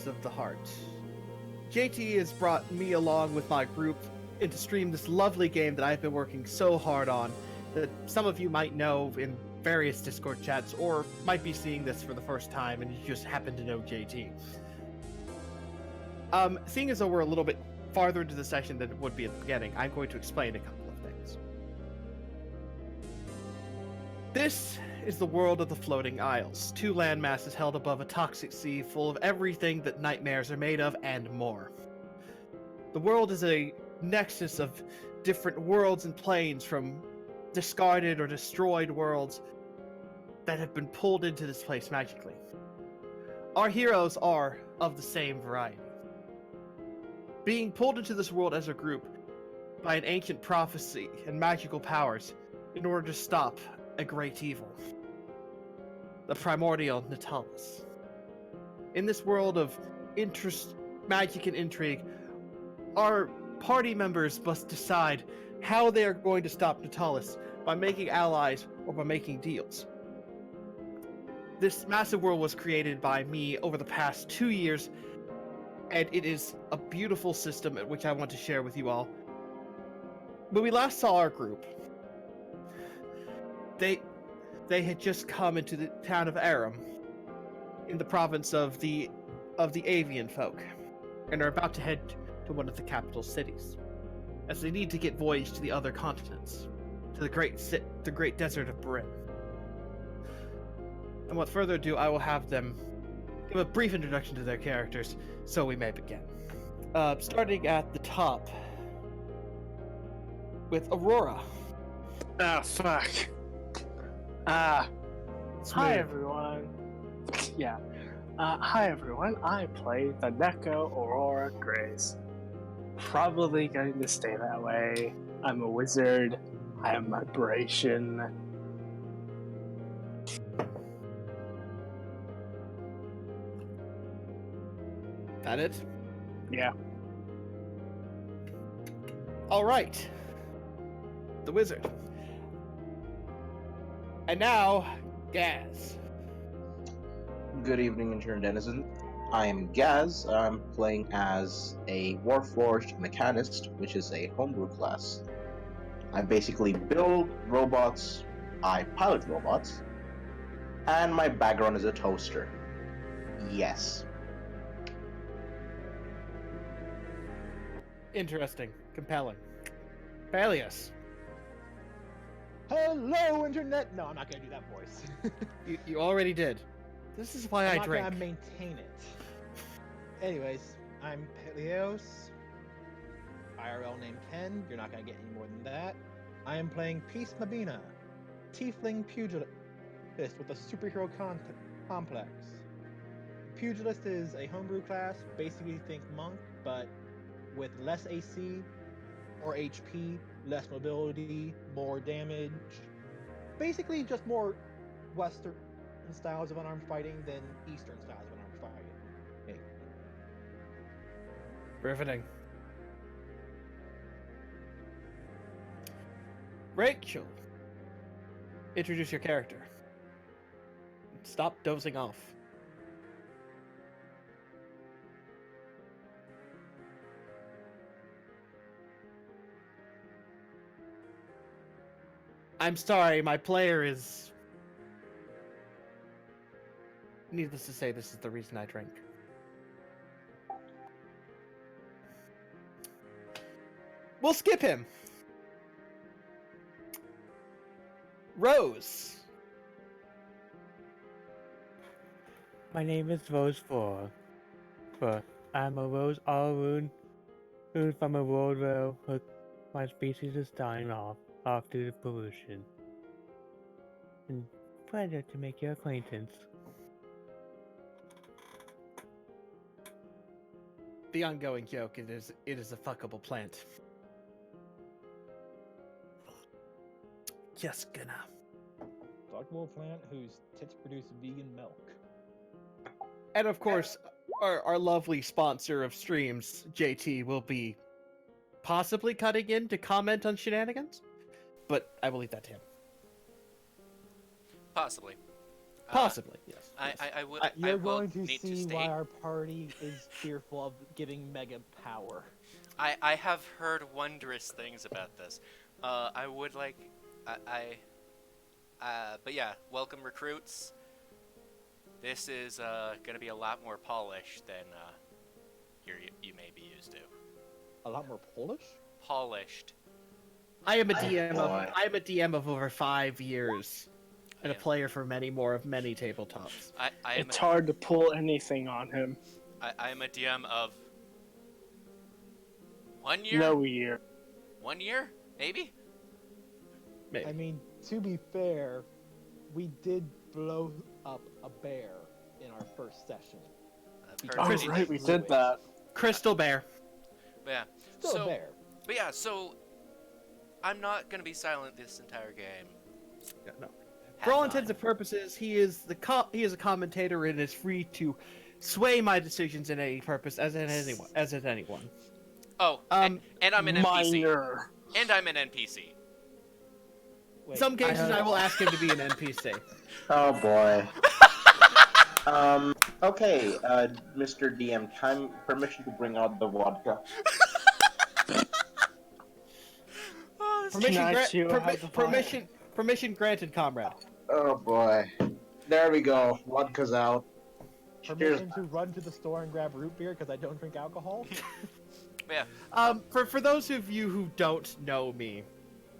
Nexus of the Heart. JT has brought me along with my group in to stream this lovely game that I've been working so hard on, that some of you might know in various Discord chats, or might be seeing this for the first time and you just happen to know JT. Seeing as though we're a little bit farther into the session than it would be at the beginning, I'm going to explain a couple of things. This is the world of the Floating Isles, two landmasses held above a toxic sea full of everything that nightmares are made of and more. The world is a nexus of different worlds and planes, from discarded or destroyed worlds that have been pulled into this place magically. Our heroes are of the same variety, being pulled into this world as a group by an ancient prophecy and magical powers in order to stop a great evil, the primordial Natalis. In this world of interest, magic, and intrigue, our party members must decide how they are going to stop Natalis, by making allies or by making deals. This massive world was created by me over the past 2 years, and it is a beautiful system which I want to share with you all. When we last saw our group, they had just come into the town of Aram, in the province of the avian folk, and are about to head to one of the capital cities, as they need to get voyage to the other continents, to the great desert of Brim. And without further ado, I will have them give a brief introduction to their characters, so we may begin. Starting at the top with Aurora. Ah, fuck. Hi everyone. Yeah. Hi everyone. I play the Neko Aurora Grace. Probably going to stay that way. I'm a wizard. I am vibration. That it? Yeah. Alright. The wizard. And now, Gaz. Good evening, Intern Denizen. I am Gaz. I'm playing as a Warforged Mechanist, which is a homebrew class. I basically build robots, I pilot robots, and my background is a toaster. Yes. Interesting. Compelling. Peleus. Hello, Internet! No, I'm not gonna do that voice. You already did. This is why I I'm drink. not gonna maintain it. Anyways, I'm Peleos. IRL name Ken. You're not gonna get any more than that. I am playing Peace Mabina, Tiefling Pugilist with a superhero complex. Pugilist is a homebrew class, basically think monk, but with less AC, more HP, less mobility, more damage. Basically just more Western styles of unarmed fighting than Eastern styles of unarmed fighting. Riveting. Rachel. Introduce your character. Stop dozing off. I'm sorry, my player is... Needless to say, this is the reason I drink. We'll skip him! Rose! My name is Rose 4. I'm a Rose Allroon from a world where my species is dying off due to pollution. And pleasure to make your acquaintance. The ongoing joke, it is a fuckable plant. Just gonna... Fuckable plant whose tits produce vegan milk. And of course, our lovely sponsor of streams, JT, will be possibly cutting in to comment on shenanigans, but I will leave that to him. Possibly. Possibly, yes. I would. You're I will going to need see to state. why our party is fearful of giving Mega power. I have heard wondrous things about this. I would like. But yeah, welcome recruits. This is gonna be a lot more polished than you may be used to. A lot more Polish? Polished. I am a DM of boy. I am a DM of over 5 years, and a Yeah. player for many more of many tabletops. I am. It's hard to pull anything on him. I am a DM of 1 year. No year. 1 year, maybe. Maybe. I mean, to be fair, we did blow up a bear in our first session. I've heard Oh, many right, we things. did that. Crystal Bear. But yeah. Still so, a bear. But yeah, so I'm not gonna be silent this entire game. Yeah, no. Have For all fun. intents and purposes, he is a commentator and is free to sway my decisions in any purpose as in anyone. Oh, and I'm an NPC. Minor. And I'm an NPC. In some cases, I will ask him to be an NPC. Oh boy. Okay, Mr. DM, time permission to bring out the vodka. Oh, this Permission, Can I gra- chew permi- out the permission granted, comrade. Oh boy. There we go. Vodka's out. Cheers. Permission to run to the store and grab root beer because I don't drink alcohol? But yeah. For those of you who don't know me,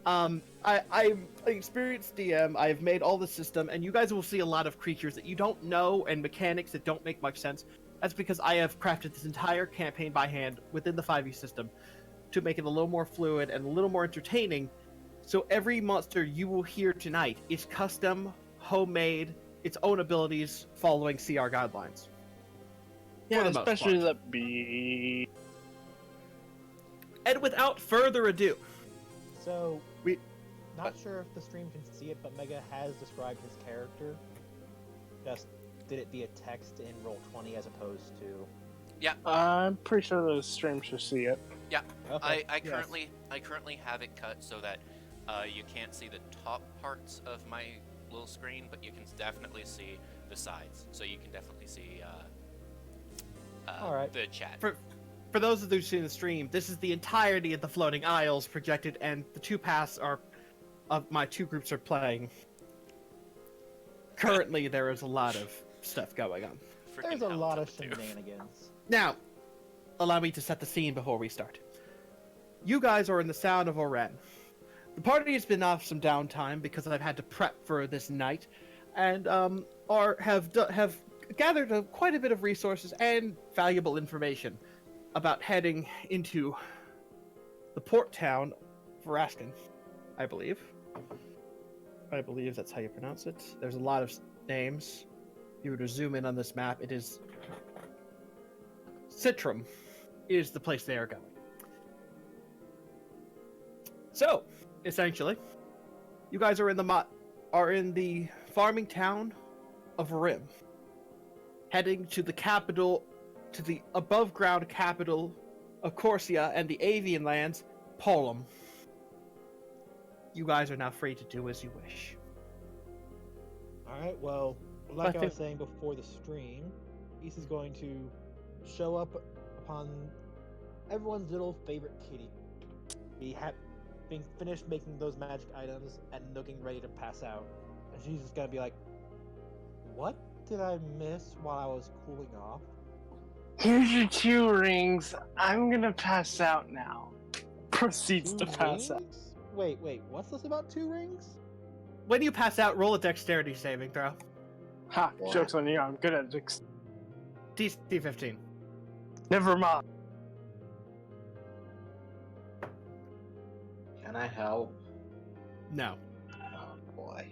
I'm an experienced DM. I've made all the system, and you guys will see a lot of creatures that you don't know and mechanics that don't make much sense. That's because I have crafted this entire campaign by hand within the 5e system to make it a little more fluid and a little more entertaining. So every monster you will hear tonight is custom, homemade, its own abilities, following CR guidelines. Yeah, the most especially part. the bee. And without further ado, So, We- not sure if the stream can see it, but Mega has described his character. Just did it via text in Roll20 as opposed to... I'm pretty sure the stream should see it. Okay, I yes. currently have it cut so that you can't see the top parts of my little screen, but you can definitely see the sides. So you can definitely see Alright. the chat. For those of you who've seen the stream, this is the entirety of the floating isles projected, and the two paths of my two groups are playing. Currently, there is a lot of stuff going on. There's Freaking a lot of hell, too. shenanigans. Now, allow me to set the scene before we start. You guys are in the Sound of Oren. The party has been off some downtime because I've had to prep for this night, and have gathered quite a bit of resources and valuable information about heading into the port town of Raskin, I believe. I believe that's how you pronounce it. There's a lot of names. If you were to zoom in on this map, it is Citrum is the place they are going. So, essentially, you guys are in the farming town of Rim, heading to the capital, to the above-ground capital of Corsia and the Avian lands, Polum. You guys are now free to do as you wish. Alright, well, like I think- was saying before the stream, East is going to show up upon everyone's little favorite kitty. Being finished making those magic items and looking ready to pass out. And she's just gonna be like, what did I miss while I was cooling off? Here's your 2 rings. I'm gonna pass out now. Proceeds to pass out. rings? Wait, what's this about 2 rings? When you pass out, roll a dexterity saving throw. Ha! What? Joke's on you. I'm good at DC 15. Never mind. Can I help? No. Oh boy.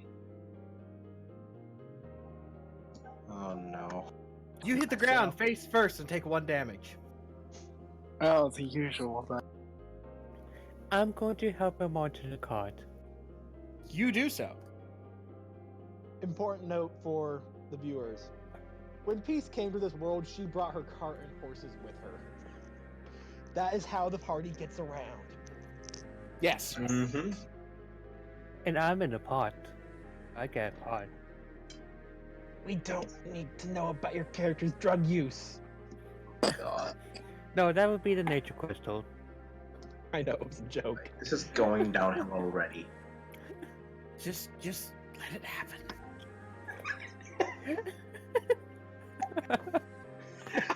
Oh no. You hit the ground face first and take 1 damage. Oh, the usual then. I'm going to help him onto the cart. You do so. Important note for the viewers. When Peace came to this world, she brought her cart and horses with her. That is how the party gets around. Yes. Mm-hmm. And I'm in the pot. I get a pot. We don't need to know about your character's drug use. God, No, that would be the nature crystal. I know it was a joke. this is going downhill already. Just let it happen.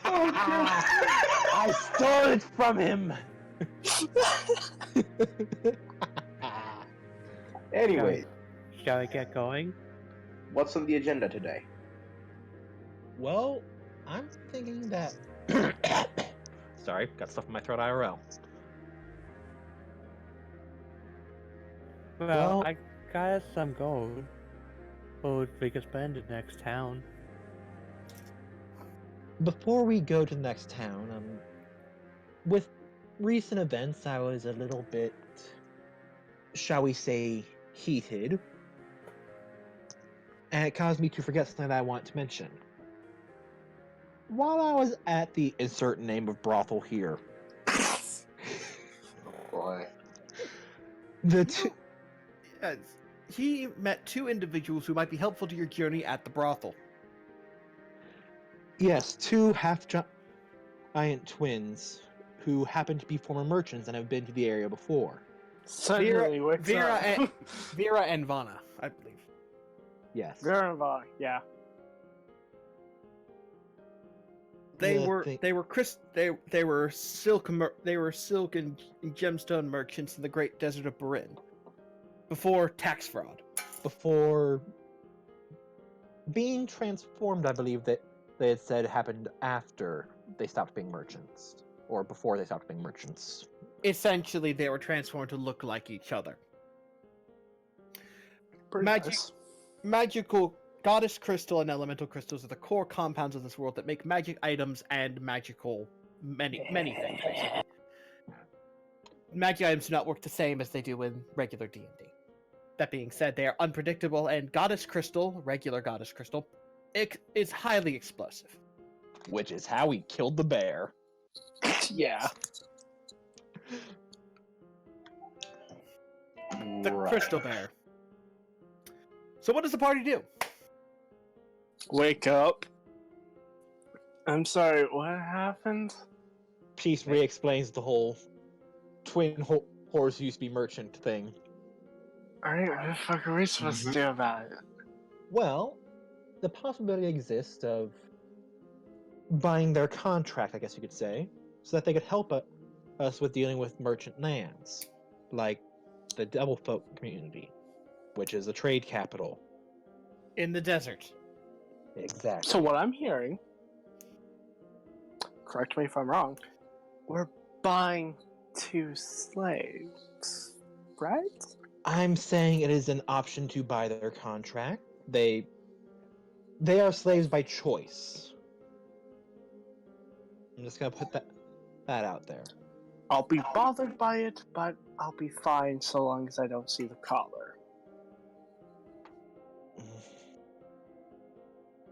I stole it from him. Anyway, Shall we get going? what's on the agenda today? Well, I'm thinking that. Sorry, got stuff in my throat IRL. Well, Well- I got us some gold. Gold we could spend in the next town. Before we go to the next town, with recent events, I was a little bit, shall we say, heated. And it caused me to forget something that I want to mention. While I was at the insert name of brothel here, Boy. the two. Yes. He met two individuals who might be helpful to your journey at the brothel. Yes, two half-giant twins who happen to be former merchants and have been to the area before. Suddenly, what's Vera up? and Vera and Vana, I believe. Yes. Vera and Vaughn, yeah. They The were thing- they were silk and gemstone merchants in the Great Desert of Barin before tax fraud. Before being transformed, I believe that they had said happened after they stopped being merchants, or before they stopped being merchants. Essentially, they were transformed to look like each other. Pretty Magic- nice. Magical goddess crystal and elemental crystals are the core compounds of this world that make magic items and magical many things. Basically, magic items do not work the same as they do in regular D&D. That being said, they are unpredictable, and goddess crystal, regular goddess crystal, it is highly explosive. Which is how he killed the bear. Yeah. The Right. crystal bear. So what does the party do? Wake up. I'm sorry, what happened? Peace re-explains the whole twin horse used to be merchant thing. Alright, what the fuck are we supposed to do about it? Well, the possibility exists of buying their contract, I guess you could say, so that they could help us with dealing with merchant lands, like the Devil Folk community, which is a trade capital. In the desert. Exactly. So what I'm hearing, correct me if I'm wrong, we're buying two slaves, right? I'm saying it is an option to buy their contract. They are slaves by choice. I'm just gonna put that out there. I'll be bothered by it, but I'll be fine so long as I don't see the collar.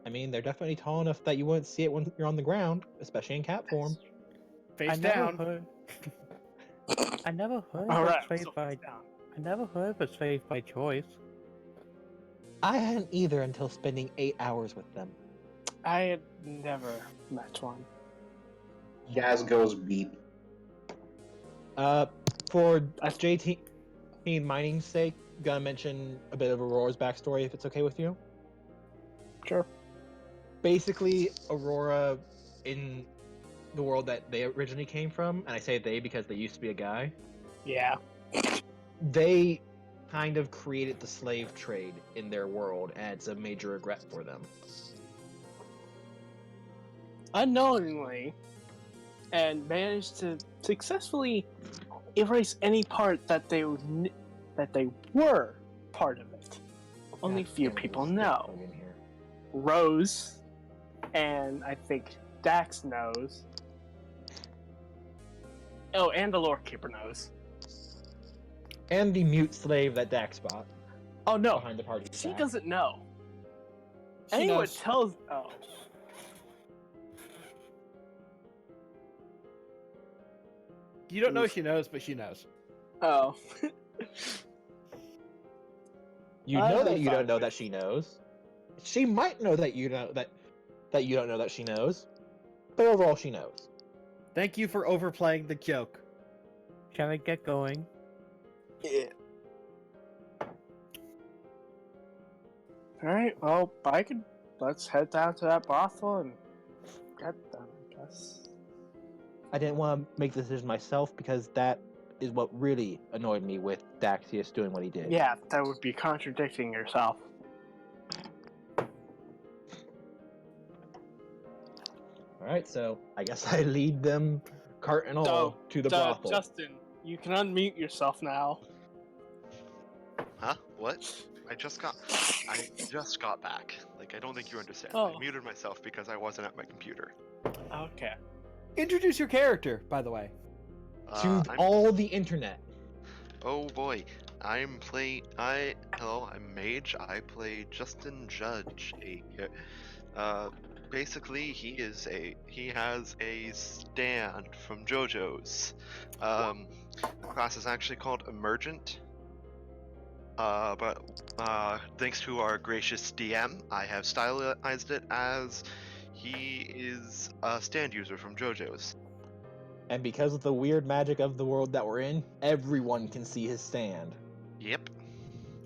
I mean, they're definitely tall enough that you wouldn't see it when you're on the ground, especially in cat form. Face down. I never heard of Alright, a slave so by. face down. I never heard of a slave by choice. I hadn't either until spending 8 hours with them. I had never met one. Gas goes beep. For JT mining's sake, gonna mention a bit of Aurora's backstory if it's okay with you. Sure. Basically, Aurora, in the world that they originally came from, and I say they because they used to be a guy, Yeah. they kind of created the slave trade in their world, and it's a major regret for them. Unknowingly, and managed to successfully erase any part that they were part of it. Only God few damn it, people there's a know. bug in here. Rose, and I think Dax knows. Oh, and the lore keeper knows. And the mute slave that Dax bought Oh no, behind the party. she back. doesn't know. She Anyone knows. tells. Oh, You don't know she knows, but she knows. oh. You I know know that you don't fine. know that she knows. She might know that you know that you don't know that she knows, but overall she knows. Thank you for overplaying the joke. Shall we get going? Yeah. Alright, well, let's head down to that brothel and get them, I guess. I didn't want to make the decision myself because that is what really annoyed me with Daxius doing what he did. Yeah, that would be contradicting yourself. Alright, so I guess I lead them, cart and all, to the brothel. Justin, you can unmute yourself now. Huh? What? I just got back. Like, I don't think you understand. Oh. I muted myself because I wasn't at my computer. Okay. Introduce your character, by the way. To all the internet. Oh boy. Hello, I'm Mage. I play Justin Judge. Basically, he has a stand from JoJo's. The class is actually called Emergent. But thanks to our gracious DM, I have stylized it as he is a stand user from JoJo's. And because of the weird magic of the world that we're in, everyone can see his stand. Yep.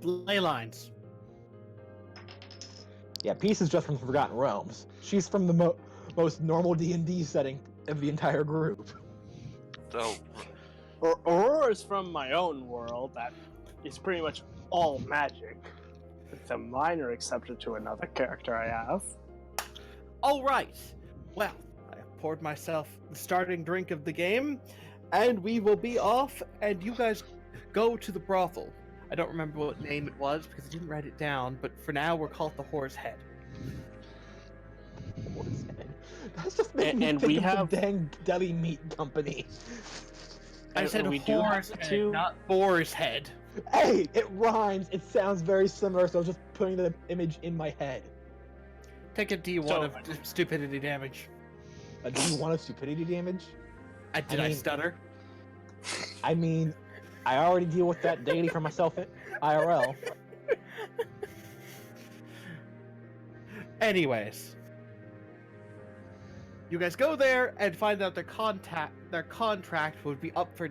Ley lines. Yeah, Peace is just from Forgotten Realms. She's from the most normal D&D setting of the entire group. So, Aurora's from my own world that is pretty much all magic. With a minor exception to another character I have. All right. Well, I have poured myself the starting drink of the game, and we will be off, and you guys go to the brothel. I don't remember what name it was because I didn't write it down, but for now we're called the Whore's Head. Whore's Head. That's just making me And think we of have- the dang deli meat company. I said we do Whore's have Head, to- not Boar's Head. Hey, it rhymes. It sounds very similar, so I was just putting the image in my head. Take a D1 So- of stupidity damage. Do you want a stupidity damage? Did I mean- stutter? I mean, I already deal with that daily for myself at IRL. Anyways, you guys go there and find out their contract would be up for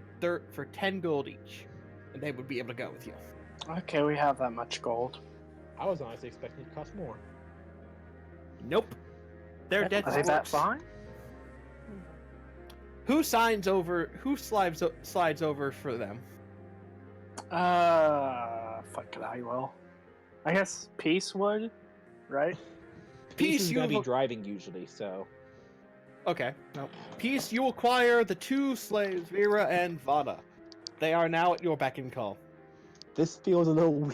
10 gold each, and they would be able to go with you. Okay, we have that much gold. I was honestly expecting it to cost more. Nope, they're dead. Are they that fine? Who signs over? Who slides over for them? Fuck it, I will. I guess Peace would, right? Peace is you gonna be have driving usually, so okay. No. Peace, you acquire the 2 slaves, Vera and Vana. They are now at your beck and call. this feels a little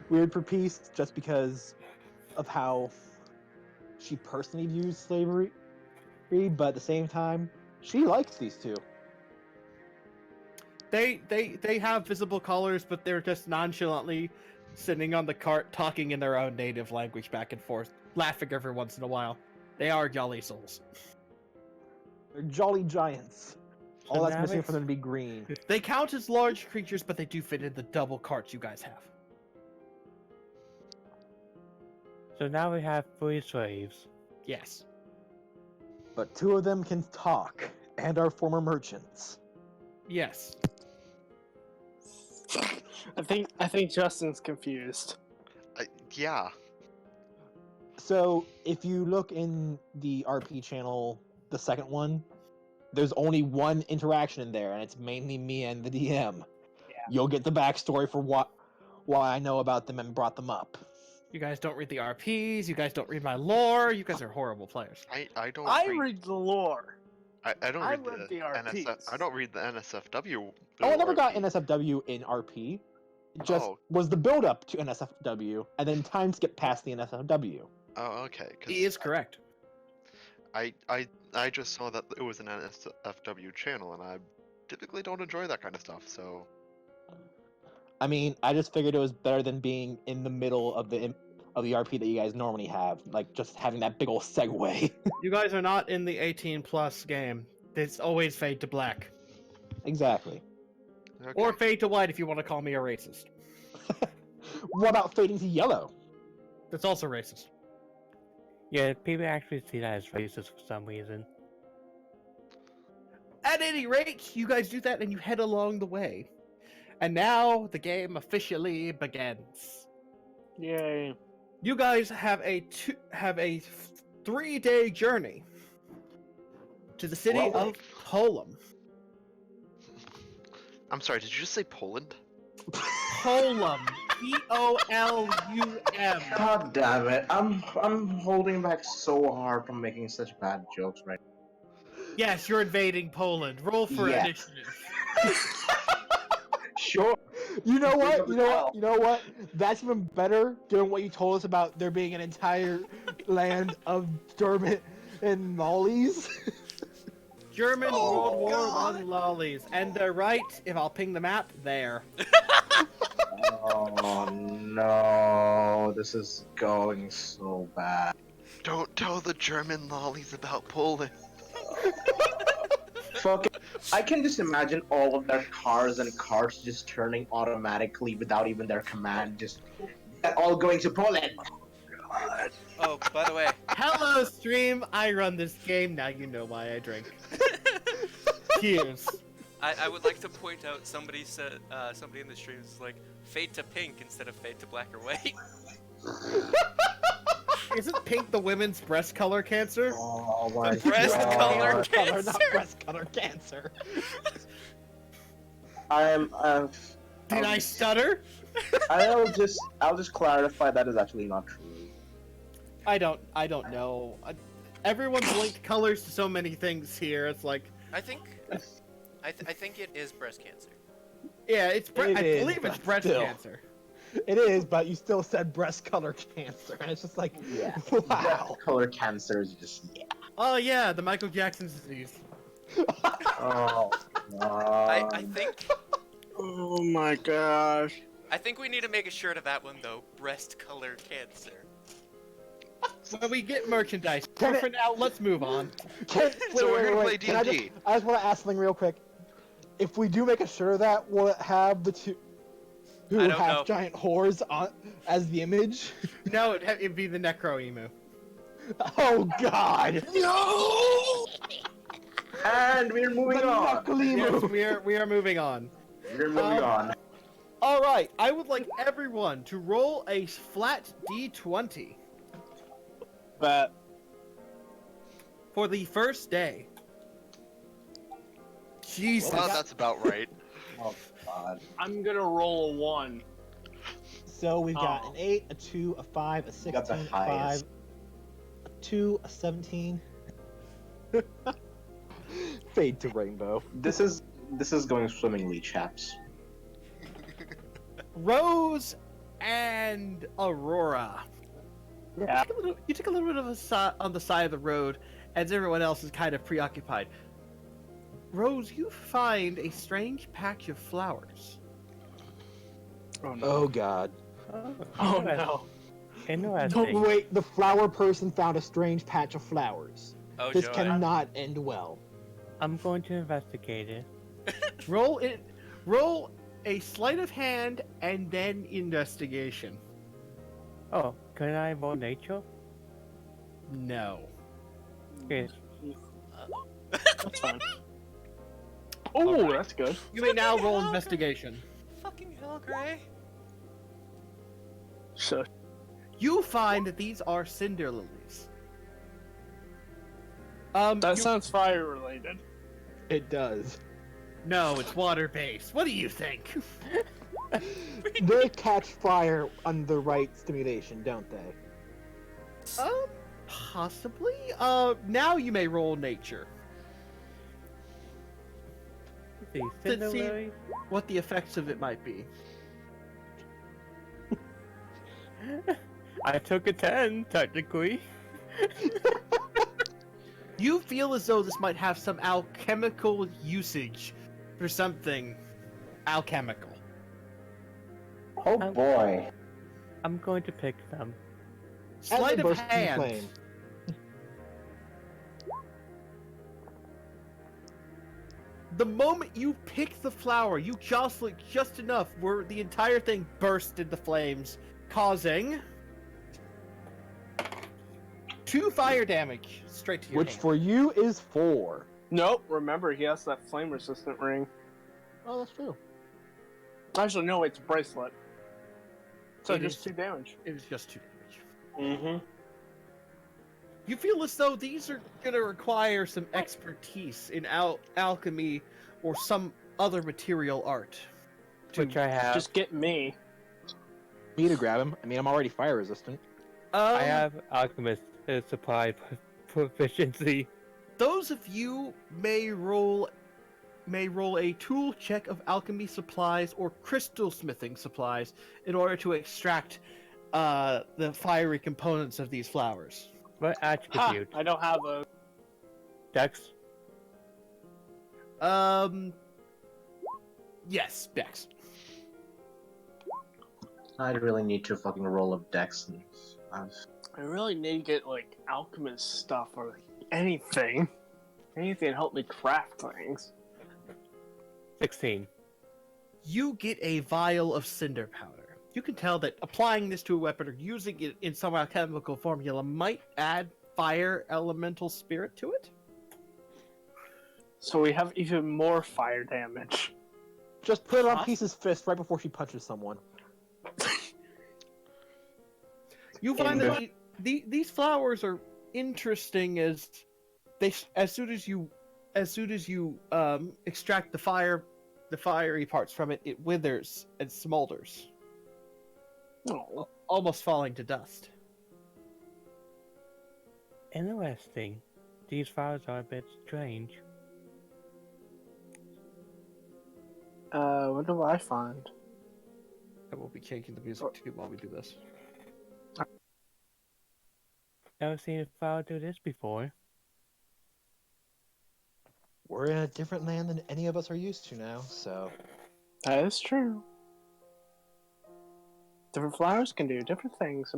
weird for Peace, just because of how she personally views slavery, but at the same time, she likes these two. They have visible collars, but they're just nonchalantly sitting on the cart, talking in their own native language back and forth, laughing every once in a while. They are jolly souls. They're jolly giants. So All that's now missing it's- for them to be green. They count as large creatures, but they do fit in the double carts you guys have. So now we have 3 slaves. Yes. But 2 of them can talk, and are former merchants. Yes. I think Justin's confused. Yeah. So, if you look in the RP channel, the second one, there's only one interaction in there, and it's mainly me and the DM. Yeah. You'll get the backstory for why I know about them and brought them up. You guys don't read the RPs. You guys don't read my lore. You guys are horrible players. I don't I read the lore. I don't I read read the the RPs. I don't read the NSFW. Oh, I never got RP. NSFW in RP. It just Oh. was the build up to NSFW, and then time skip past the NSFW. Oh, okay. 'Cause He is correct. I just saw that it was an NSFW channel, and I typically don't enjoy that kind of stuff. So I mean, I just figured it was better than being in the middle of the RP that you guys normally have, like just having that big old segue. You guys are not in the 18+ game. It's always fade to black. Exactly. okay. Or fade to white if you want to call me a racist. What about fading to yellow? That's also racist. Yeah, people actually see that as racist for some reason. At any rate, you guys do that and you head along the way. And now the game officially begins. Yay. You guys have a 3-day journey to the city Whoa. of Poland. I'm sorry, did you just say Poland? Poland. P-O-L-U-M. God damn it! I'm holding back so hard from making such bad jokes right Yes, you're invading Poland. Roll for Yes. initiative. Sure. You know what? Think of You know it what? You know what? That's even better given what you told us about there being an entire land of German and lollies. German Oh, World War God. I lollies. And they're right, if I'll ping the map, there. Oh no, this is going so bad. Don't tell the German lollies about Poland. Fuck it. I can just imagine all of their cars and carts just turning automatically without even their command, just all going to Poland. Oh, by the way, Hello, stream. I run this game. Now you know why I drink. Cheers. I would like to point out somebody said somebody in the stream is like fade to pink instead of fade to black or white. Isn't pink the women's breast color cancer? Oh my Breast god. color Breast color, not cancer. breast color cancer. I'm Did I stutter? I'll just clarify that is actually not true. I don't know. Everyone's linked colors to so many things here. It's like, I think it is breast cancer. yeah, it's It I is, believe it's but breast still. cancer. It is, but you still said breast color cancer, and it's just like, Yeah. wow. Breast color cancer is just Oh yeah, the Michael Jackson disease. Oh I think Oh my gosh. I think we need to make a shirt of that one though. Breast color cancer. When we get merchandise. Can But it- for now, let's move on. So we're gonna play Can I D&D. I just want to ask something real quick. If we do make a shirt of that, will it have the two who I don't have know. giant whores on as the image? No, it'd be the Necro Emu. Oh God! No! And we're moving The on. knuckle emu. Yes, we are moving on. We're moving on. All right, I would like everyone to roll a flat D20 But for the first day. Jesus. Well, that's about right. Oh god. I'm gonna roll a 1. So we've got Oh. an 8, a 2, a 5, a got the 16, a 5, highest. a 2, a 17. Fade to rainbow. This is going swimmingly, chaps. Rose and Aurora. Yeah. You took a little bit of on the side of the road, as everyone else is kind of preoccupied. Rose, you find a strange patch of flowers. Oh no. Oh God. Oh no. Interesting. No, wait, the flower person found a strange patch of flowers. Oh, This Joe, cannot end well. I'm going to investigate it. Roll a sleight of hand and then investigation. Oh, can I roll nature? No. Okay. That's fine. Oh, that's good. You may now roll Fucking hell, investigation. Fucking hell, Gray. So, You find that these are cinder lilies. that you- sounds fire related. It does. No, it's water-based. What do you think? They catch fire on the right stimulation, don't they? Possibly. Now you may roll nature. Let's see, To cinder see- lily? What the effects of it might be. I took a 10, technically. You feel as though this might have some alchemical usage for something alchemical. Oh boy. I'm going to pick them. Sleight As of they burst into hand. flame. The moment you pick the flower, you jostle it just enough where the entire thing burst into flames, causing 2 fire damage straight to your Which hand. for you is 4. Nope, remember, he has that flame-resistant ring. Oh, that's true. Actually, no, it's a bracelet. So It just is- 2 damage. It was just 2 damage. Mm-hmm. You feel as though these are going to require some expertise in alchemy or some other material art. Which I have. Just get me. Me to grab him. I mean, I'm already fire resistant. I have alchemist supply proficiency. Those of you may roll a tool check of alchemy supplies or crystal smithing supplies in order to extract the fiery components of these flowers. What Ha! attribute? I don't have a... Dex? Yes, Dex. I'd really need to fucking roll up decks. And I really need to get, like, alchemist stuff or like, anything. Anything to help me craft things. 16. You get a vial of cinder powder. You can tell that applying this to a weapon or using it in some alchemical formula might add fire elemental spirit to it. So we have even more fire damage. Just put it on Huh? Peace's fist right before she punches someone. You find that these flowers are interesting as soon as you extract the fiery parts from it, it withers and smolders, Oh. almost falling to dust. Interesting. These flowers are a bit strange. What do I find? I will be changing the music too while we do this. Never seen a flower do this before. We're in a different land than any of us are used to now, so... That is true. Different flowers can do different things.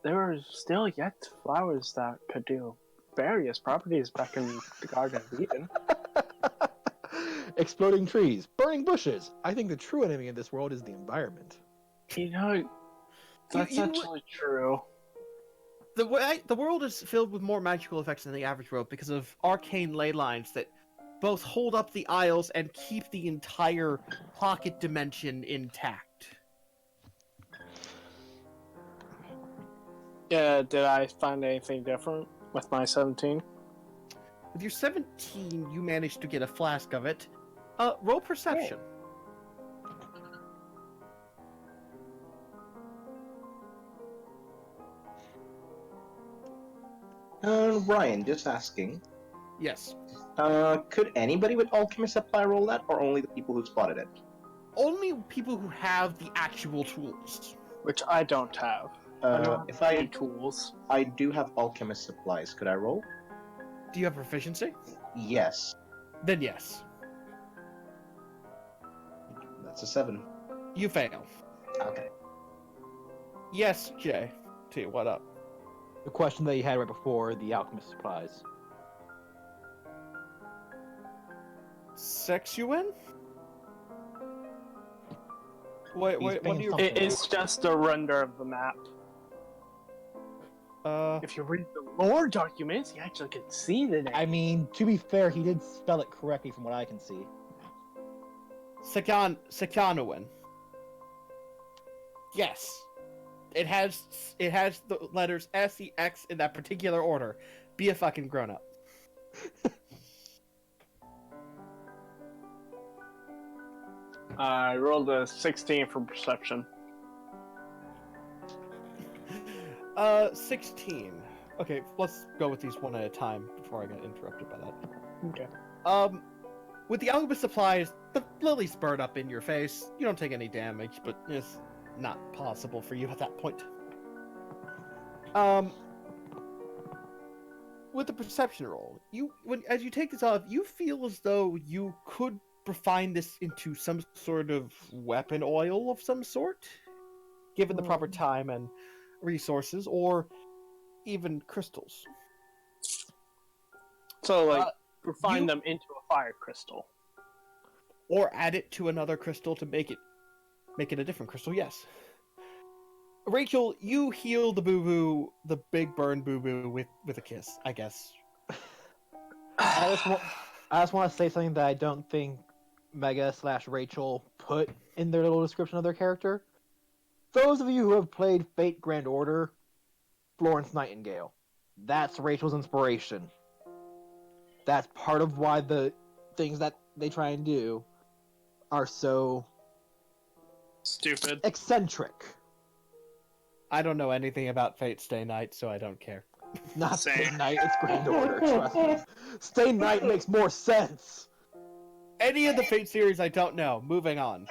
There are still yet flowers that could do various properties back in the Garden of Eden. Exploding trees, burning bushes. I think the true enemy in this world is the environment. You know, that's you- actually true. The world is filled with more magical effects than the average world because of arcane ley lines that both hold up the aisles and keep the entire pocket dimension intact. Yeah, did I find anything different with my 17? With your 17, you managed to get a flask of it. Roll perception. Ryan, just asking. Yes. Could anybody with alchemist supply roll that, or only the people who spotted it? Only people who have the actual tools. Which I don't have. I don't have If any tools. I do have alchemist supplies, could I roll? Do you have proficiency? Yes. Then yes. That's a 7. You fail. Okay. Yes, Jay. T, what up? The question that you had right before the alchemist supplies. Sexuin? Wait, He's what being do you... something. It's just a render of the map. If you read the lore documents, you actually can see the name. I mean, to be fair, he did spell it correctly from what I can see. Sekanuin. Yes. It has the letters S, E, X in that particular order. Be a fucking grown up. I rolled a 16 for perception. 16. Okay, let's go with these one at a time before I get interrupted by that. Okay. With the alchemist supplies, the lilies burn up in your face. You don't take any damage, but it's not possible for you at that point. With the perception roll, as you take this off, you feel as though you could refine this into some sort of weapon oil of some sort, given the proper time and resources, or even crystals. So, like, refine you- them into a fire crystal. Or add it to another crystal to make it a different crystal, yes. Rachel, you heal the boo boo, the big burn boo boo with a kiss, I guess. I just want to say something that I don't think Mega/Rachel put in their little description of their character. Those of you who have played Fate Grand Order, Florence Nightingale. That's Rachel's inspiration. That's part of why the things that they try and do are so Stupid. eccentric. I don't know anything about Fate Stay Night, so I don't care. Not Same. Stay Night, it's Grand Order, trust me. Stay Night makes more sense. Any of the Fate series, I don't know. Moving on.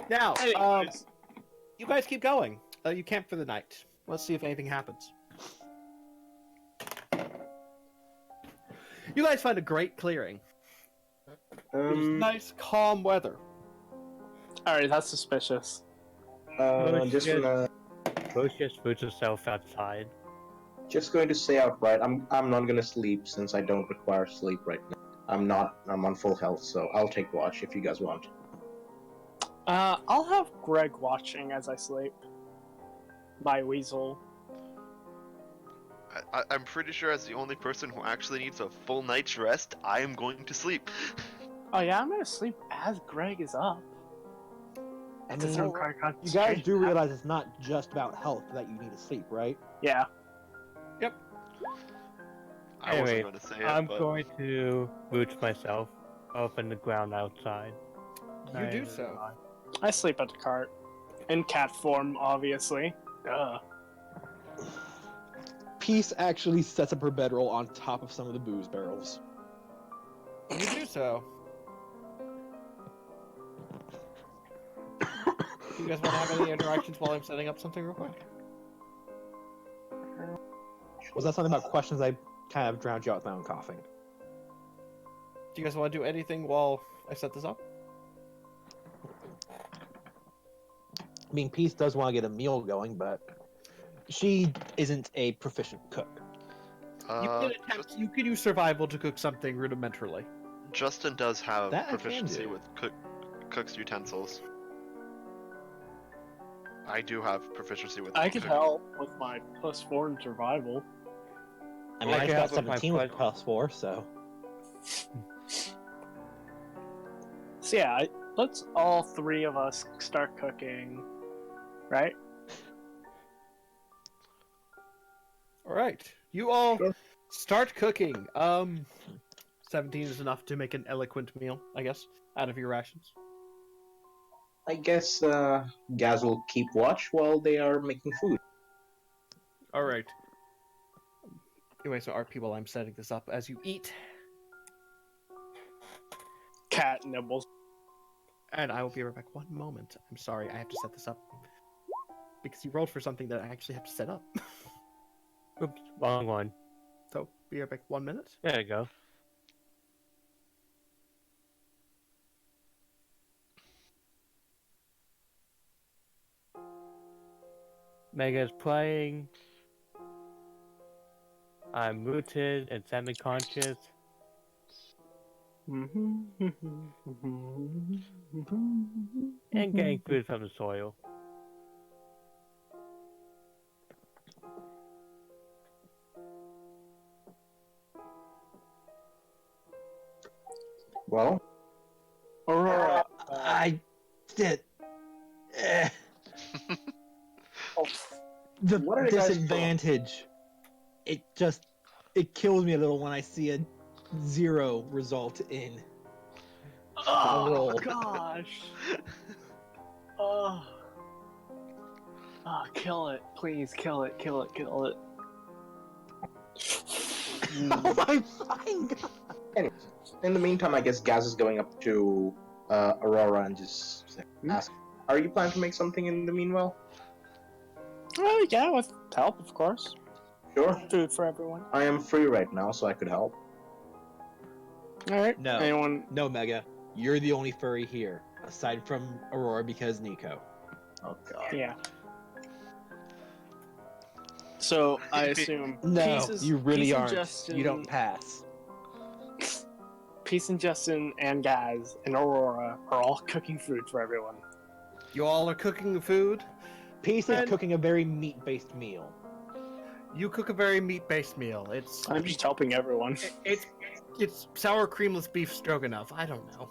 Now, Anyways, you guys keep going. You camp for the night. Let's see if anything happens. You guys find a great clearing. There's nice, calm weather. alright, that's suspicious. Just gonna Rose just puts herself outside. just going to say outright, I'm not gonna sleep since I don't require sleep right now. I'm on full health, so I'll take watch if you guys want. I'll have Greg watching as I sleep. My weasel. I'm pretty sure as the only person who actually needs a full night's rest, I am going to sleep. Oh yeah, I'm gonna sleep as Greg is up. It doesn't mean, require You concentration. guys do realize it's not just about health that you need to sleep, right? Yeah. I Anyway, wasn't going to say it, I'm but going to root myself up in the ground outside. You do so. I sleep at the cart. In cat form, obviously. Duh. Peace actually sets up her bedroll on top of some of the booze barrels. You do so. You guys want to have any interactions while I'm setting up something real quick? Was that something about questions? I kind of drowned you out with my own coughing. Do you guys want to do anything while I set this up? I mean, Peace does want to get a meal going, but she isn't a proficient cook. You can attempt. You can use survival to cook something rudimentarily. Justin does have That I can proficiency do. with cook's utensils. I do have proficiency with I could cook- help with my +4 in survival. I mean, I I can just got help with my 17 with +4, so. So yeah, let's all three of us start cooking, right? All right, you all start cooking. 17 is enough to make an eloquent meal, I guess, out of your rations. I guess Gaz will keep watch while they are making food. All right. Anyway, so RP, while I'm setting this up, as you eat, Cat nibbles. and I will be right back. One moment. I'm sorry, I have to set this up because you rolled for something that I actually have to set up. Oops, wrong one. So be right back. 1 minute. There you go. Mega's playing. I'm rooted and semi-conscious. And getting food from the soil. Well, Aurora. I did. The What are you guys disadvantage. It kills me a little when I see a 0 result in. Oh roll. gosh. Oh. Oh, kill it. Please kill it. Kill it. Kill it. Oh my fucking god! anyways, in the meantime, I guess Gaz is going up to Aurora and just ask, "Are you planning to make something in the meanwhile?" Oh yeah, with help, of course. Sure. Food for everyone. I am free right now, so I could help. All right. No. Anyone? No, Mega. You're the only furry here, aside from Aurora because Nico. Oh god. Yeah. So I assume No, Peace you really Peace and aren't. Justin, You don't pass. Peace and Justin and Gaz and Aurora are all cooking food for everyone. You all are cooking the food. Peace is And- cooking a very meat-based meal. You cook a very meat-based meal. I'm just helping everyone. It's sour creamless beef stroganoff. I don't know.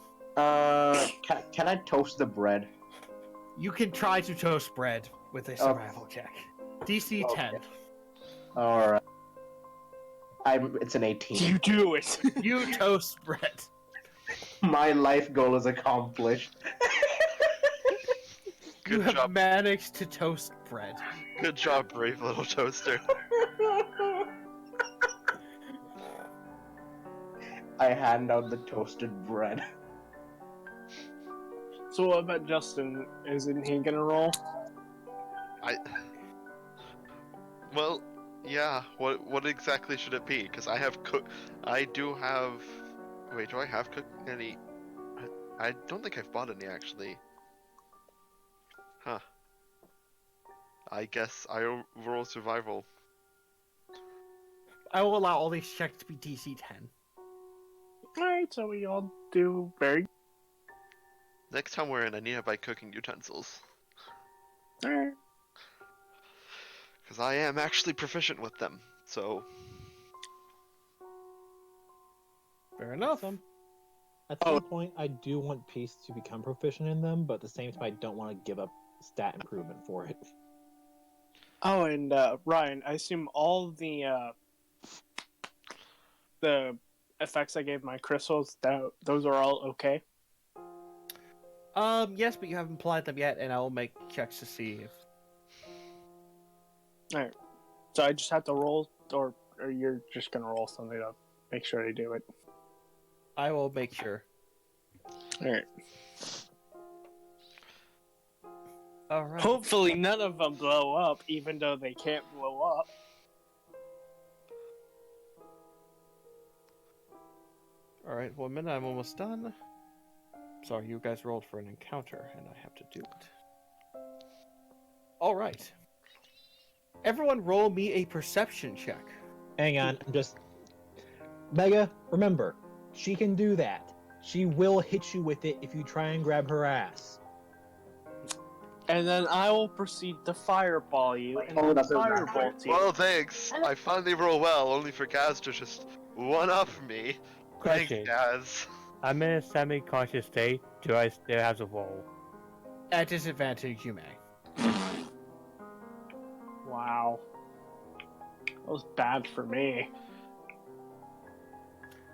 Can I toast the bread? You can try to toast bread with a survival check. DC 10. Alright. It's an 18. You do it. You toast bread. My life goal is accomplished. You Good have job. managed to toast bread. Good job, brave little toaster. I hand out the toasted bread. So what about Justin? Isn't he gonna roll? Well, yeah. What exactly should it be? Because I have I do have. Wait, do I have any? I don't think I've bought any actually. Huh. I guess I roll survival. I will allow all these checks to be DC 10. Alright, so we all do very. Next time we're in, I need to buy cooking utensils. Alright. Because I am actually proficient with them. So. Fair enough. At some point, I do want Peace to become proficient in them, but at the same time, I don't want to give up stat improvement for it. Oh, and Ryan, I assume all the effects I gave my crystals, those are all okay? Yes, but you haven't applied them yet, and I will make checks to see if... Alright. So I just have to roll, or you're just gonna roll something to make sure I do it? I will make sure. Alright. Alright. Hopefully none of them blow up, even though they can't blow up. Alright, 1 minute, I'm almost done. Sorry, you guys rolled for an encounter, and I have to do it. Alright. Everyone roll me a perception check. Hang on, I'm just... Mega, remember, she can do that. She will hit you with it if you try and grab her ass. And then I will proceed to fireball you, and Oh, then that's a firebolt you. Well, thanks. I finally roll well, only for Gaz to just one up me. Thanks, Question. Gaz. I'm in a semi-conscious state. Do I still have to roll? At disadvantage, you may. Wow. That was bad for me.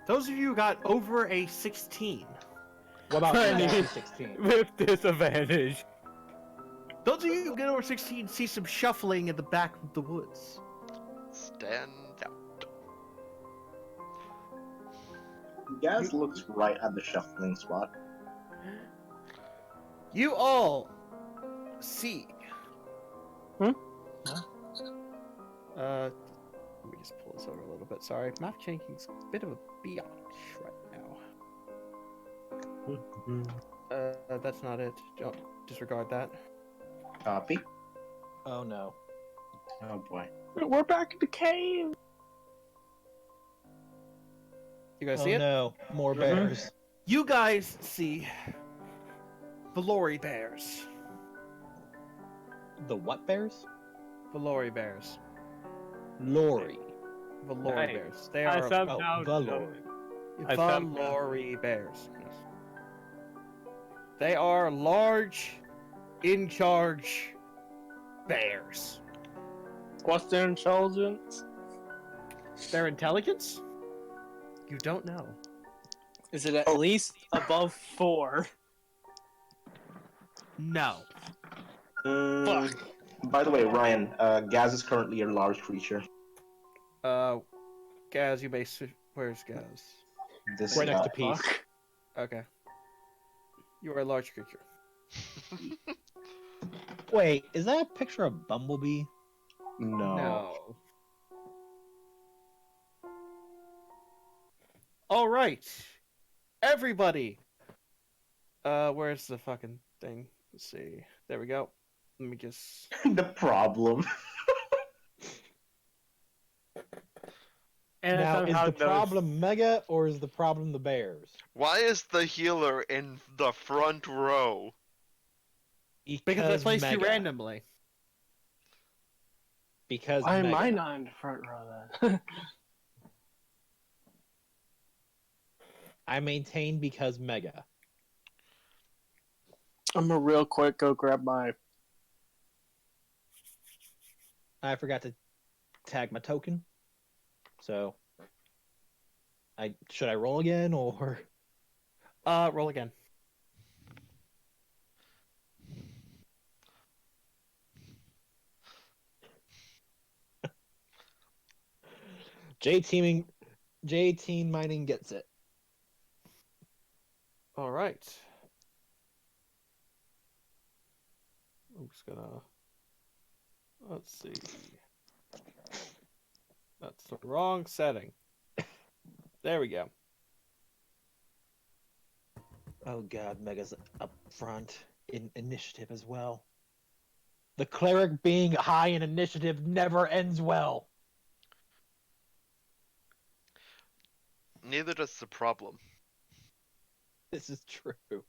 Those of you who got over a 16. What about Funny. 16? With disadvantage. Those of you who get over 16 see some shuffling in the back of the woods. Stand out. Gaz looks right at the shuffling spot. You all see. Hmm? Let me just pull this over a little bit. Sorry, map changing's a bit of a biatch right now. That's not it. Don't disregard that. Copy. Oh no. Oh boy. We're back in the cave! You guys Oh see it? no, more bears. You guys see Valori bears. The what bears? Valori bears. Lori. Valori Nice. bears. They I are somehow Valori. I somehow- Valori bears. Yes. They are large, in charge bears. What's their intelligence? Their intelligence? You don't know. Is it at least above 4? No. Fuck. By the way, Ryan, Gaz is currently a large creature. Gaz, you may. Where's Gaz? This Right next guy. to Peace. Fuck. Okay. You are a large creature. Wait, is that a picture of Bumblebee? No. All right, everybody. Where's the fucking thing? Let's see. There we go. Let me just. The problem. And Now, is somehow the those- problem Mega or is the problem the bears? Why is the healer in the front row? Because I placed you Mega. randomly. Because Why am Mega. I not in the front row then? I maintain because Mega. I'm gonna real quick go grab my. I forgot to tag my token. So should I roll again or Roll again. J-Team Mining gets it. All right. I'm just gonna. Let's see. That's the wrong setting. There we go. Oh god, Mega's up front in initiative as well. The cleric being high in initiative never ends well. Neither does the problem. This is true.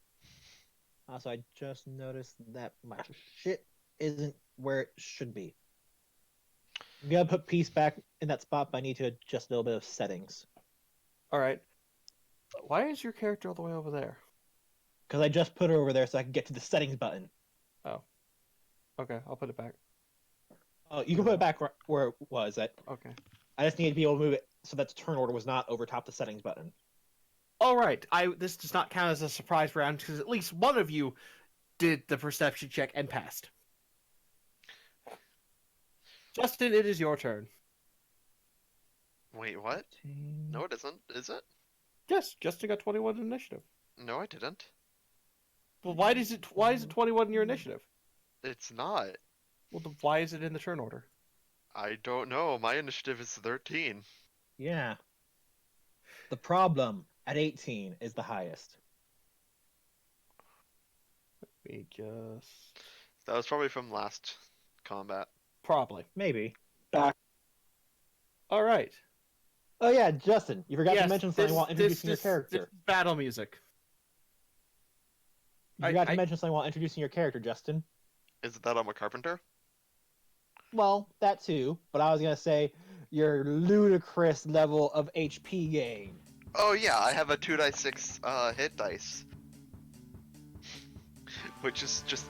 Also, I just noticed that my shit isn't where it should be. I'm gonna put peace back in that spot, but I need to adjust a little bit of settings. All right. Why is your character all the way over there? Because I just put her over there so I can get to the settings button. Oh. Okay, I'll put it back. Oh, you can put it back where it was. Okay. I just need to be able to move it so that the turn order was not over top the settings button. All right. This does not count as a surprise round because at least one of you did the perception check and passed. Justin, it is your turn. Wait, what? No, it isn't. Is it? Yes, Justin got 21 in initiative. No, I didn't. Well, why is it 21 in your initiative? It's not. Well, then why is it in the turn order? I don't know. My initiative is 13. Yeah. The problem at 18 is the highest. Let me just... That was probably from last combat. Probably. Maybe. All right. Oh yeah, Justin, you forgot Yes, to mention something while introducing your this character. is battle music. You forgot to mention something while introducing your character, Justin. Is it that I'm a carpenter? Well, that too, but I was gonna say your ludicrous level of HP gain. Oh yeah, I have a 2d6 hit dice. Which is just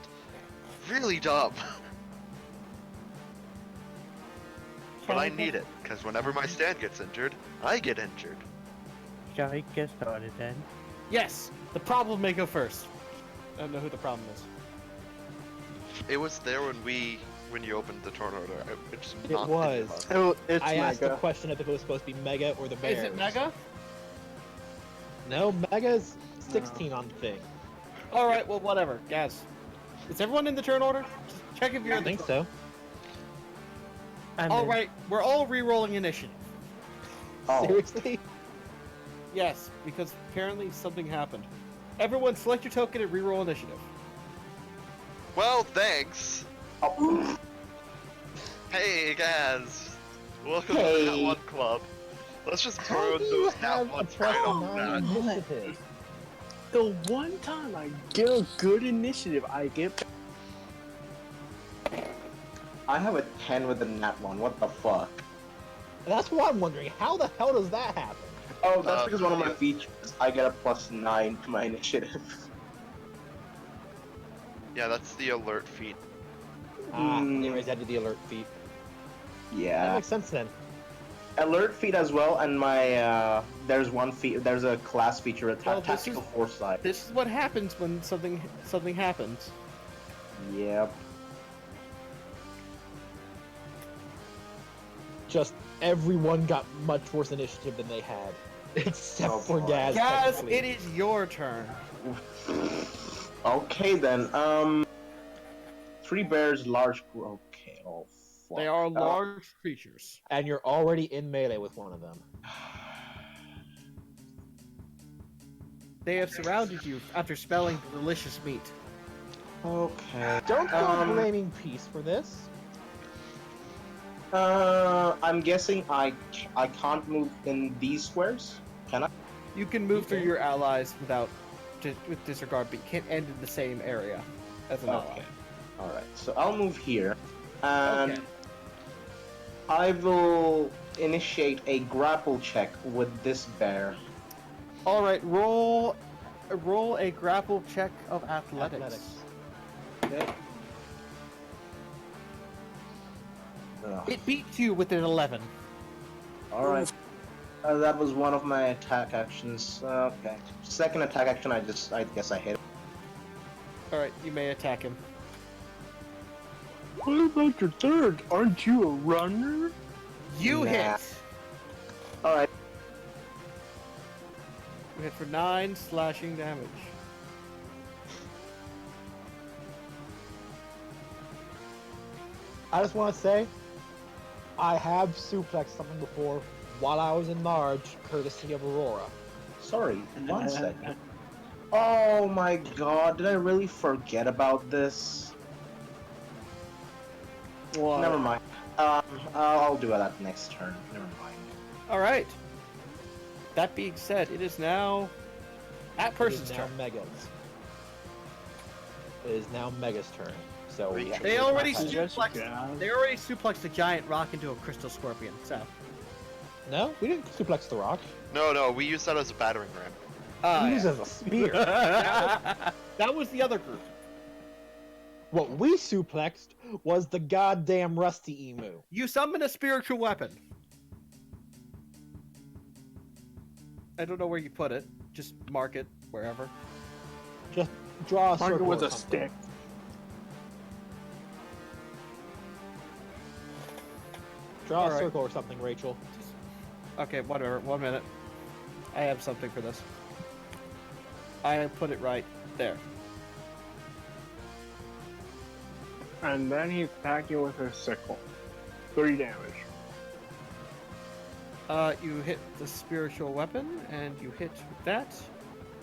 really dumb. But I need it, because whenever my stand gets injured, I get injured. Shall we get started then? Yes, the problem may go first. I don't know who the problem is. It was there when you opened the turn order. It's It not was. It's I asked the Mega. question if it was supposed to be Mega or the Bears. Is it Mega? No, Mega's 16 on the thing. All right, well, whatever. Gaz, is everyone in the turn order? Just check if you're I in the think so. All right, we're all re-rolling initiative. Oh, Seriously? Yes, because apparently something happened. Everyone, select your token and re-roll initiative. Well, thanks. oh. Hey, guys. Welcome Hey. to that one club. Let's just How throw do you those have that a one plus right off 9 that. initiative? The one time I get a good initiative, I get. I have a 10 with a nat 1. What the fuck? That's what I'm wondering. How the hell does that happen? Oh, that's because one of my yeah. features, I get a plus 9 to my initiative. Yeah, that's the alert feat. Anyways, I did the alert feat. That Yeah. makes sense then. Alert feat as well, and my, there's a class feature, a Well, this tactical is- foresight. This is what happens when something happens. Yep. Just everyone got much worse initiative than they had. Except Oh, for boy. Gaz. Gaz, technically. it is your turn. Okay then, 3 bears, large, okay, oh fuck. They are large creatures. And you're already in melee with one of them. They have surrounded you after smelling delicious meat. Okay. Don't go Um, blaming Peace for this. I'm guessing I can't move in these squares? Can I? You can move through your allies with disregard, but you can't end in the same area as an ally. Okay. Alright, so I'll move here. And Okay. I will initiate a grapple check with this bear. All right, roll a grapple check of athletics. Okay. Ugh. It beats you with an 11. All right. That was one of my attack actions. Okay. Second attack action, I guess I hit. All right, you may attack him. What about your third? Aren't you a runner? You Nah. hit. All right. You hit for 9 slashing damage. I just want to say, I have suplexed something before while I was in large, courtesy of Aurora. Sorry. 1 second. Oh my god! Did I really forget about this? What? Never mind. I'll do that next turn. Never mind. All right. That being said, it is now that person's It is now turn. Mega's. It is now Mega's turn. So Reach. yeah, They already Yes, suplexed. Gaz. They already suplexed a giant rock into a crystal scorpion. So. No, we didn't suplex the rock. No, we used that as a battering ram. We used it as a spear. That was the other group. What we suplexed was the goddamn rusty emu. You summon a spiritual weapon. I don't know where you put it. Just mark it wherever. Just draw a Mark it circle with or a something. stick. Draw a Alright. circle or something, Rachel. Okay, whatever. 1 minute. I have something for this. I put it right there. And then he attacked you with a sickle. 3 damage. You hit the spiritual weapon, and you hit that.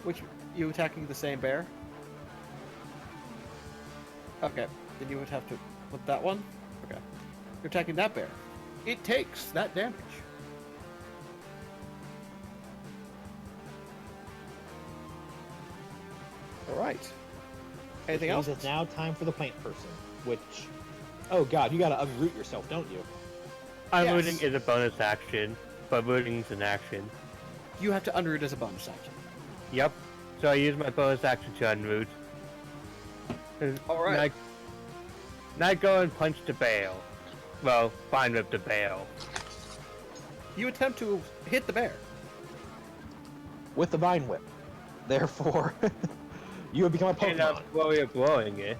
Which, you attacking the same bear? Okay, then you would have to put that one. Okay. You're attacking that bear. It takes that damage. Alright. Anything Which else? means it's now time for the plant person. Which, oh god, you gotta unroot yourself, don't you? Unrooting Yes. is a bonus action, but rooting is an action. You have to unroot as a bonus action. Yep. So I use my bonus action to unroot. Alright. Not go and punch the bale. Well, fine with the bale. You attempt to hit the bear. With the vine whip. Therefore, you have become a And I'm Pokemon. blowing it.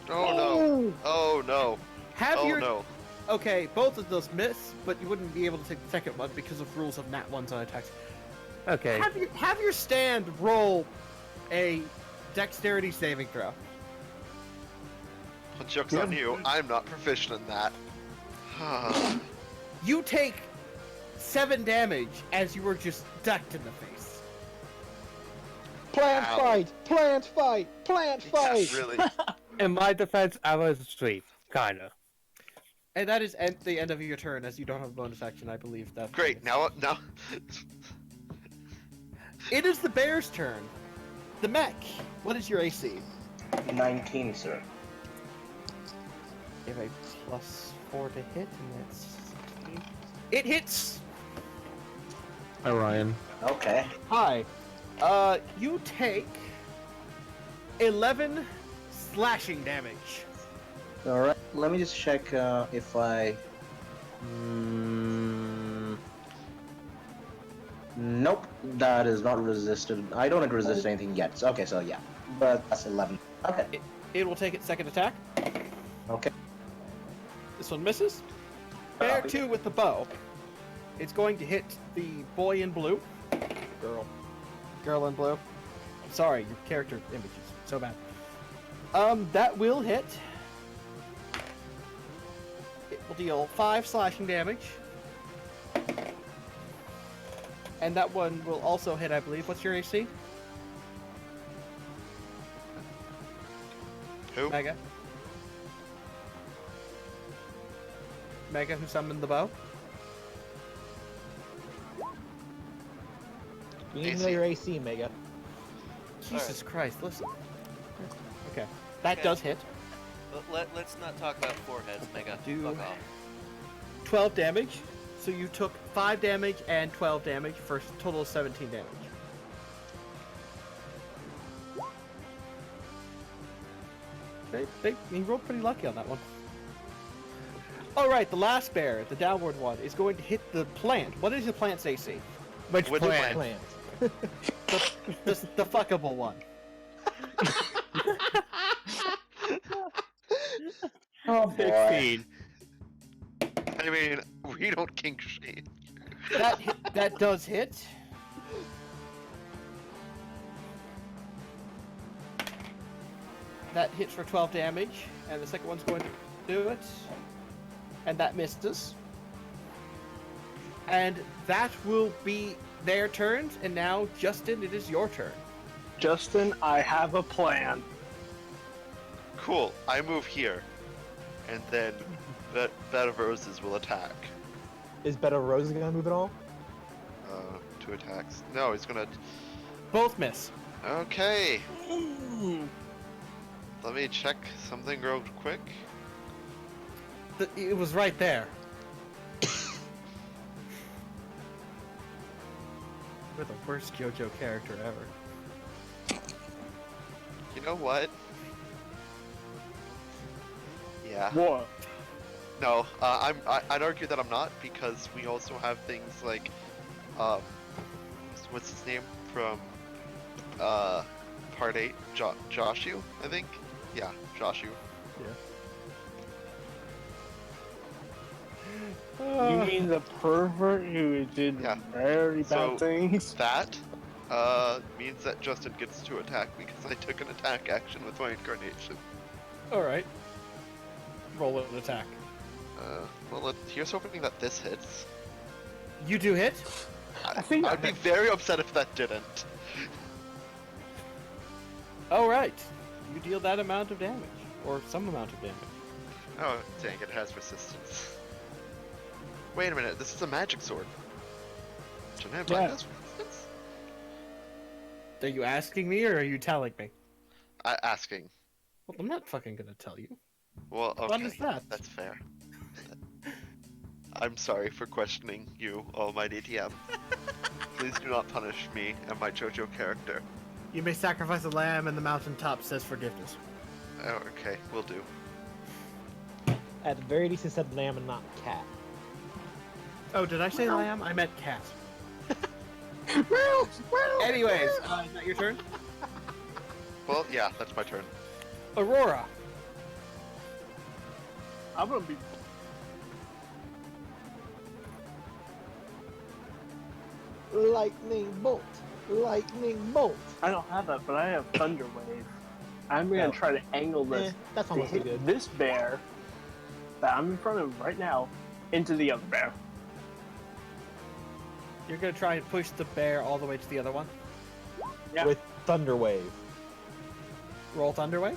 Oh no! Oh no! Have Oh your no! Okay, both of those miss, but you wouldn't be able to take the second one because of rules of nat ones on attacks. Okay. Have your stand roll a dexterity saving throw. Well, joke's on you. I'm not proficient in that. You take 7 damage as you were just ducked in the face. Plant Ow. fight! Plant fight! Plant fight! Yeah, really. In my defense, I was asleep. Kinda. And that is the end of your turn, as you don't have a bonus action, I believe. That Great. Now. It is the bear's turn. The mech. What is your AC? 19, sir. You have a +4 to hit, and that's 16. It hits! Hi, Ryan. Okay. Hi. You take 11 slashing damage. Alright, let me just check if I... Nope, that is not resisted. I don't resist anything yet. Okay, so yeah. But that's 11. Okay. It will take its second attack. Okay. This one misses. Bear 2 with the bow. It's going to hit the boy in blue. Girl in blue. I'm sorry, your character image is so bad. That will hit. It will deal 5 slashing damage. And that one will also hit, I believe. What's your AC? Who? Mega. Mega, who summoned the bow? You need to AC. know your AC, Mega. Jesus Christ, listen. Okay. That Okay. does hit. Let's not talk about foreheads, Mega. Do- Fuck off. 12 damage. So you took 5 damage and 12 damage for a total of 17 damage. He rolled pretty lucky on that one. Alright, the last bear, the downward one, is going to hit the plant. What is the plant's AC? Which Which plant? Plant. The fuckable one. Oh boy. 16. I mean, we don't kink shame. That does hit. That hits for 12 damage, and the second one's going to do it. And that misses. And that will be their turns, and now, Justin, it is your turn. Justin, I have a plan. Cool. I move here, and then Bed of Roses will attack. Is Bed of Roses gonna move at all? 2 attacks. No, he's gonna. Both miss. Okay. Let me check something real quick. It was right there. We're the worst JoJo character ever. You know what? Yeah. What? No, I'd argue that I'm not, because we also have things like, what's his name from, Part 8, Joshu, I think? Yeah, Joshu. You mean the pervert who did Yeah. very bad So, things? That, means that Justin gets to attack because I took an attack action with my incarnation. Alright. Roll an attack. Well, here's hoping that this hits. You do hit. I think I'd be very upset if that didn't. Alright. You deal that amount of damage. Or some amount of damage. Oh, dang, it has resistance. Wait a minute, this is a magic sword. Shouldn't it have Yeah. resistance? Are you asking me or are you telling me? Asking. Well, I'm not fucking gonna tell you. Well, okay. What is that? That's fair. I'm sorry for questioning you, almighty DM. Please do not punish me and my JoJo character. You may sacrifice a lamb and the mountaintop says forgiveness. Oh, okay, will do. At the very least, it said lamb and not cat. Oh, did I say lamb? I meant cat. Anyways, is that your turn? Well, yeah, that's my turn. Aurora. I'm gonna be. Lightning bolt! Lightning bolt! I don't have that, but I have Thunder Wave. I'm gonna Oh. try to angle this. That's to almost as hit good. this bear that I'm in front of right now into the other bear. You're gonna try and push the bear all the way to the other one. Yeah. With Thunder Wave. Roll Thunderwave.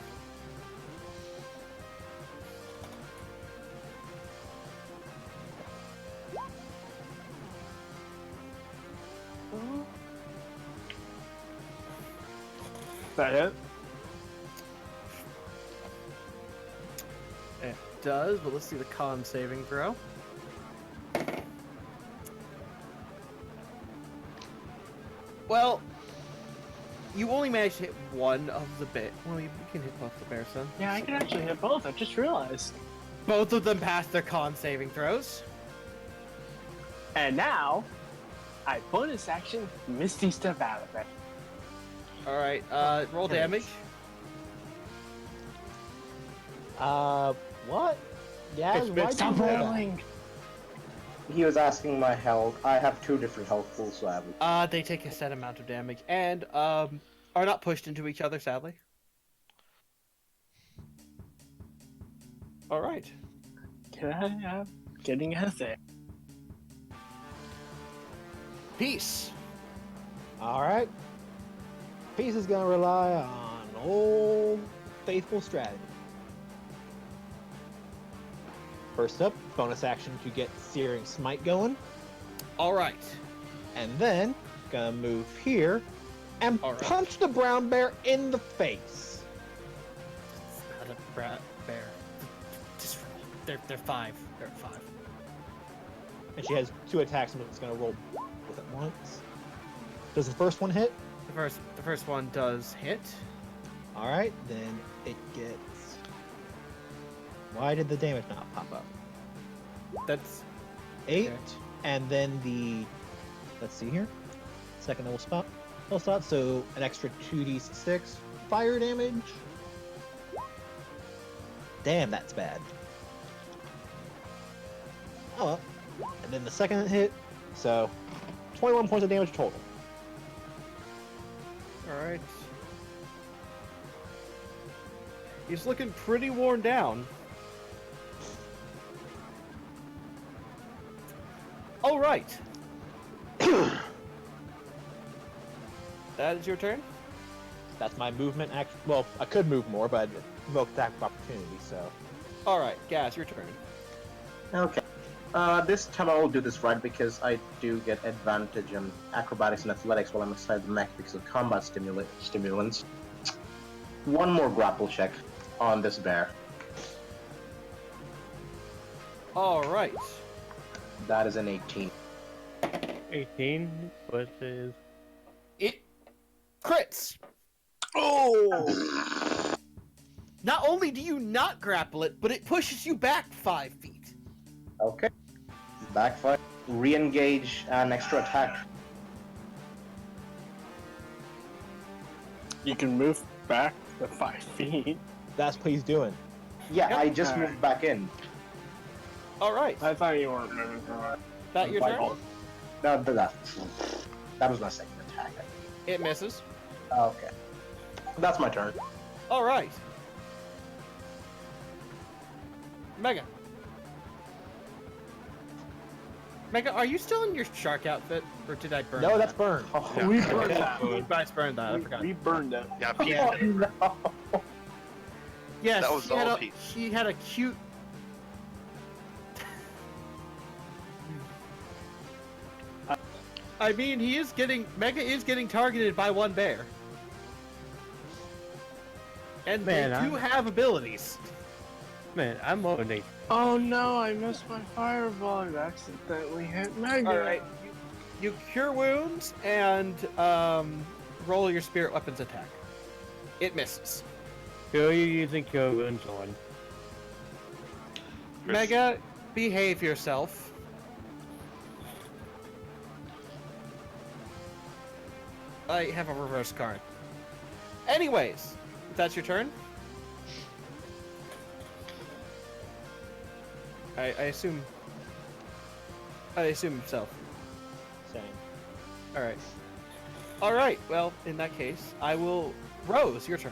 That it? It does, but let's see the con saving throw. Well, you only managed to hit one of the bear. Well, you can hit both the bears then. Yeah, I can actually hit both. I just realized. Both of them passed their con saving throws. And now, I bonus action Misty Step out of it. Alright, roll Nice. damage. What? Yeah, It's been- why'd you Stop roll that? rolling! He was asking my health. I have 2 different health pools, so I have. They take a set amount of damage and are not pushed into each other, sadly. Alright. Getting ahead there. Peace. Alright. Peace is gonna rely on old faithful strategy. First up, bonus action to get Searing Smite going. Alright. And then, gonna move here and Alright. punch the brown bear in the face. It's not a bear. Just roll. They're 5. They're at 5. And she has 2 attacks, and it's going to roll both at once. Does the first one hit? The first one does hit. Alright, then it gets... Why did the damage not pop up? That's 8, okay. and then the... Let's see here. Second level spot. So an extra 2d6 fire damage. Damn, that's bad. Oh well. And then the second hit, so 21 points of damage total. Alright. He's looking pretty worn down. Alright. That is your turn? That's my movement action. Well, I could move more, but I'd invoke attack of opportunity, so. Alright, Gas, your turn. Okay. This time I will do this right because I do get advantage on acrobatics and athletics while I'm inside the mech because of combat stimulants. One more grapple check on this bear. Alright. That is an 18. 18 versus. It crits! Oh! Not only do you not grapple it, but it pushes you back 5 feet. Okay. Backfire. Re-engage an extra attack. You can move back the 5 feet. That's what he's doing. Yeah, Yep. I just moved back in. Alright. I thought you weren't moving forward. That your turn? That was my second attack. It misses. Okay. That's my turn. Alright. Mega. Mega, are you still in your shark outfit? Or did I burn No, that? that's burned. Oh, We burned that. You guys burned that, I forgot. We burned it. Yeah, Pete. oh no. Yes, That was he had all a, Pete. he had a cute... I mean, Mega is getting targeted by one bear. And Man, they do have abilities. Man, I'm only. Oh no, I missed my fireball. I accidentally hit Mega. Alright, you cure wounds and roll your spirit weapons attack. It misses. Who are you using cure wounds on? Mega, behave yourself. I have a reverse card. Anyways, that's your turn. I assume himself. Same. Alright. Alright, well, in that case, I will... Rose, your turn.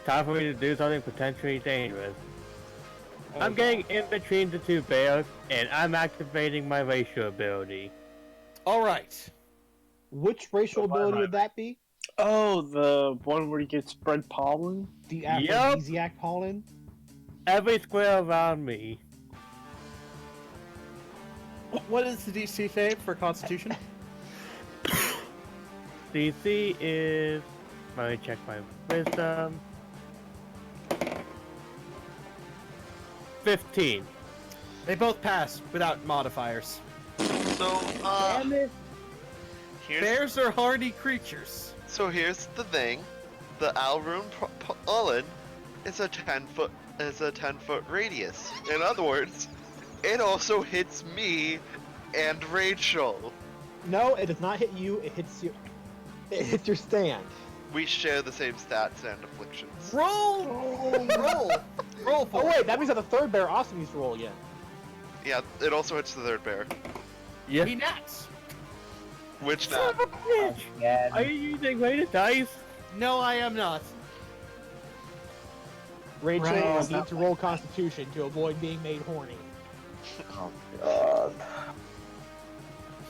Time for me to do something potentially dangerous. I'm Okay. getting in between the 2 bears, and I'm activating my racial ability. Alright. Which racial ability would that be? Oh, the one where you get spread pollen? The aphrodisiac pollen? Every square around me. What is the DC save for Constitution? DC is... Let me check my wisdom. 15. They both pass without modifiers. So, Bears are hardy creatures. So here's the thing: the Alrune pollen is a 10-foot radius. In other words, it also hits me and Rachel. No, it does not hit you. It hits you. It hits your stand. We share the same stats and afflictions. Roll Oh for it. wait, that means that the third bear also needs to roll again. Yeah, it also hits the third bear. Yeah. He nats. Which Son now? of a bitch! Yeah. Are you using weighted dice? No, I am not. Rachel Right, will is need that to roll Constitution to avoid being made horny. Oh god.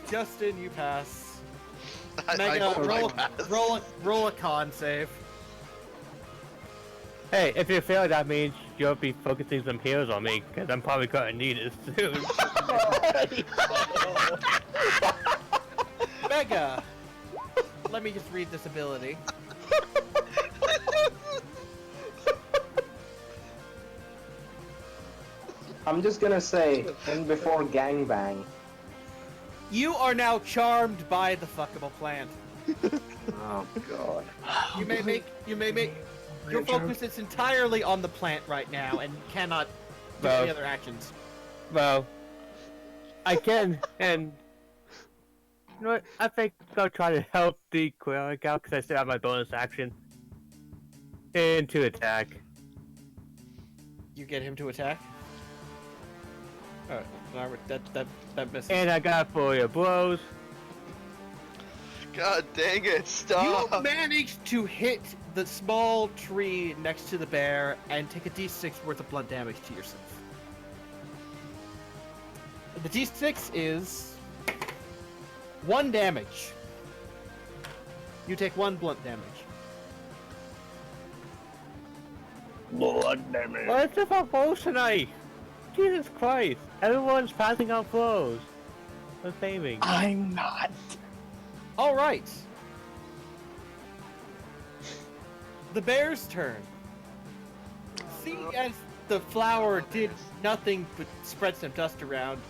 Justin, you pass. I Mega, hope I roll, pass. roll a con save. Hey, if you fail, that means you'll be focusing some heals on me, because I'm probably gonna need it soon. Mega, let me just read this ability. I'm just gonna say, in before gangbang. You are now charmed by the fuckable plant. Oh god. You may make your focus is entirely on the plant right now and cannot do any other actions. Well, I can, and you know what? I think I'll try to help the Quillic out because I still have my bonus action. And to attack. You get him to attack. Alright, that misses. And I got for your blows. God dang it! Stop. You managed to hit the small tree next to the bear and take a d6 worth of blunt damage to yourself. The d6 is 1 damage. You take 1 blunt damage. Blood damage. Well, it's about blows tonight. Jesus Christ. Everyone's passing out blows. I'm saving. I'm not. Alright. The bear's turn. See, as the flower did nothing but spread some dust around,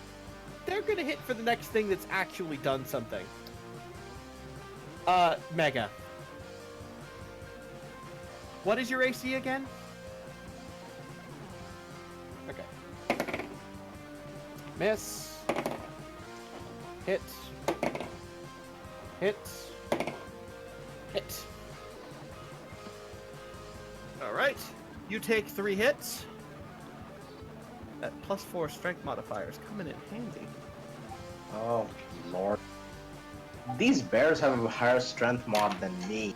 they're gonna hit for the next thing that's actually done something. Mega. What is your AC again? Okay. Miss. Hit. Hit. Hit. Alright. You take 3 hits. That +4 strength modifier is coming in handy. Oh lord. These bears have a higher strength mod than me.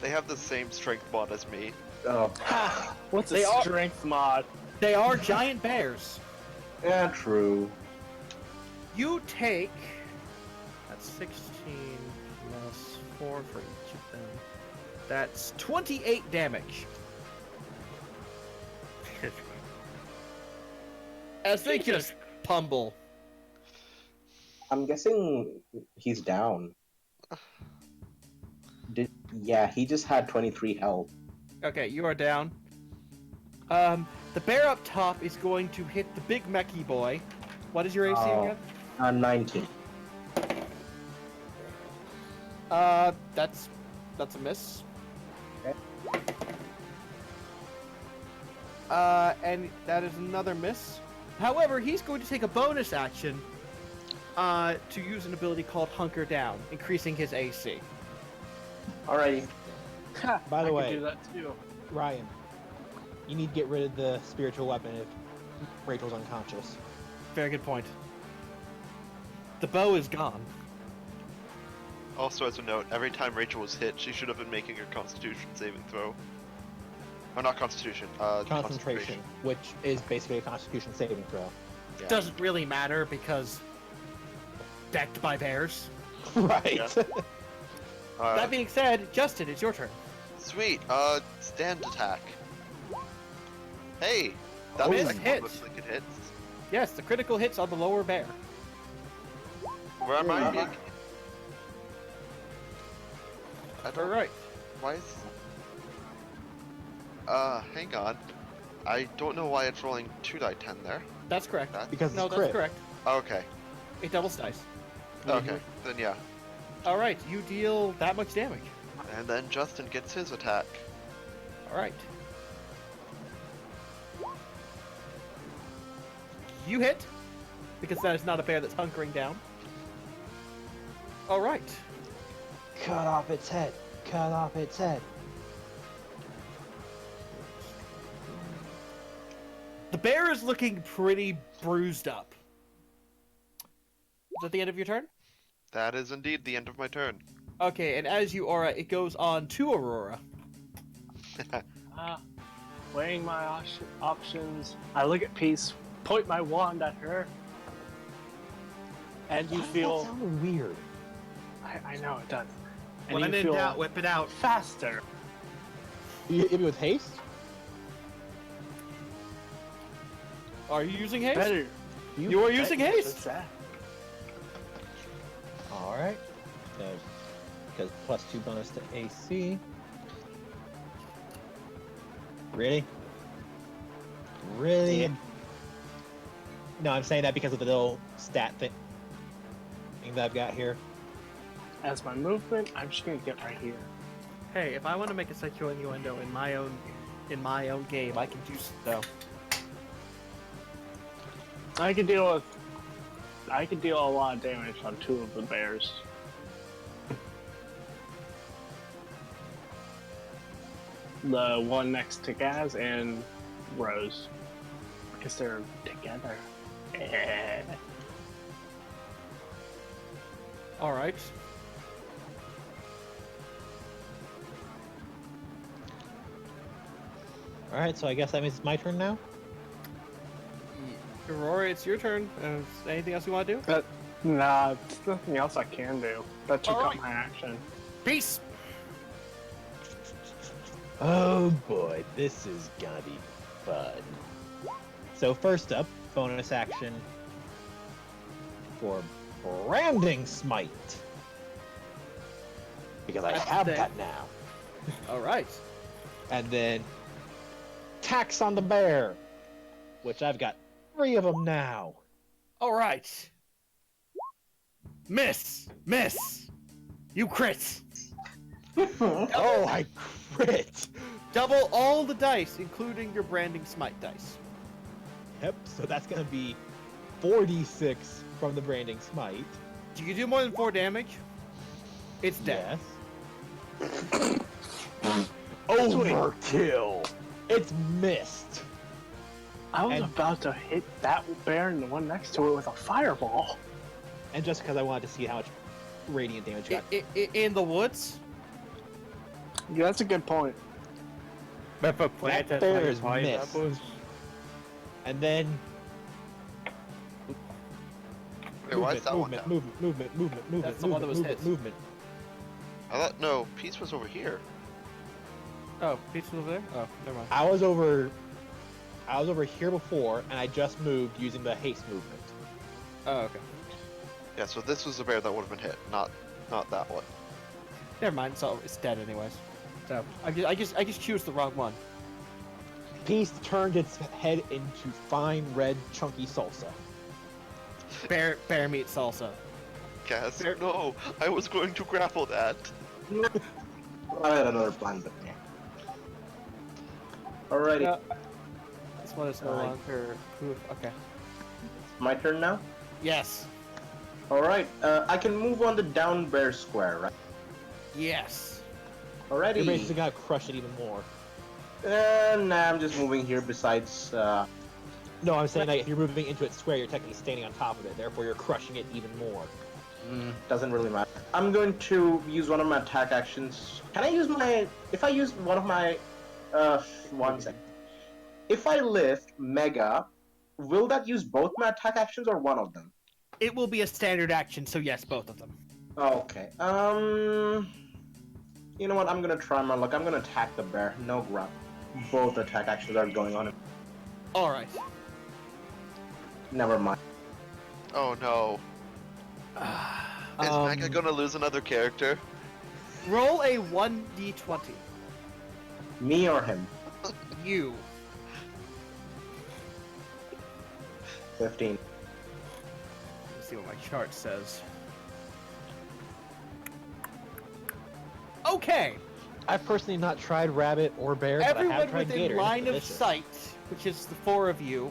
They have the same strength mod as me. Oh. What's They a are- strength mod? They are giant bears. Yeah, true. You take... That's 16 plus 4 for each of them. That's 28 damage. As they just pumble. I'm guessing he's down. Yeah, he just had 23 health. Okay, you are down. The bear up top is going to hit the big mechie boy. What is your AC Oh. again? 19. That's a miss. Okay. And that is another miss. However, he's going to take a bonus action to use an ability called Hunker Down, increasing his AC. Alrighty. By the I way- could do that too. Ryan, you need to get rid of the spiritual weapon if Rachel's unconscious. Very good point. The bow is gone. Also, as a note, every time Rachel was hit, she should have been making her Constitution saving throw. Oh, not Constitution. Concentration, which is basically a Constitution saving throw. Yeah. Doesn't really matter because decked by bears. Right. Yeah. That being said, Justin, it's your turn. Sweet. Stand attack. Hey, that Oh, was it like hits. looks like it hits. Yes, the critical hits on the lower bear. Where am I being? I don't. Alright. Why is? Hang on. I don't know why it's rolling 2d10 there. That's correct. Because No, it's that's crit. correct. Okay. It doubles dice. Okay. Then yeah. Alright, you deal that much damage. And then Justin gets his attack. Alright. You hit, because that is not a bear that's hunkering down. Alright. Cut off its head. Cut off its head. The bear is looking pretty bruised up. Is that the end of your turn? That is indeed the end of my turn. Okay, and as you aura, it goes on to Aurora. Weighing my options, I look at Peace, point my wand at her, and you Why does feel. that sound weird? I know it does. And When you in feel doubt, whip it out. faster. You hit me with haste? Are you using haste? Better. You are using bet haste. it's that. Alright. Because +2 bonus to AC. Really? Really? Yeah. No, I'm saying that because of the little stat thing that I've got here. As my movement, I'm just gonna get right here. Hey, if I want to make a sexual innuendo in my own game, I can do so. I could deal a lot of damage on 2 of the bears. The one next to Gaz and Rose. Because they're together. All right. Alright, so I guess that means it's my turn now? Aurora, it's your turn. Anything else you want to do? Nah, there's nothing else I can do. That took up Alright. my action. Peace. Oh boy, this is gonna be fun. So first up, bonus action for Branding Smite. Because I That's have the- that now. All right. And then Tax on the Bear, which I've got 3 of them now. All right. Miss. You crit. Oh, I crit! Double all the dice, including your branding smite dice. Yep, so that's gonna be 4d6 from the Branding Smite. Do you do more than 4 damage? It's dead. Yes. Overkill! It's missed! I was And- about to hit that bear and the one next to it with a fireball. And just because I wanted to see how much radiant damage you got. In the woods? Yeah, that's a good point. But for plant, That that's bear like is pineapples. missed. And then Wait, why is that one down? movement. That's the one that was hit. Movement. I thought, no, Peace was over here. Oh, pizza over there? Oh, never mind. I was over here before, and I just moved using the haste movement. Oh, okay. Yeah, so this was the bear that would have been hit, not that one. Never mind. It's dead anyways. So I just choose the wrong one. Peace turned its head into fine red chunky salsa. Bear meat salsa. Gaz, Bear- no, I was going to grapple that. I had another plan, but yeah. Alrighty, Yeah. This one is no Alright. longer. Okay. my turn now. Yes. Alright, I can move on the down bear square, right? Yes. You're Alrighty. basically gonna crush it even more. Nah, I'm just moving here besides, No, I'm saying like if you're moving into its square, you're technically standing on top of it. Therefore, you're crushing it even more. doesn't really matter. I'm going to use one of my attack actions. Can I use my... If I use one of my... one second. If I lift Mega, will that use both my attack actions or one of them? It will be a standard action, so yes, both of them. Okay, you know what, I'm gonna try my luck. I'm gonna attack the bear. No grab. Both attack actions are going on. All right. Never mind. Oh no. Is Mega gonna lose another character? Roll a 1d20. Me or him? You. 15. Let's see what my chart says. Okay. I've personally not tried rabbit or bear, but I Everyone have tried within gator. and it's line of delicious. sight, which is the 4 of you,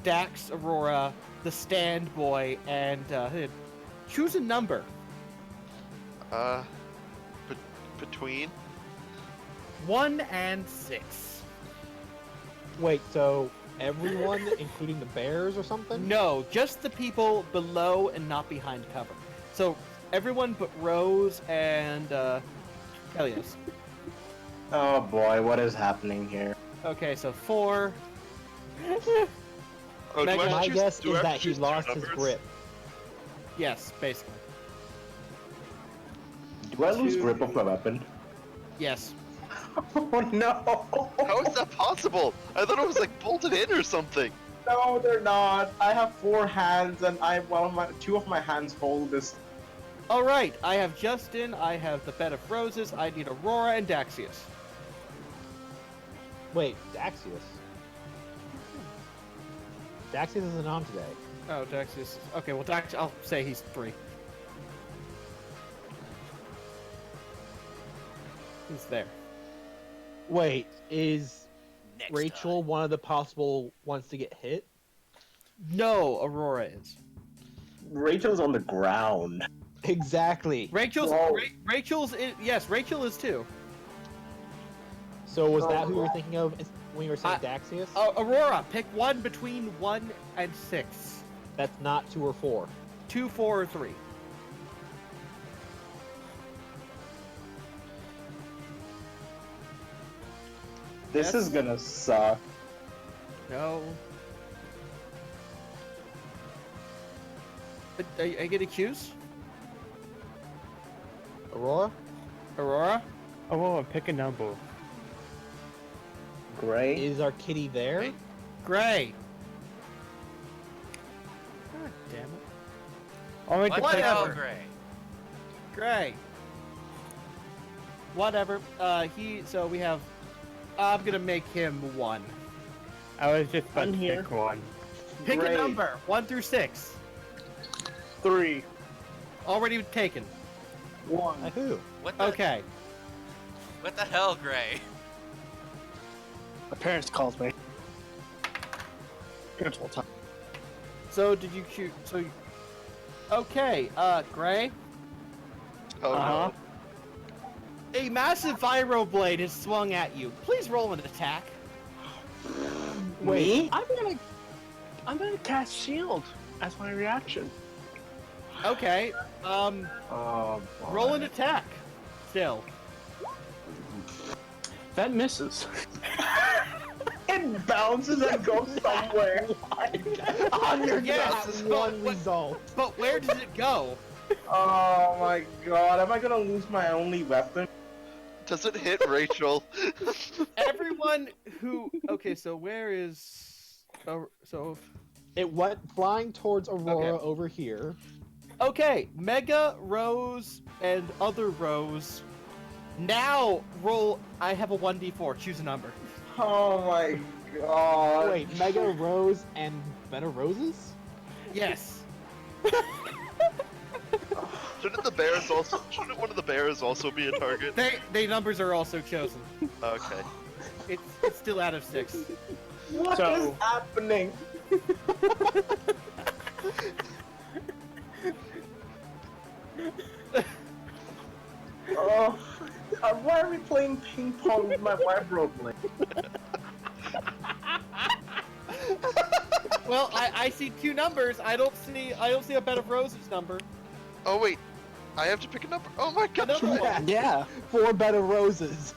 Dax, Aurora, the Stand Boy, and choose a number. Between? 1 and 6. Wait, so everyone, including the bears or something? No, just the people below and not behind cover. So everyone but Rose and Helios. Oh boy, what is happening here? Okay, so 4. Oh, Mega- do I My choose, guess do I is have to that he choose two lost his numbers? grip. Yes, basically. Do I lose 2. grip of my weapon? Yes. Oh no! How is that possible? I thought it was like bolted in or something. No, they're not. I have 4 hands, and two of my hands hold this. All right, I have Justin, I have the Bed of Roses, I need Aurora and Daxius. Wait, Daxius. Daxius isn't on today. Oh, Daxius. Okay, well, I'll say he's 3. He's there. Wait, is Next Rachel one of the possible ones to get hit? No, Aurora is. Rachel's on the ground. Exactly. Rachel's. Whoa. Rachel's. Yes, Rachel is too. So was that who you were thinking of when you were saying Daxius? Aurora, pick one between 1 and 6. That's not 2 or 4. 2, 4, or 3. This Yes. is gonna suck. No. I get accused? Aurora? Aurora? Oh, pick a number. Gray. Is our kitty there? Hey. Gray. God damn it. Only to What pick the hell, Whatever. Gray? Gray. Whatever. So we have. I'm gonna make him 1. I was just about I'm to here. pick one. Pick Gray. a number. 1 through 6. 3. Already taken. 1. Who? What the? Okay. What the hell, Gray? My parents called me. Parents will talk. So did you choose? So. Okay. Gray. Oh no. A massive Viro blade is swung at you. Please roll an attack. Me? I'm gonna cast shield as my reaction. Okay. Oh, boy. Roll an attack. Still. That misses. It bounces and goes somewhere. On your Yes. desk. One result. But where does it go? Oh my god, am I gonna lose my only weapon? Does it hit Rachel? Everyone who. Okay, so where is? So. It went flying towards Aurora Okay. over here. Okay, Mega, Rose, and other Rose. Now roll. I have a 1d4. Choose a number. Oh my god. Wait, Mega Rose and Better Roses? Yes. Shouldn't the bears also? Shouldn't one of the bears also be a target? They numbers are also chosen. Okay. It's still out of 6. What is So- happening? Oh, why are we playing ping pong with my vibro blade? Well, I see 2 numbers. I don't see a bed of roses number. Oh wait, I have to pick a number. Oh my god. Another one. Yeah. 4 Better Roses.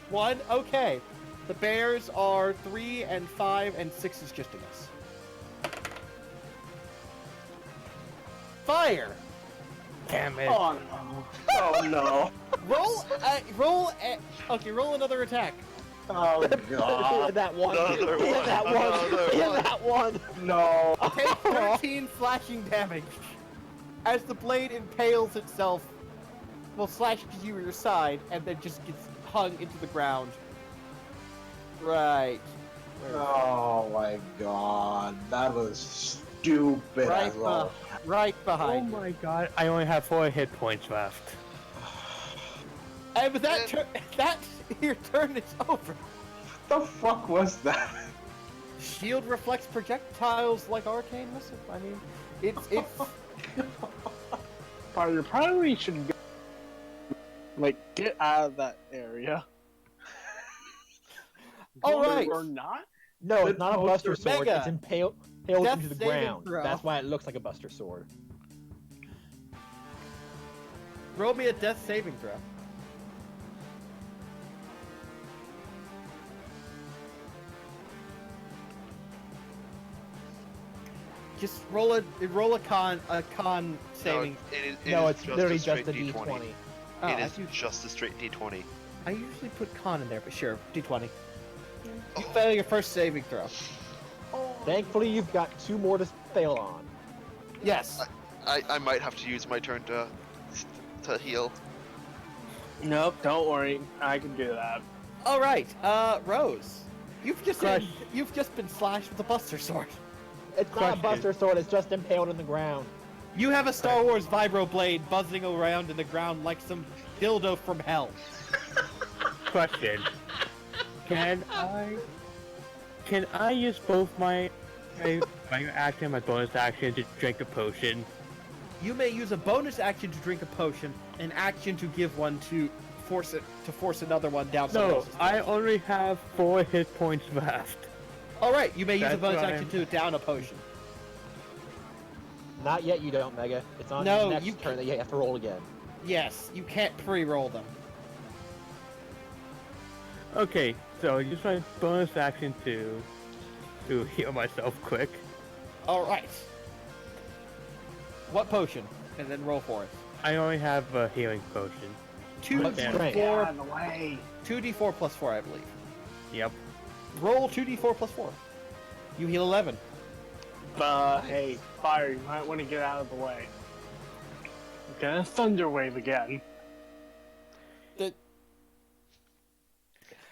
1. Okay. The bears are 3 and 5 and 6 is just a miss. Fire. Damn it. Oh no. Oh no. Roll another attack. Oh god. that one. Another Hit one, that one. another Hit one. that one. No. Take 13 flashing damage as the blade impales itself. Will slash to your side and then just gets hung into the ground. Right. Oh my god. That was stupid Right, as well. right Oh behind. my god, I only have 4 hit points left. And with that your turn is over. What the fuck was that? Shield reflects projectiles like arcane missile. I mean, it's You probably should go, get out of that area. All right. Or not? No, it's not a Buster Sword. Mega. It's impaled Death into the saving ground. throw. That's why it looks like a Buster Sword. roll me a death saving throw. Just roll a con saving. No, it's just literally a just straight a D20. Oh, It I is do- just a straight D20. I usually put con in there, but sure, d20. You fail your first saving throw. Thankfully, you've got 2 more to fail on. Yes. I might have to use my turn to heal. Nope, don't worry. I can do that. All right, Rose. You've just Crush. been slashed with a Buster Sword. It's not a Question. Buster Sword, it's just impaled in the ground. You have a Star Wars vibro blade buzzing around in the ground like some dildo from hell. Question. Can I use both my action and my bonus action to drink a potion? You may use a bonus action to drink a potion, an action to give one to force another one down. No, I only have 4 hit points left. All right, you may use a That's bonus what action to down a potion. Not yet, you don't, Mega. It's on No, the next you turn that you have to roll again. Yes, you can't pre-roll them. Okay, so use my bonus action to heal myself quick. All right. What potion? And then roll for it. I only have a healing potion. What's strength? Get out 2d4, of the way. 2d4 plus 4, I believe. Yep. Roll 2d4 plus 4. You heal 11. Hey, Fire, you might want to get out of the way. Okay, Thunder Wave again.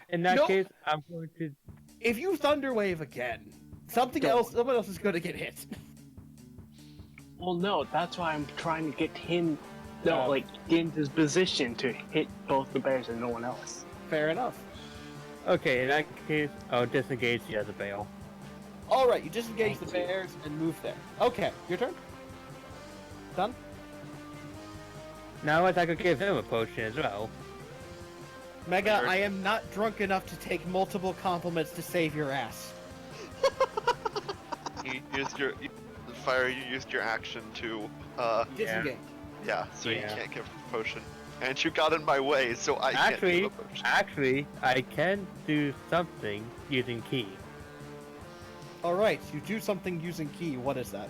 In that No. case, I'm going to. If you Thunder Wave again, someone else is going to get hit. Well, no, that's why I'm trying to get him, get into his position to hit both the bears and no one else. Fair enough. Okay, in that case, I'll disengage the other bale. All right, you disengage the bears and move there. Okay, your turn. Done. Now I could give him a potion as well. Mega, I am not drunk enough to take multiple compliments to save your ass. You used your Fire. You used your action to Disengage. so you Yeah. can't give a potion, and you got in my way, so I can't give a potion. Actually, I can do something using key. All right, you do something using key. What is that?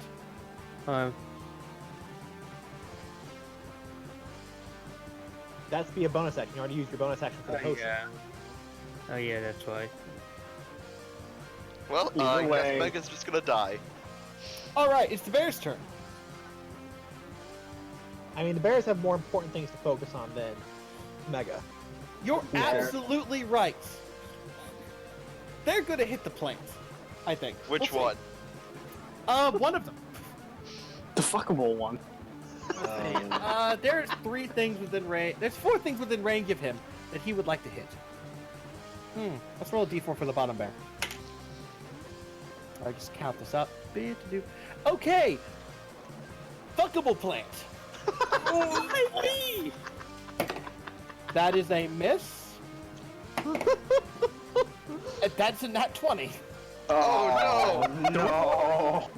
That's be a bonus action. You already used your bonus action for the potion. yeah. Oh yeah, that's why. Well, Either I way. guess Mega's just gonna die. All right, it's the bear's turn. I mean, the bears have more important things to focus on than Mega. You're Yeah. absolutely right. They're gonna hit the plant, I think. Which We'll one? see. One of them. The fuckable one. There's 3 things within range. There's 4 things within range of him that he would like to hit. Let's roll a d4 for the bottom bear. I just count this up. Okay. Fuckable plant. That is a miss. That's a nat 20. Oh no!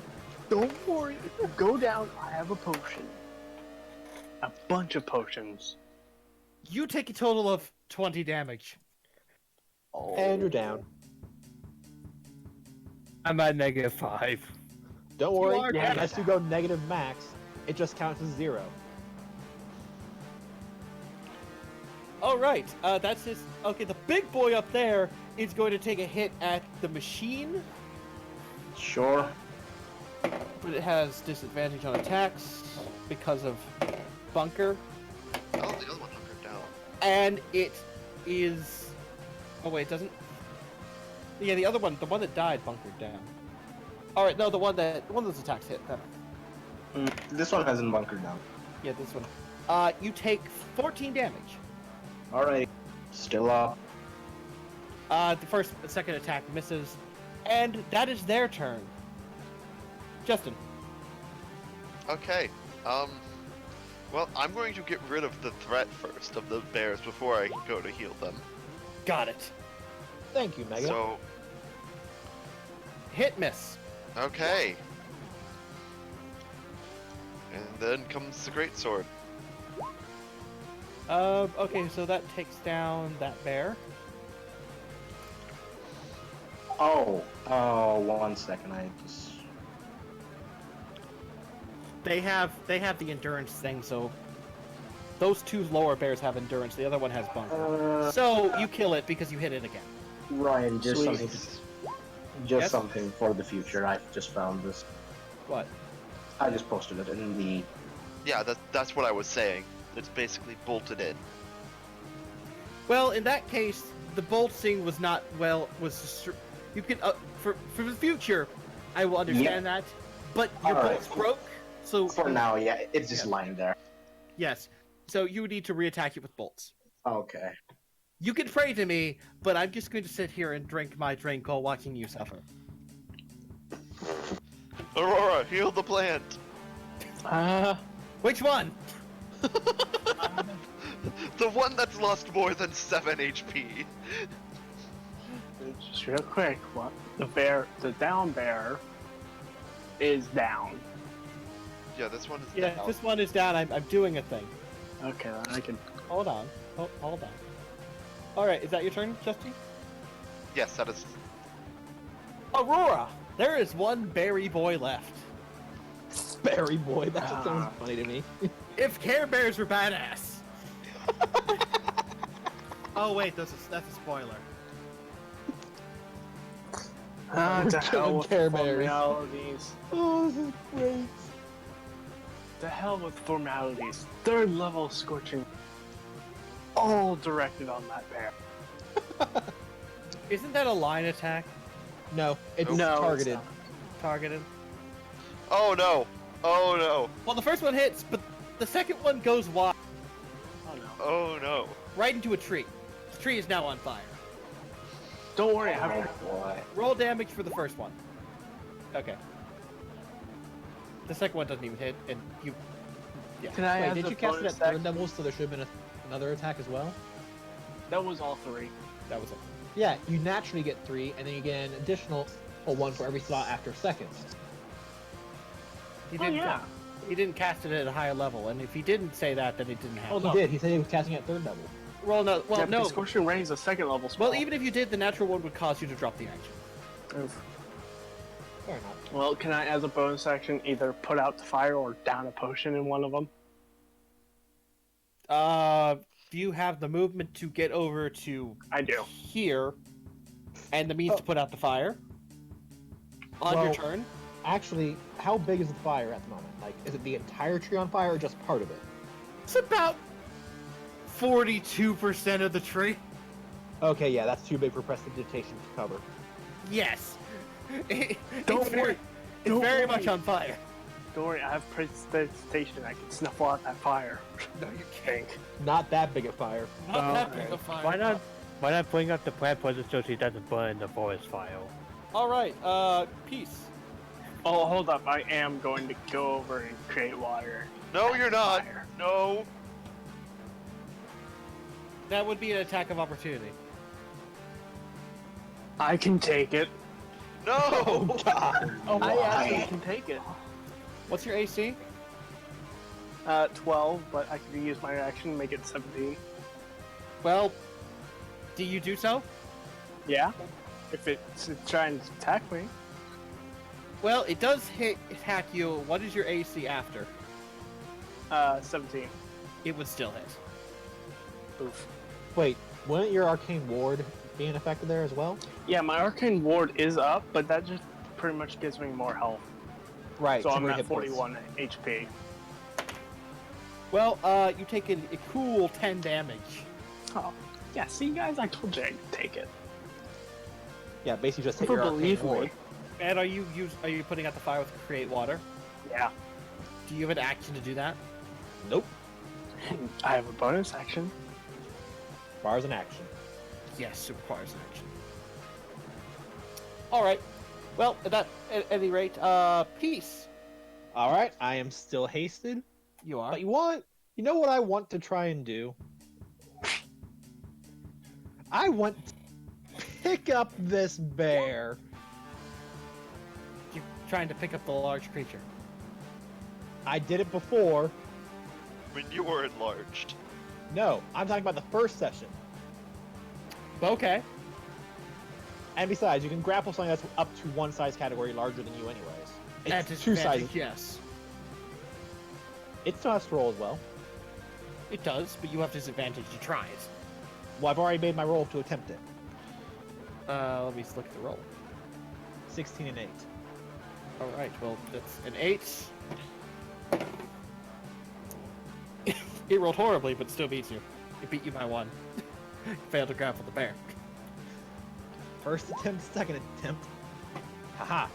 Don't worry. Go down. I have a potion. A bunch of potions. You take a total of 20 damage. And you're down. I'm at -5. Don't worry, are down. unless you go negative max, it just counts as 0. All right, that's his. Okay, the big boy up there is going to take a hit at the machine, Sure. but it has disadvantage on attacks because of bunker, no! Oh, the other one hunkered down. and it is. Oh wait, it doesn't. Yeah, the other one, the one that died, bunkered down. All right, no, the one those attacks hit. This one hasn't bunkered down. Yeah, this one. You take 14 damage. Alright. Still up. The second attack misses, and that is their turn. Justin. Okay. Well, I'm going to get rid of the threat first of the bears before I go to heal them. Got it. Thank you, Mega. So, Hit miss. okay. And then comes the greatsword. Okay, so that takes down that bear. Oh, 1 second. I just. They have the endurance thing, so those 2 lower bears have endurance. The other one has bunker. So you kill it because you hit it again. Ryan, just Sweet. something. Just Yes? something for the future. I've just found this. What? I just posted it in the. Yeah, that's what I was saying. It's basically bolted in. Well, in that case, the bolting was not well. Was just, you can for the future, I will understand that. But your Alright. bolts broke, so For now, yeah, it's just Yeah. lying there. yes. So you would need to reattack it with bolts. Okay. You can pray to me, but I'm just going to sit here and drink my drink while watching you suffer. Aurora, heal the plant. Which one? The one that's lost more than 7 HP. Just real quick, what? The down bear is down. Yeah, this one is Yeah, down. this one is down. I'm doing a thing. Okay, then I can. Hold on. Hold on. All right, is that your turn, Justy? Yes, that is. Aurora, there is one berry boy left. Barry boy, that just sounds funny to me. If Care Bears were badass. Oh wait, that's a spoiler. To killing hell with Care Bears. formalities. Oh, this is great. To hell with formalities. 3rd level scorching. All directed on that bear. Isn't that a line attack? No, it's No, it's targeted. not. Targeted? Oh no! Oh no! Well, the first one hits, but the second one goes wide, Oh no. Oh no! right into a tree. The tree is now on fire. Don't worry, I Oh have boy. Roll damage for the first one. Okay. The second one doesn't even hit, and you... Yeah. Can I Wait, add did the you cast it bonus at third action? level, so there should have been another attack as well? That was all 3. That was it. Yeah, you naturally get 3, and then you get an additional 1 for every slot after seconds. He Oh didn't, yeah. he didn't cast it at a higher level, and if he didn't say that, then it didn't happen. He did. He said he was casting at 3rd level. Well, no. Well, Yeah, no. but Scorching Ray is a 2nd level spell. Well, even if you did, the natural one would cause you to drop the action. Oof. Fair enough. Well, can I, as a bonus action, either put out the fire or down a potion in one of them? Do you have the movement to get over to I do. here, and the means to put out the fire on your Well- turn? Actually, how big is the fire at the moment? Like, is it the entire tree on fire or just part of it? It's about 42% of the tree. Okay, yeah, that's too big for prestidigitation to cover. Yes. Don't it's very, worry. It's Don't very worry. much on fire. Don't worry, I have prestidigitation. I can snuffle out that fire. No, you Think. Not that big a fire. Not that big a fire. Why not bring up the plant poison so she doesn't burn in the forest fire? All right. Peace. Oh, hold up. I am going to go over and create water. No, you're not! Fire. No! That would be an attack of opportunity. I can take it. No! God! Oh, I Why? actually can take it. What's your AC? 12, but I could use my action to make it 17. Well, do you do so? Yeah? If it's trying to attack me. Well, it does attack you. What is your AC after? 17. It would still hit. Oof. Wait, wouldn't your arcane ward be in effect there as well? Yeah, my arcane ward is up, but that just pretty much gives me more health. Right. So I'm temporary at hit points. 41 HP. Well, you take a cool 10 damage. Oh, yeah. See, guys, I told you I'd take it. Yeah, basically just hit Never your arcane believe ward. me. And are you putting out the fire with create water? Yeah. Do you have an action to do that? Nope. I have a bonus action. Bars in action. Yes, it requires an action. All right. Well, at any rate, peace. All right, I am still hasted. You are. But you know what I want to try and do? I want to pick up this bear. You're trying to pick up the large creature. I did it before. When you were enlarged. No, I'm talking about the first session. Okay. And besides, you can grapple something that's up to one size category larger than you anyways. At It's two disadvantage, sizes. yes. It still has to roll as well. It does, but you have disadvantage to try it. Well, I've already made my roll to attempt it. Let me look at the roll. 16 and 8. All right. Well, that's an 8. It rolled horribly, but still beats you. It beat you by 1. Failed to grapple the bear. First attempt, second attempt. Haha.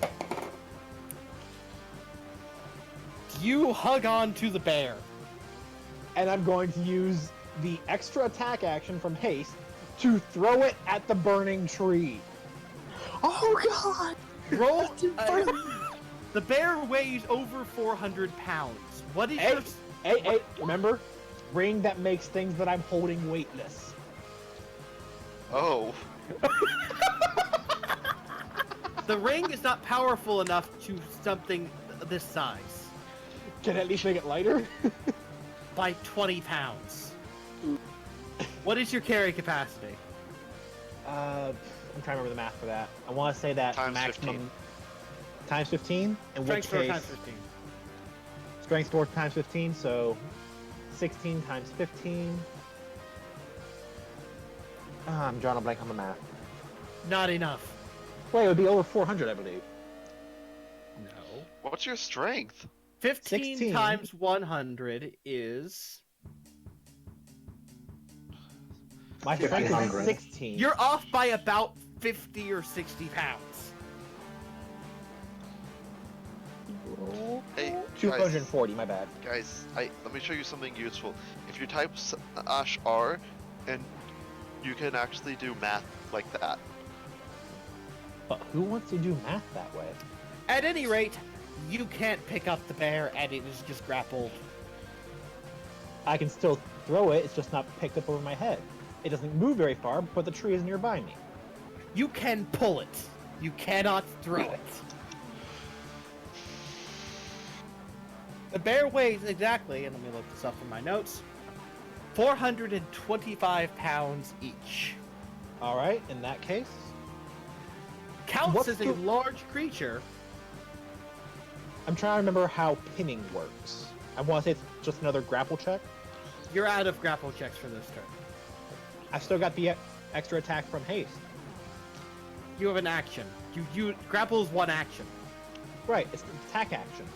You hug on to the bear. And I'm going to use the extra attack action from haste to throw it at the burning tree. Oh god! Roll. The bear weighs over 400 pounds. What is Hey, your... hey, remember? Ring that makes things that I'm holding weightless. Oh. The ring is not powerful enough to something this size. Can I at least make it lighter? By 20 pounds. What is your carry capacity? I'm trying to remember the math for that. I want to say that Times maximum 15. times 15. In which Strength score case, times 15. strength score times 15. So 16 times 15. I'm drawing a blank on the math. Not enough. Wait, it would be over 400, I believe. No. What's your strength? 15 16. times 100 is... My strength is 1500. 16. You're off by about 50 or 60 pounds. Hey, 240, my bad. guys, let me show you something useful. If you type /R, and you can actually do math like that. But who wants to do math that way? At any rate, you can't pick up the bear and it is just grappled. I can still throw it, it's just not picked up over my head. It doesn't move very far, but the tree is nearby me. You can pull it. You cannot throw it. The bear weighs exactly, and let me look this up from my notes, 425 pounds each. Alright, in that case, Counts What's as a the- large creature. I'm trying to remember how pinning works. I want to say it's just another grapple check. You're out of grapple checks for this turn. I've still got the extra attack from haste. You have an action. You grapple is one action. Right, it's an attack action.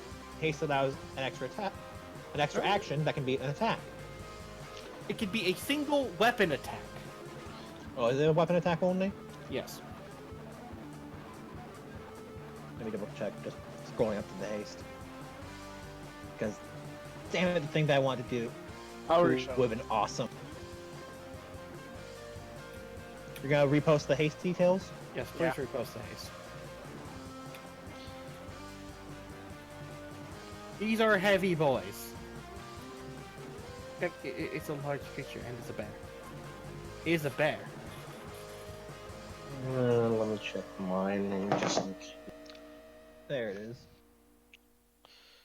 Haste allows an extra attack, an extra action that can be an attack. It could be a single weapon attack. Oh, is it a weapon attack only? Yes. Let me double check, just scrolling up to the haste. Because, damn it, the thing that I wanted to do would have been awesome. You're gonna repost the haste details? Yes, please repost the haste. These are heavy boys. It's a large creature and it's a bear. It is a bear. Let me check mine. Just in case. There it is.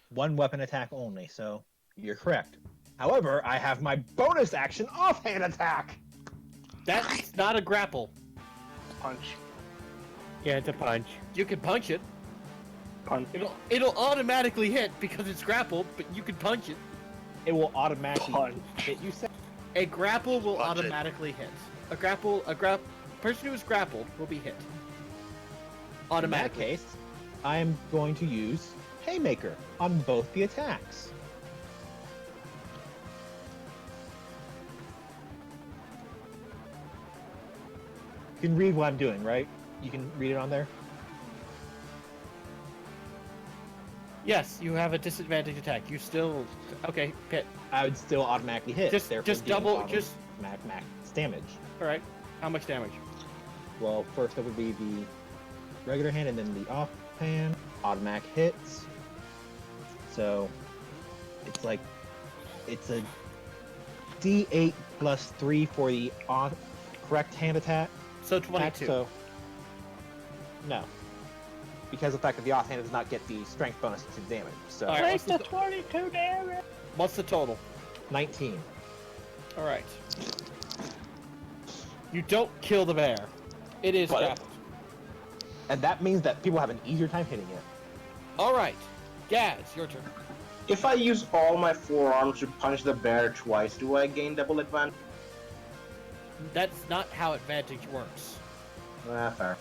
One weapon attack only, so you're correct. However, I have my bonus action offhand attack! That's not a grapple. Punch. Yeah, it's a punch. You can punch it. Punch. It'll automatically hit because it's grappled, but you can punch it. It will automatically Punch. hit you. A grapple will Punch it. automatically hit. A person who is grappled will be hit. In that Automatically. case, I am going to use Haymaker on both the attacks. You can read what I'm doing, right? You can read it on there? Yes, you have a disadvantage attack. You still okay? Pit. I would still automatically hit. Just therefore double- dealing just- max damage. All right. How much damage? Well, first it would be the regular hand and then the offhand. Automatic hits. So it's like it's a D8 plus 3 for the correct hand attack. So attack, 22. So no, because the fact that the offhand does not get the strength bonus to damage. So All right. Take the 22 damage. What's the total? 19. All right. You don't kill the bear. It is What? grappled. And that means that people have an easier time hitting it. All right. Gaz, your turn. If I use all my forearms to punch the bear twice, do I gain double advantage? That's not how advantage works. Fair.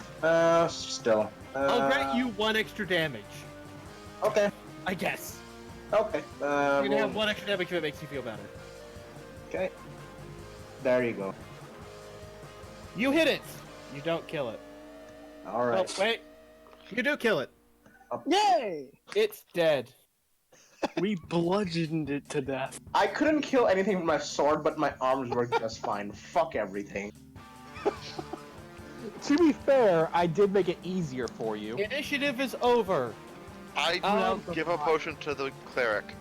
Still. I'll grant you 1 extra damage. Okay. I guess. Okay. You're gonna Well, have 1 extra damage if it makes you feel better. Okay. There you go. You hit it. You don't kill it. All right. Oh, wait. You do kill it. Yay! It's dead. We bludgeoned it to death. I couldn't kill anything with my sword, but my arms worked just fine. Fuck everything. To be fair, I did make it easier for you. Initiative is over. I give a potion to the cleric.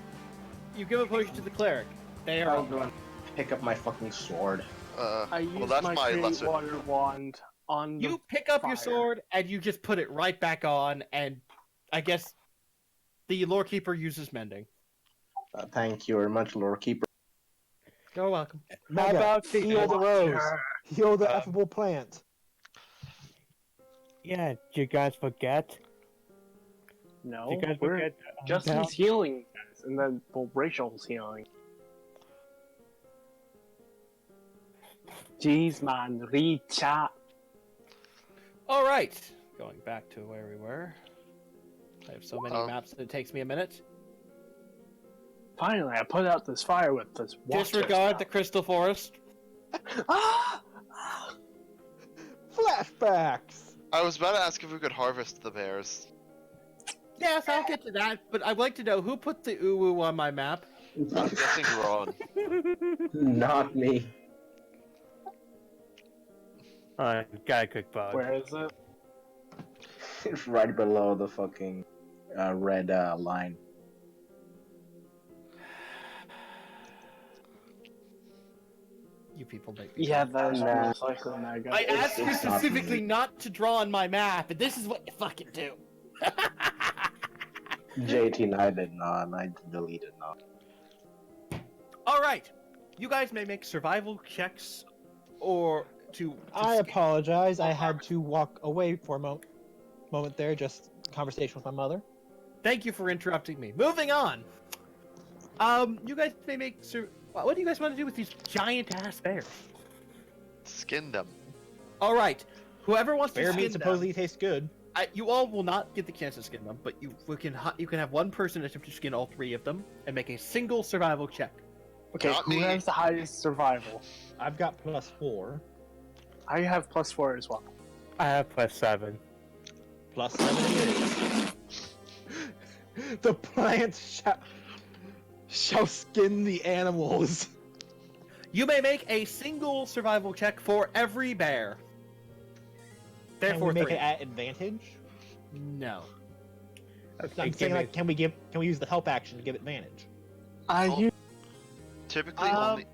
You give a potion to the cleric. They are I'll go and pick up my fucking sword. I used well, that's my my create lesser. water wand on the You pick up your fire. sword and you just put it right back on, and I guess the lore keeper uses mending. Thank you very much, Lord Keeper. You're welcome. How about heal the rose? Heal the affable plant. Yeah, did you guys forget? No, Did you guys we're forget? Justin's healing, guys, and then Rachel's healing. Jeez, man, rechat. All right, going back to where we were. I have so many maps that it takes me a minute. Finally, I put out this fire with this water. Disregard the crystal forest. Ah! Flashbacks. I was about to ask if we could harvest the bears. Yes, I'll get to that, but I'd like to know who put the uwu on my map. I'm guessing Ron. Not me. Got a quick bug. Where is it? It's right below the fucking red line. You people make me. Yeah, that's most likely not good. I asked you It's not specifically me. not to draw on my map, and this is what you fucking do. JT and I did not, and I deleted not. All right, you guys may make survival checks, or to I apologize. I had to walk away for a moment there. Just conversation with my mother. Thank you for interrupting me. Moving on. You guys may make what do you guys want to do with these giant ass bears? Skin them. All right, whoever wants Bear to skin meat supposedly tastes good. you all will not get the chance to skin them, but you can have one person attempt to skin all three of them and make a single survival check. Okay, Not who me. has the highest survival? I've got +4. I have +4 as well. I have +7. +7. The plants shall skin the animals. You may make a single survival check for every bear. Can Therefore, we make three. it at advantage? No. I'm saying, like, can we use the help action to give advantage? I Typically Um, only.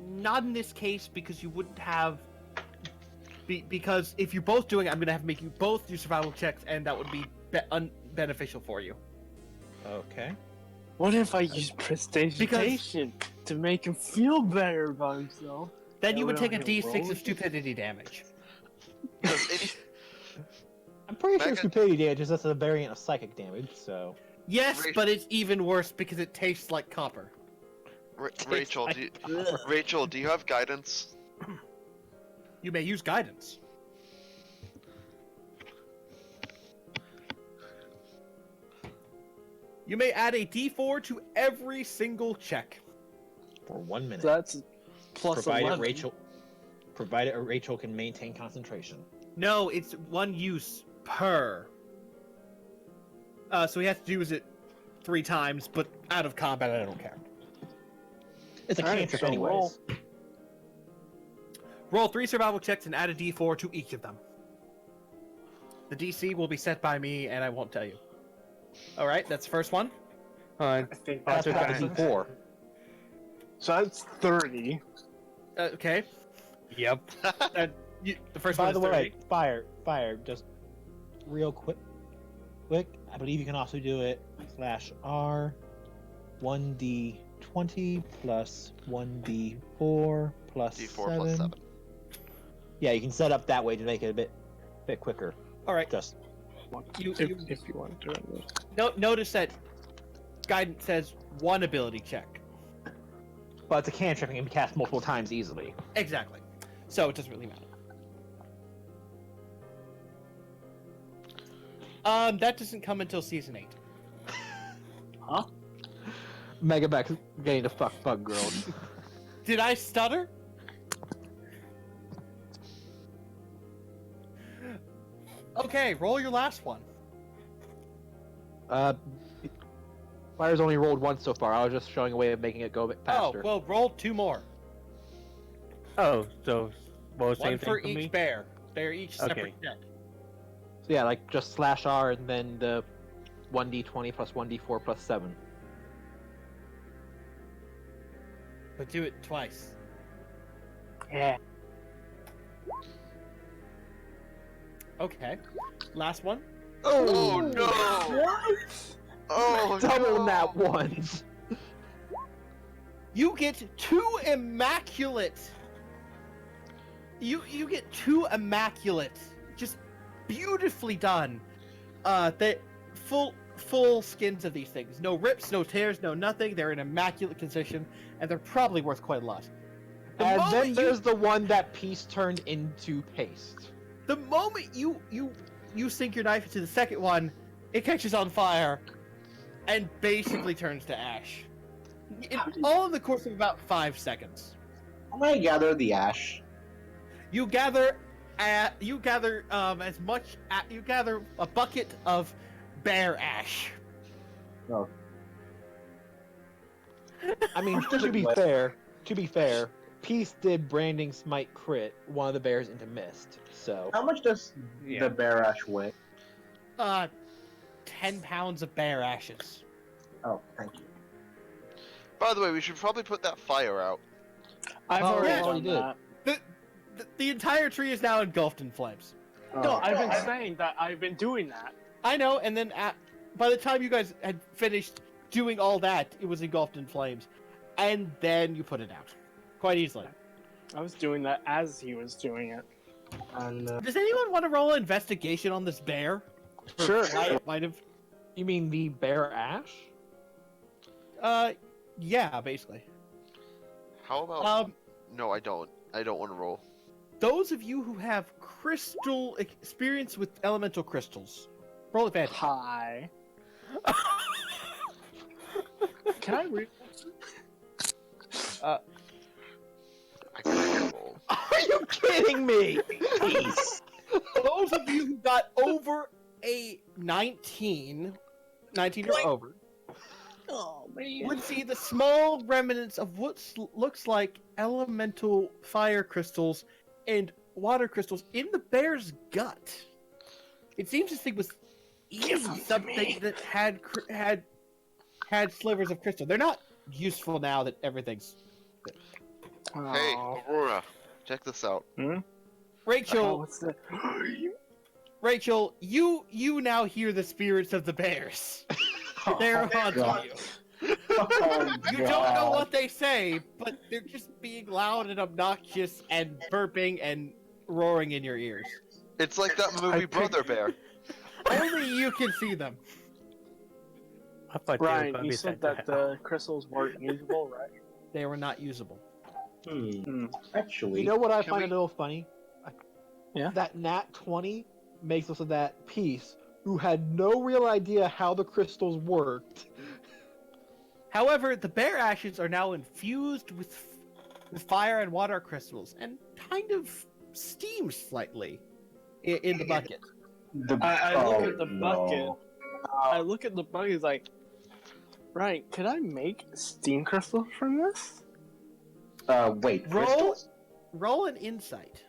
Not in this case, because you wouldn't have. Because if you're both doing it, I'm going to have to make you both do survival checks, and that would be unbeneficial for you. Okay. What if I use prestidigitation to make him feel better about himself? Then you Yeah, would we take a don't need d6 rolls. of stupidity damage. I'm pretty sure Mega- stupidity damage is just a variant of psychic damage, so... Yes, but it's even worse because it tastes like copper. Rachel, Rachel, do you have guidance? You may use guidance. You may add a d4 to every single check. For 1 minute. That's plus provided 11. Rachel can maintain concentration. No, it's one use per. So we have to use it 3 times, but out of combat, I don't care. It's a Alright, cantrip so anyways. Roll 3 survival checks and add a d4 to each of them. The DC will be set by me, and I won't tell you. All right, that's the first one. I think That's that's without the D4. So that's 30. Okay. Yep. The first By one the is 30. way, fire, just real quick. I believe you can also do it /R 1d20 plus 1d4 plus D4 7. plus 7. Yeah, you can set up that way to make it a bit quicker. All right. Just If you want to do it. Notice that guidance says 1 ability check. but it's a cantrip and can be cast multiple times easily. Exactly. So it doesn't really matter. That doesn't come until season 8. Huh? Megabeck getting to fuck bug girls. Did I stutter? Okay, roll your last one. Fire's only rolled once so far. I was just showing a way of making it go a bit faster. Oh, well, roll 2 more. Oh, so well, same One thing for for each me. bear. They're each separate Okay. deck. So yeah, like just slash R and then the 1d20 plus 1d4 plus 7. But do it twice. Yeah. Okay. Last one. Oh no! Oh Double no! nat ones. You get 2 immaculate. You get 2 immaculate, just beautifully done. That full skins of these things. No rips, no tears, no nothing. They're in immaculate condition, and they're probably worth quite a lot. The And moment then there's the one that Peace turned into paste. The moment you sink your knife into the second one, it catches on fire, and basically turns to ash. All in the course of about 5 seconds. Can I gather the ash? You gather you gather a bucket of bear ash. No. I mean, to be fair, Peace did Branding Smite crit one of the bears into mist. So How much does Yeah. the bear ash weigh? 10 pounds of bear ashes. Oh, thank you. By the way, we should probably put that fire out. I've Oh, already yeah. done already did. that. The entire tree is now engulfed in flames. No, Oh. I've been saying that I've been doing that. I know, and then by the time you guys had finished doing all that, it was engulfed in flames, and then you put it out, quite easily. I was doing that as he was doing it. And Does anyone want to roll an investigation on this bear? Sure. Might have. you mean the bear ash? Yeah, basically. How about? No, I don't. I don't want to roll. Those of you who have crystal experience with elemental crystals, roll advantage. Hi. Can I read? I can't roll. Are you kidding me? Those of you who got over a 19 or over, Oh man. would see the small remnants of what looks like elemental fire crystals and water crystals in the bear's gut. It seems this thing was eating something that had slivers of crystal. They're not useful now that everything's. Hey, Aurora, check this out. Rachel, what's that? Rachel, you now hear the spirits of the bears. They're haunting God. you. Oh, You don't know what they say, but they're just being loud and obnoxious and burping and roaring in your ears. It's like that movie Brother Bear. Only you can see them. I thought they were Ryan, probably you said sent to that hell. the crystals weren't usable, right? They were not usable. Actually, You know what I Can find we- a little funny? Yeah? That nat 20 makes us of that Peace, who had no real idea how the crystals worked. However, the bear ashes are now infused with fire and water crystals and kind of steam slightly in the bucket. I look at the no. bucket. I look at the bucket. It's like, right? Could I make steam crystals from this? Wait, Roll- crystals? Roll an insight.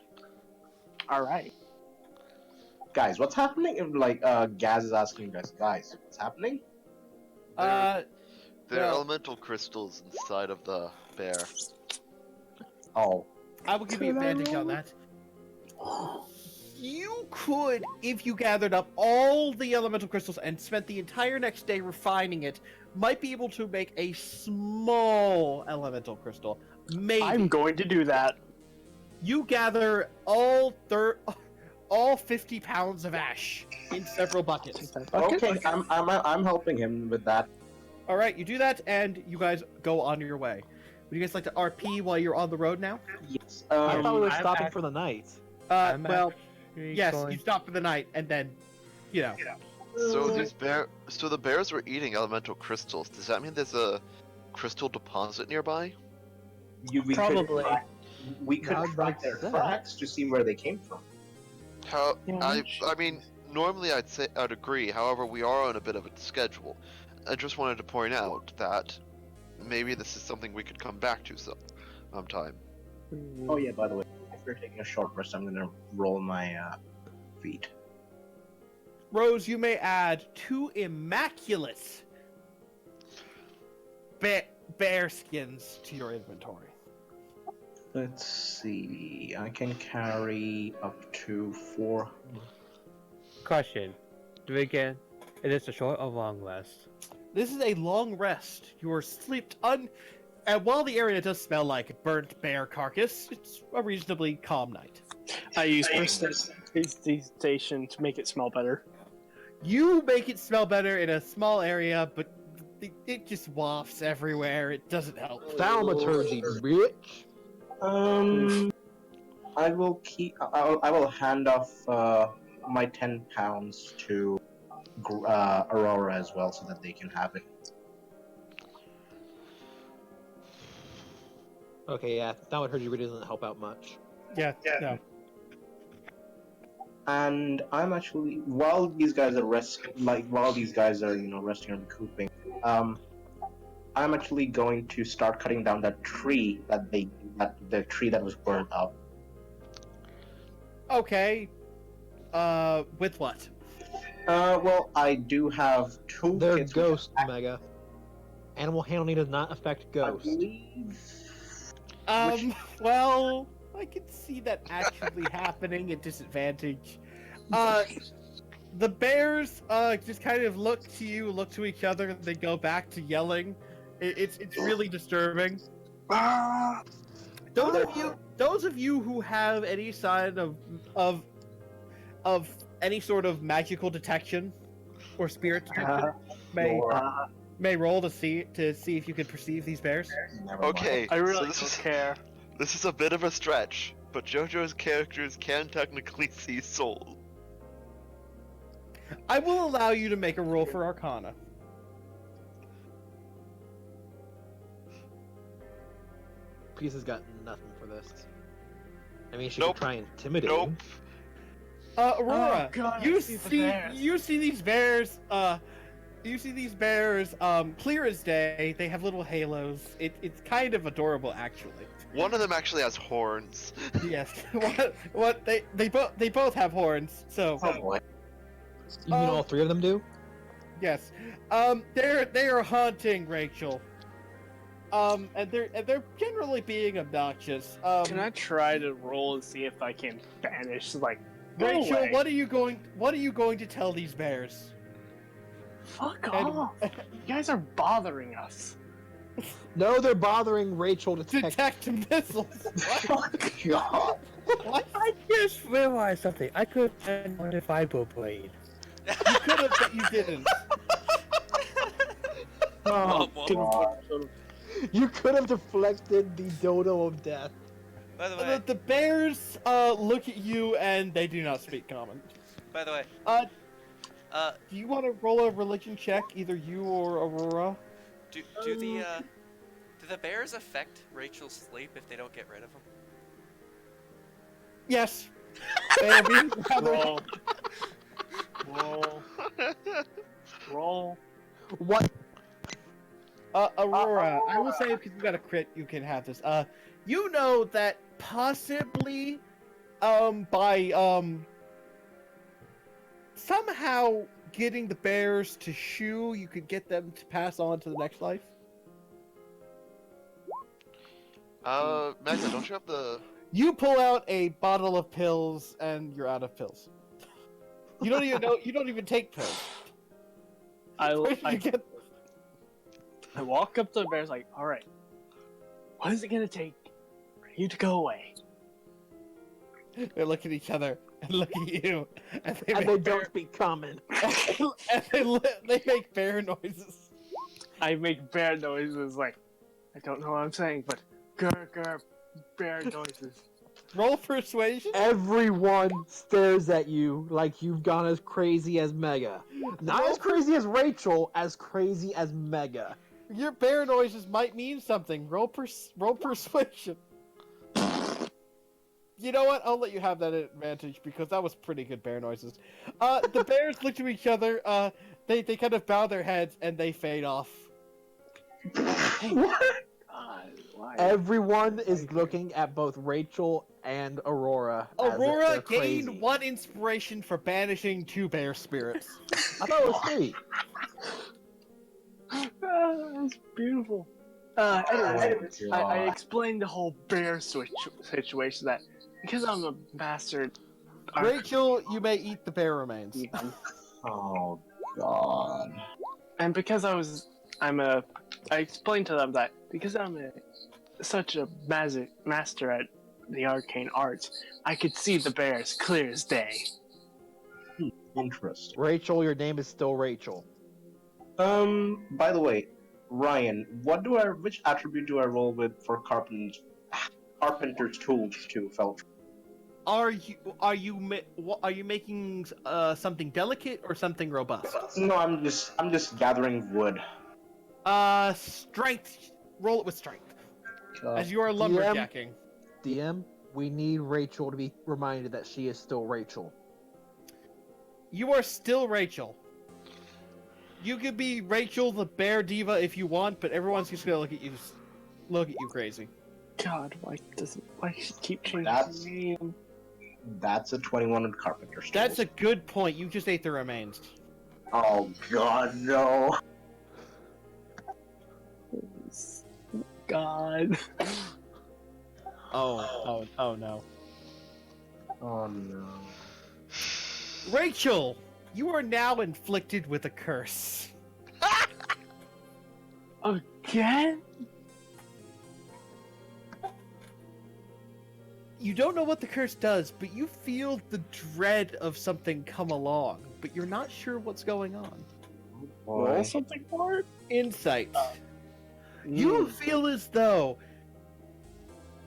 All right. Guys, what's happening? If, like, Gaz is asking you guys, what's happening? Uh, There are Well- elemental crystals inside of the bear. Oh, I will give you Can I advantage on roll? that. You could, if you gathered up all the elemental crystals and spent the entire next day refining it, might be able to make a small elemental crystal. Maybe. I'm going to do that. You gather all 50 pounds of ash in several buckets. okay. I'm helping him with that. All right, you do that, and you guys go on your way. Would you guys like to RP while you're on the road now? Yes. I thought we were I'm stopping act- for the night. I'm Well, actually yes, going- you stop for the night, and then, you know. So the bears were eating elemental crystals. Does that mean there's a crystal deposit nearby? We Probably. We could I'd track like their that. tracks to see where they came from. How Yeah, I mean, normally I'd agree. However, we are on a bit of a schedule. I just wanted to point out that maybe this is something we could come back to sometime. Oh yeah, by the way, if you're taking a short rest, I'm gonna roll my feet. Rose, you may add 2 immaculate bear skins to your inventory. Let's see. I can carry up to 4. Question. Do we get... Is this a short or long rest? This is a long rest. You are slept and while the area does smell like burnt bear carcass, it's a reasonably calm night. I use prestidigitation to make it smell better. You make it smell better in a small area, but it just wafts everywhere. It doesn't help. Thaumaturgy, bitch. I will I will hand off my 10 pounds to Aurora as well, so that they can have it. Okay, yeah, Thaumaturgy really doesn't help out much. Yeah, no. And I'm actually, while these guys are resting and recouping, I'm actually going to start cutting down that tree the tree that was burned up. Okay. With what? Well, I do have 2 They're kits. ghost, Mega. Animal handling does not affect I ghost. believe. Well, I can see that actually happening at disadvantage. The bears, just kind of look to you, look to each other, and they go back to yelling. It's really disturbing. Those of you who have any sign of any sort of magical detection or spirit detection may roll to see if you can perceive these bears. Okay, I really so don't care. this is a bit of a stretch, but JoJo's characters can technically see souls. I will allow you to make a roll for Arcana. Peace has got nothing for this. I mean, she Nope. could try intimidating. Nope. Aurora, Oh, God, I you see the see bears. these bears. You see these bears. Clear as day. They have little halos. It's kind of adorable, actually. One of them actually has horns. Yes. What they both have horns. So Oh boy. You mean all 3 of them do? yes. They are haunting Rachel. And they're generally being obnoxious. Can I try to roll and see if I can banish, like, go Rachel, away. what are you going to tell these bears? Fuck And- off! You guys are bothering us. No, they're bothering Rachel to Detect missiles. What? God. What? I just realized something. I could have done a fiber blade. You could have, but you didn't. Oh, Well, You could have deflected the dodo of death. by the way, The bears look at you and they do not speak common. by the way, Do you want to roll a religion check, either you or Aurora? do the bears affect Rachel's sleep if they don't get rid of them? Yes. They are being rather... roll. Roll. Roll. What? Aurora, I will say because you got a crit, you can have this. You know that possibly, by somehow getting the bears to shoo, you could get them to pass on to the next life. Magna, don't you have the... You pull out a bottle of pills, and you're out of pills. You don't even know. You don't even take pills. Where did you get? I walk up to the bears like, all right, what is it gonna take for you to go away? They look at each other and look at you, and they And make they don't speak common. and they make bear noises. I make bear noises like, I don't know what I'm saying, but grr, bear noises. Roll persuasion. Everyone stares at you like you've gone as crazy as Mega. Not as crazy as Rachel, as crazy as Mega. Your bear noises might mean something. Roll persuasion. You know what? I'll let you have that advantage because that was pretty good bear noises. The bears look to each other. They kind of bow their heads and they fade off. God, why? Everyone is looking at both Rachel and Aurora. as if Aurora they're gained crazy. 1 inspiration for banishing 2 bear spirits. I thought it was 3. That's beautiful. Anyways, Oh, I God. explained the whole bear situation that because I'm a master. Rachel, you may eat the bear remains. Oh God. And because I explained to them that because I'm such a master at the arcane arts, I could see the bears clear as day. Interesting. Rachel, your name is still Rachel. By the way, Ryan, which attribute do I roll with for carpenter's tools to Feltr? Are you making something delicate or something robust? No, I'm just gathering wood. Strength. Roll it with strength, as you are lumberjacking. DM, we need Rachel to be reminded that she is still Rachel. You are still Rachel. You could be Rachel the bear diva if you want, but everyone's just gonna look at you crazy. God, why she keep changing That's- the name? That's a 21 on carpenter's tools. That's a good point. You just ate the remains. Oh God, no. God. Oh no. Oh no. Rachel, you are now inflicted with a curse. Again? You don't know what the curse does, but you feel the dread of something come along, but you're not sure what's going on. Roll something for it? Insight. You feel as though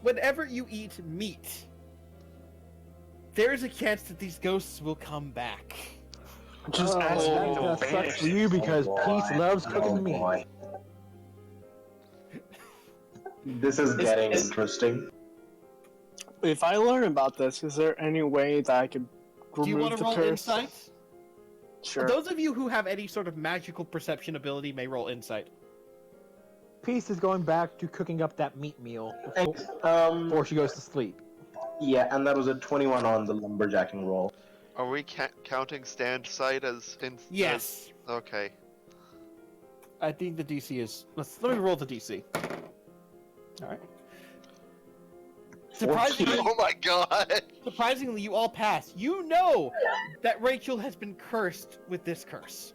whenever you eat meat, there's a chance that these ghosts will come back. Just ask me to that sucks banish for you because Oh, Peace boy. loves Oh, cooking meat. boy. This is getting interesting. If I learn about this, is there any way that I could remove Do you want the to roll curse? insight? Sure. Those of you who have any sort of magical perception ability may roll insight. Peace is going back to cooking up that meat meal Thanks. before she goes to sleep. Yeah, and that was a 21 on the lumberjacking roll. Are we counting stand sight as in? Yes. Okay. I think the DC is... Let me roll the DC. Alright. Surprisingly, Oh my God! surprisingly, you all pass. You know that Rachel has been cursed with this curse.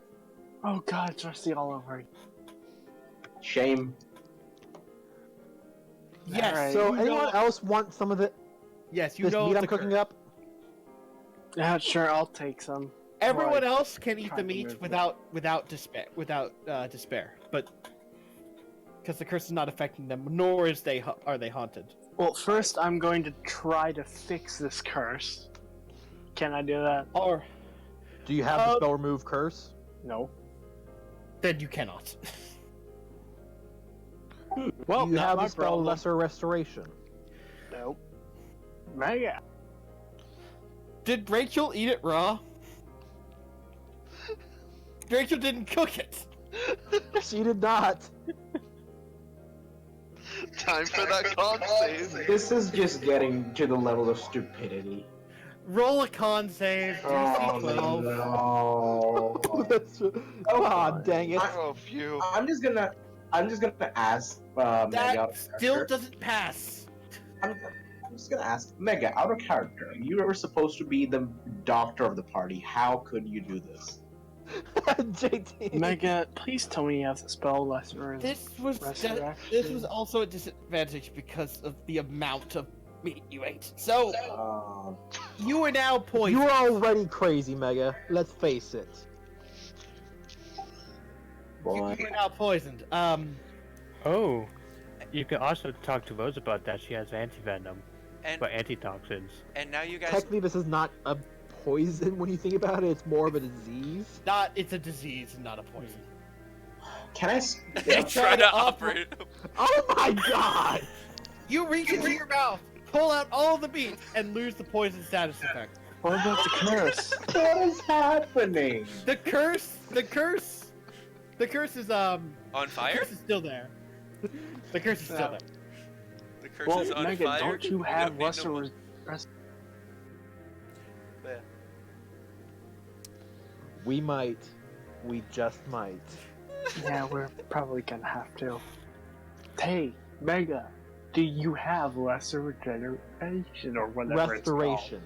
Oh God, it's rusty all over. Shame. Yes. Alright. So, you anyone know, else want some of the Yes, you this know meat the I'm cooking curse. up? Yeah, sure, I'll take some. Everyone Right. else can eat Try the to meat move it. without despair, but because the curse is not affecting them, nor are they haunted. Well, first I'm going to try to fix this curse. Can I do that? Or Do you have the spell remove curse? No. then you cannot. Well, Do you not have my the spell problem. lesser restoration? Nope. Mega. Did Rachel eat it raw? Rachel didn't cook it. She did not. Time for that con save. This is just getting to the level of stupidity. Roll a con save, DC 12. No. That's, oh, dang it. Oh, phew. I'm just gonna ask Mega That out of still character. doesn't pass. I'm just gonna ask Mega out of character. You were supposed to be the doctor of the party. How could you do this? JT. Mega, please tell me you have the spell lesser. This was also a disadvantage because of the amount of meat you ate. So you are now poisoned. You're already crazy, Mega. Let's face it. Boy. You are now poisoned. Oh, you can also talk to Rose about that. She has antivenom, And but antitoxins. and now you guys. Technically, this is not a poison when you think about it. It's more of a disease. It's a disease, not a poison. Can I? try to operate. Oh my god! You reach into your mouth, pull out all the meat, and lose the poison status effect. What about the curse? What is happening? The curse is On the fire? curse is still there. The curse is still Yeah. there. The curse Well, is on Mega, fire. don't you We have don't need lesser no- res- We might. We just might. Yeah, we're probably gonna have to. Hey, Mega, do you have lesser regeneration or whatever it's called? Restoration.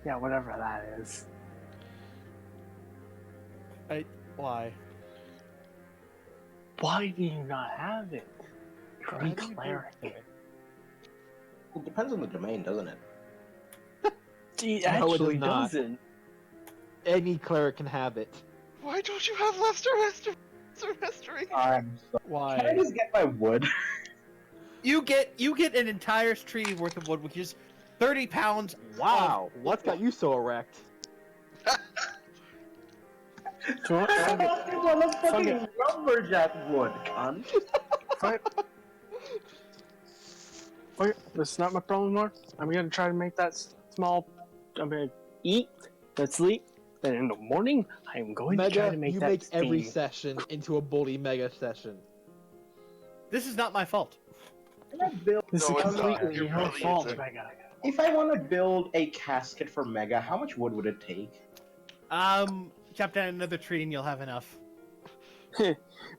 Yeah, whatever that is. Why? Why do you not have it? You're a Why do you do cleric. It depends on the domain, doesn't it? He No, it does actually not. doesn't. Any cleric can have it. Why don't you have lesser restoration? I'm sorry. Why? Can I just get my wood? You get an entire tree worth of wood, which is 30 pounds. Wow, what's got you so erect? So what- fuck it. I want a fucking Fuck lumberjack wood, cunt. Okay, that's not my problem anymore. I'm gonna try to make that small. I'm gonna eat, then sleep, then in the morning, I'm going to try Mega, to make you that make every steam. session into a bully Mega session. This is not my fault. This No, is it's not. completely It your really fault, isn't. Mega. If I want to build a casket for Mega, how much wood would it take? Chop down another tree and you'll have enough.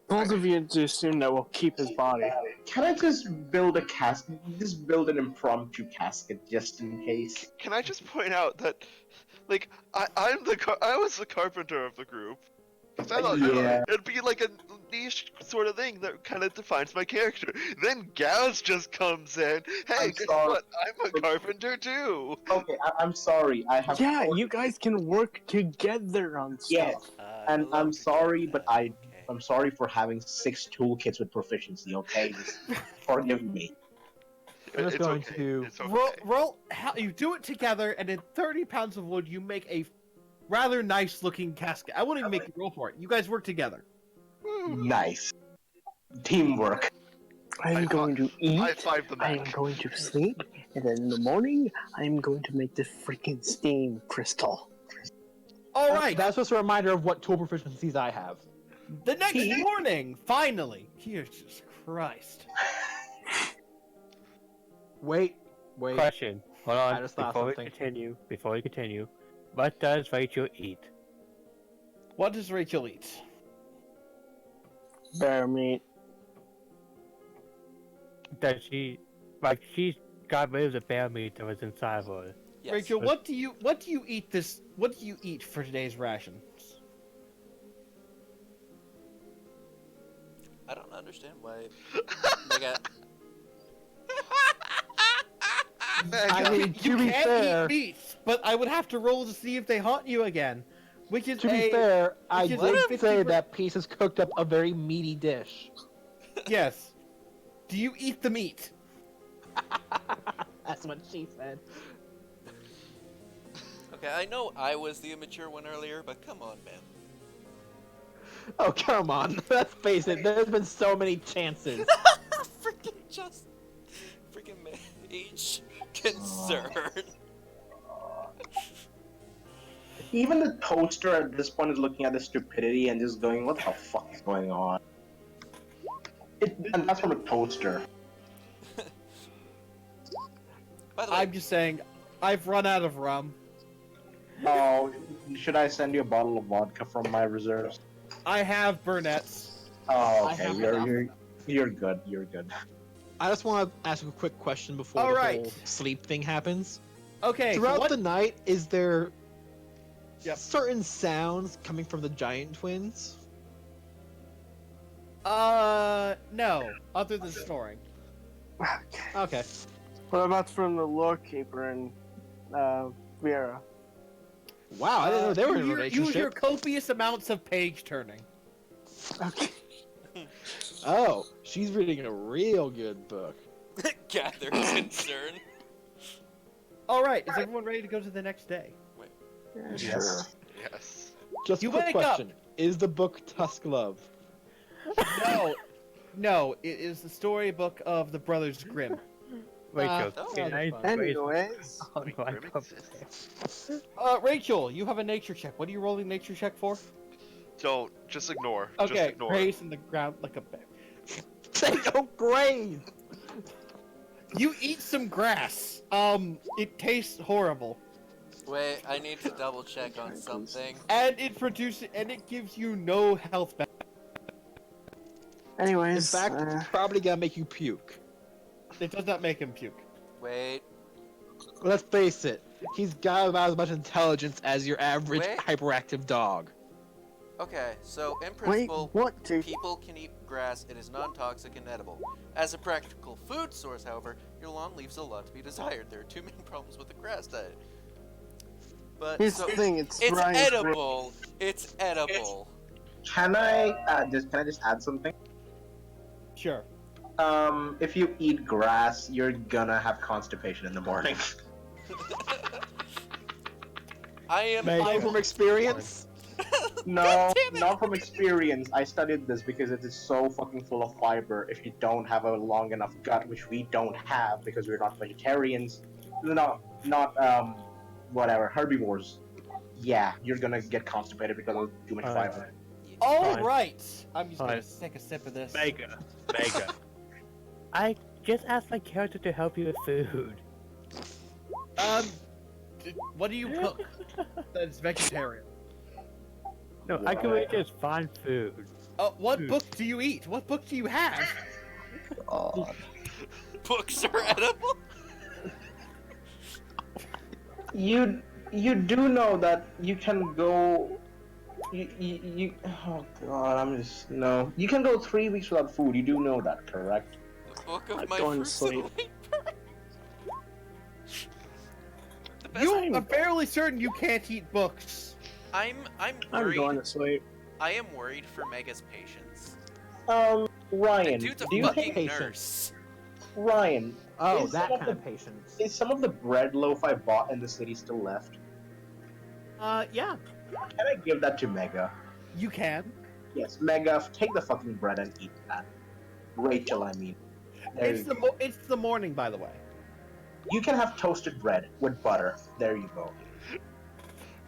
Both of you just assume that we'll keep his body. Can I just build a casket? Just build an impromptu casket just in case. Can I just point out that, like, I was the carpenter of the group. 'Cause I thought Yeah. it'd be like a niche sort of thing that kind of defines my character. Then Gaz just comes in. Hey, I'm guess sorry. what? I'm a carpenter too. Okay, I'm sorry. I have. Yeah, you guys can work together on stuff. Yes. And I'm sorry, but I'm sorry for having 6 toolkits with proficiency. Okay, just forgive me. I'm just It's going okay. to- It's okay. You do it together, and in 30 pounds of wood, you make a rather nice looking casket. I won't even make you roll for it. You guys work together. Nice. Teamwork. I'm going to eat, High five the I am Mac. going to sleep, and then in the morning, I am going to make this freaking steam crystal. All right. That's just a reminder of what tool proficiencies I have. The next morning, finally. Jesus Christ. Wait. Question. Hold I on. just thought Before something. we continue, what does Rachel eat? What does Rachel eat? Bear meat. Does she, like, she's got rid of the bear meat that was inside of her? Yes. Rachel, what do you eat for today's rations? I don't understand why. Mega. I mean, to be can't fair, eat meat, but I would have to roll to see if they haunt you again. Which is to be fair, I which is did a say 50%. that Peace has cooked up a very meaty dish. Yes. Do you eat the meat? That's what she said. Okay, I know I was the immature one earlier, but come on, man. Oh, come on. Let's face it, there's been so many chances. Freaking just. Freaking age concern. Even the toaster at this point is looking at the stupidity and just going, "What the fuck is going on?" And that's from a toaster. By the way, I'm just saying, I've run out of rum. Oh, should I send you a bottle of vodka from my reserves? I have Burnett's. Oh, I okay. have You're good. You're good. I just want to ask a quick question before All the right. whole sleep thing happens. Okay, so Throughout what? the night, is there Yep. certain sounds coming from the giant twins? No. Other than snoring. Okay. What about from the lore keeper and Vera? Wow, I didn't know they were in a You hear relationship. copious amounts of page turning. Okay. Oh, she's reading a real good book. gather concern. All right, is everyone ready to go to the next day? Yes. Yes. Just You a quick wake up. question. Is the book Tusk Love? No, it is the storybook of the Brothers Grimm. Rachel, Oh. can I fun. raise Anyways, on my Grim cup exists. Rachel, you have a nature check. What are you rolling nature check for? Don't. Just ignore. Just Okay, ignore. graze in the ground like a bear. They don't graze. You eat some grass. It tastes horrible, Wait, I need to double check on something. and it gives you no health benefit. anyways, In fact, it's probably gonna make you puke. It does not make him puke. Wait, Let's face it, he's got about as much intelligence as your average Wait. hyperactive dog. okay, so in wait, principle, what, dude? people can eat grass. It is non-toxic and edible. As a practical food source, however, your lawn leaves a lot to be desired. There are two main problems with the grass diet. But Here's so the thing, it's it's Ryan's edible. It's edible. Can I just add something? Sure. If you eat grass, you're gonna have constipation in the morning. I am. Know from experience? No, not from experience. I studied this because it is so fucking full of fiber. If you don't have a long enough gut, which we don't have because we're not vegetarians, not whatever, herbivores. Yeah, you're gonna get constipated because of too much fiber. All Fine. right. I'm just gonna Fine. take a sip of this. Mega. I just asked my character to help you with food. What do you cook that's vegetarian? No, I can really just find food. What book do you eat? What book do you have? Books are edible. You do know that you can go. You oh god, I'm just no. You can go 3 weeks without food. You do know that, correct? The book of I'm my going to fruits and sleep. labor. The best You are fairly certain you can't eat books. I'm I'm worried. going to sleep. I am worried for Mega's patience. Ryan, The dude's a do you fucking think nurse. Ryan? Oh, Is that some of kind the- of patience. Is some of the bread loaf I bought in the city still left? Yeah, Can I give that to Mega? you can. Yes, Mega, take the fucking bread and eat that. Rachel, I mean. There It's you the go. it's the morning, by the way. You can have toasted bread with butter. There you go.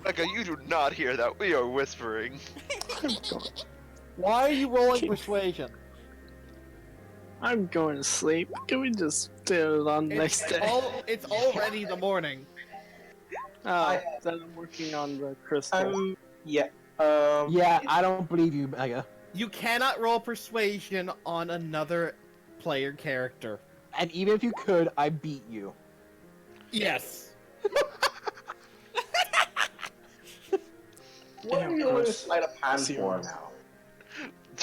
Becca, you do not hear that. We are whispering. Why are you rolling persuasion? I'm going to sleep. Can we just do it on the next day? It's already the morning. Oh, then I'm working on the crystal. Yeah. Yeah, I don't believe you, Mega. You cannot roll persuasion on another player character. And even if you could, I beat you. Yes. What are you going to slide a pan for now?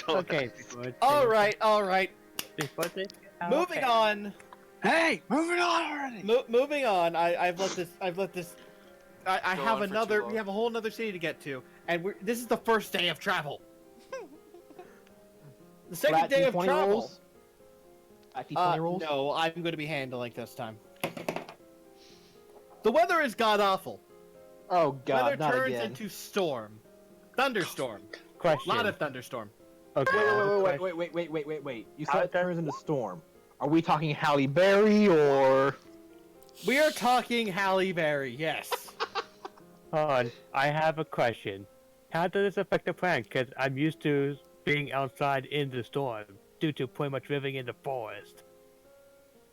Don't Okay, ask. good. All right. Before this- Moving okay. on. Hey, moving on already. Moving on. I've let this. I Go have on for too another. long. We have a whole another city to get to, and this is the first day of travel. The second Flat day of D20 travel. rolls? Flat D20 rolls? No, I'm going to be handling this time. The weather is god awful. Oh god, Weather not turns again. into storm, thunderstorm, Question. lot of thunderstorm. Okay. I have a question. Wait. You How said it does- turns into storm. Are we talking Halle Berry or... We are talking Halle Berry, yes. Hold on. I have a question. How does this affect the plan? Because I'm used to being outside in the storm due to pretty much living in the forest.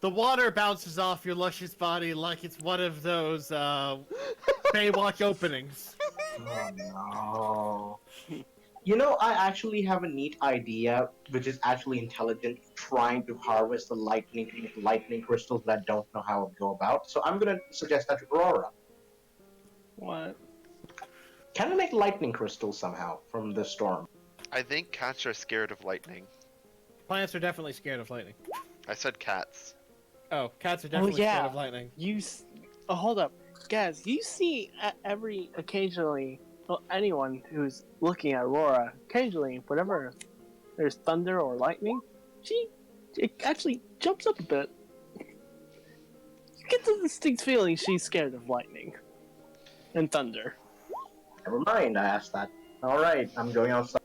The water bounces off your luscious body like it's one of those Baywatch openings. Oh no. You know, I actually have a neat idea, which is actually intelligent, trying to harvest the lightning to make lightning crystals that I don't know how to go about. So I'm gonna suggest that to Aurora. What? Can we make lightning crystals somehow from the storm? I think cats are scared of lightning. Plants are definitely scared of lightning. I said cats. Oh, cats are definitely yeah. scared of lightning. Hold up, guys. You see occasionally, well, anyone who's looking at Aurora, occasionally, whenever there's thunder or lightning, it actually jumps up a bit. You get the distinct feeling she's scared of lightning and thunder. Never mind, I asked that. Alright, I'm going outside.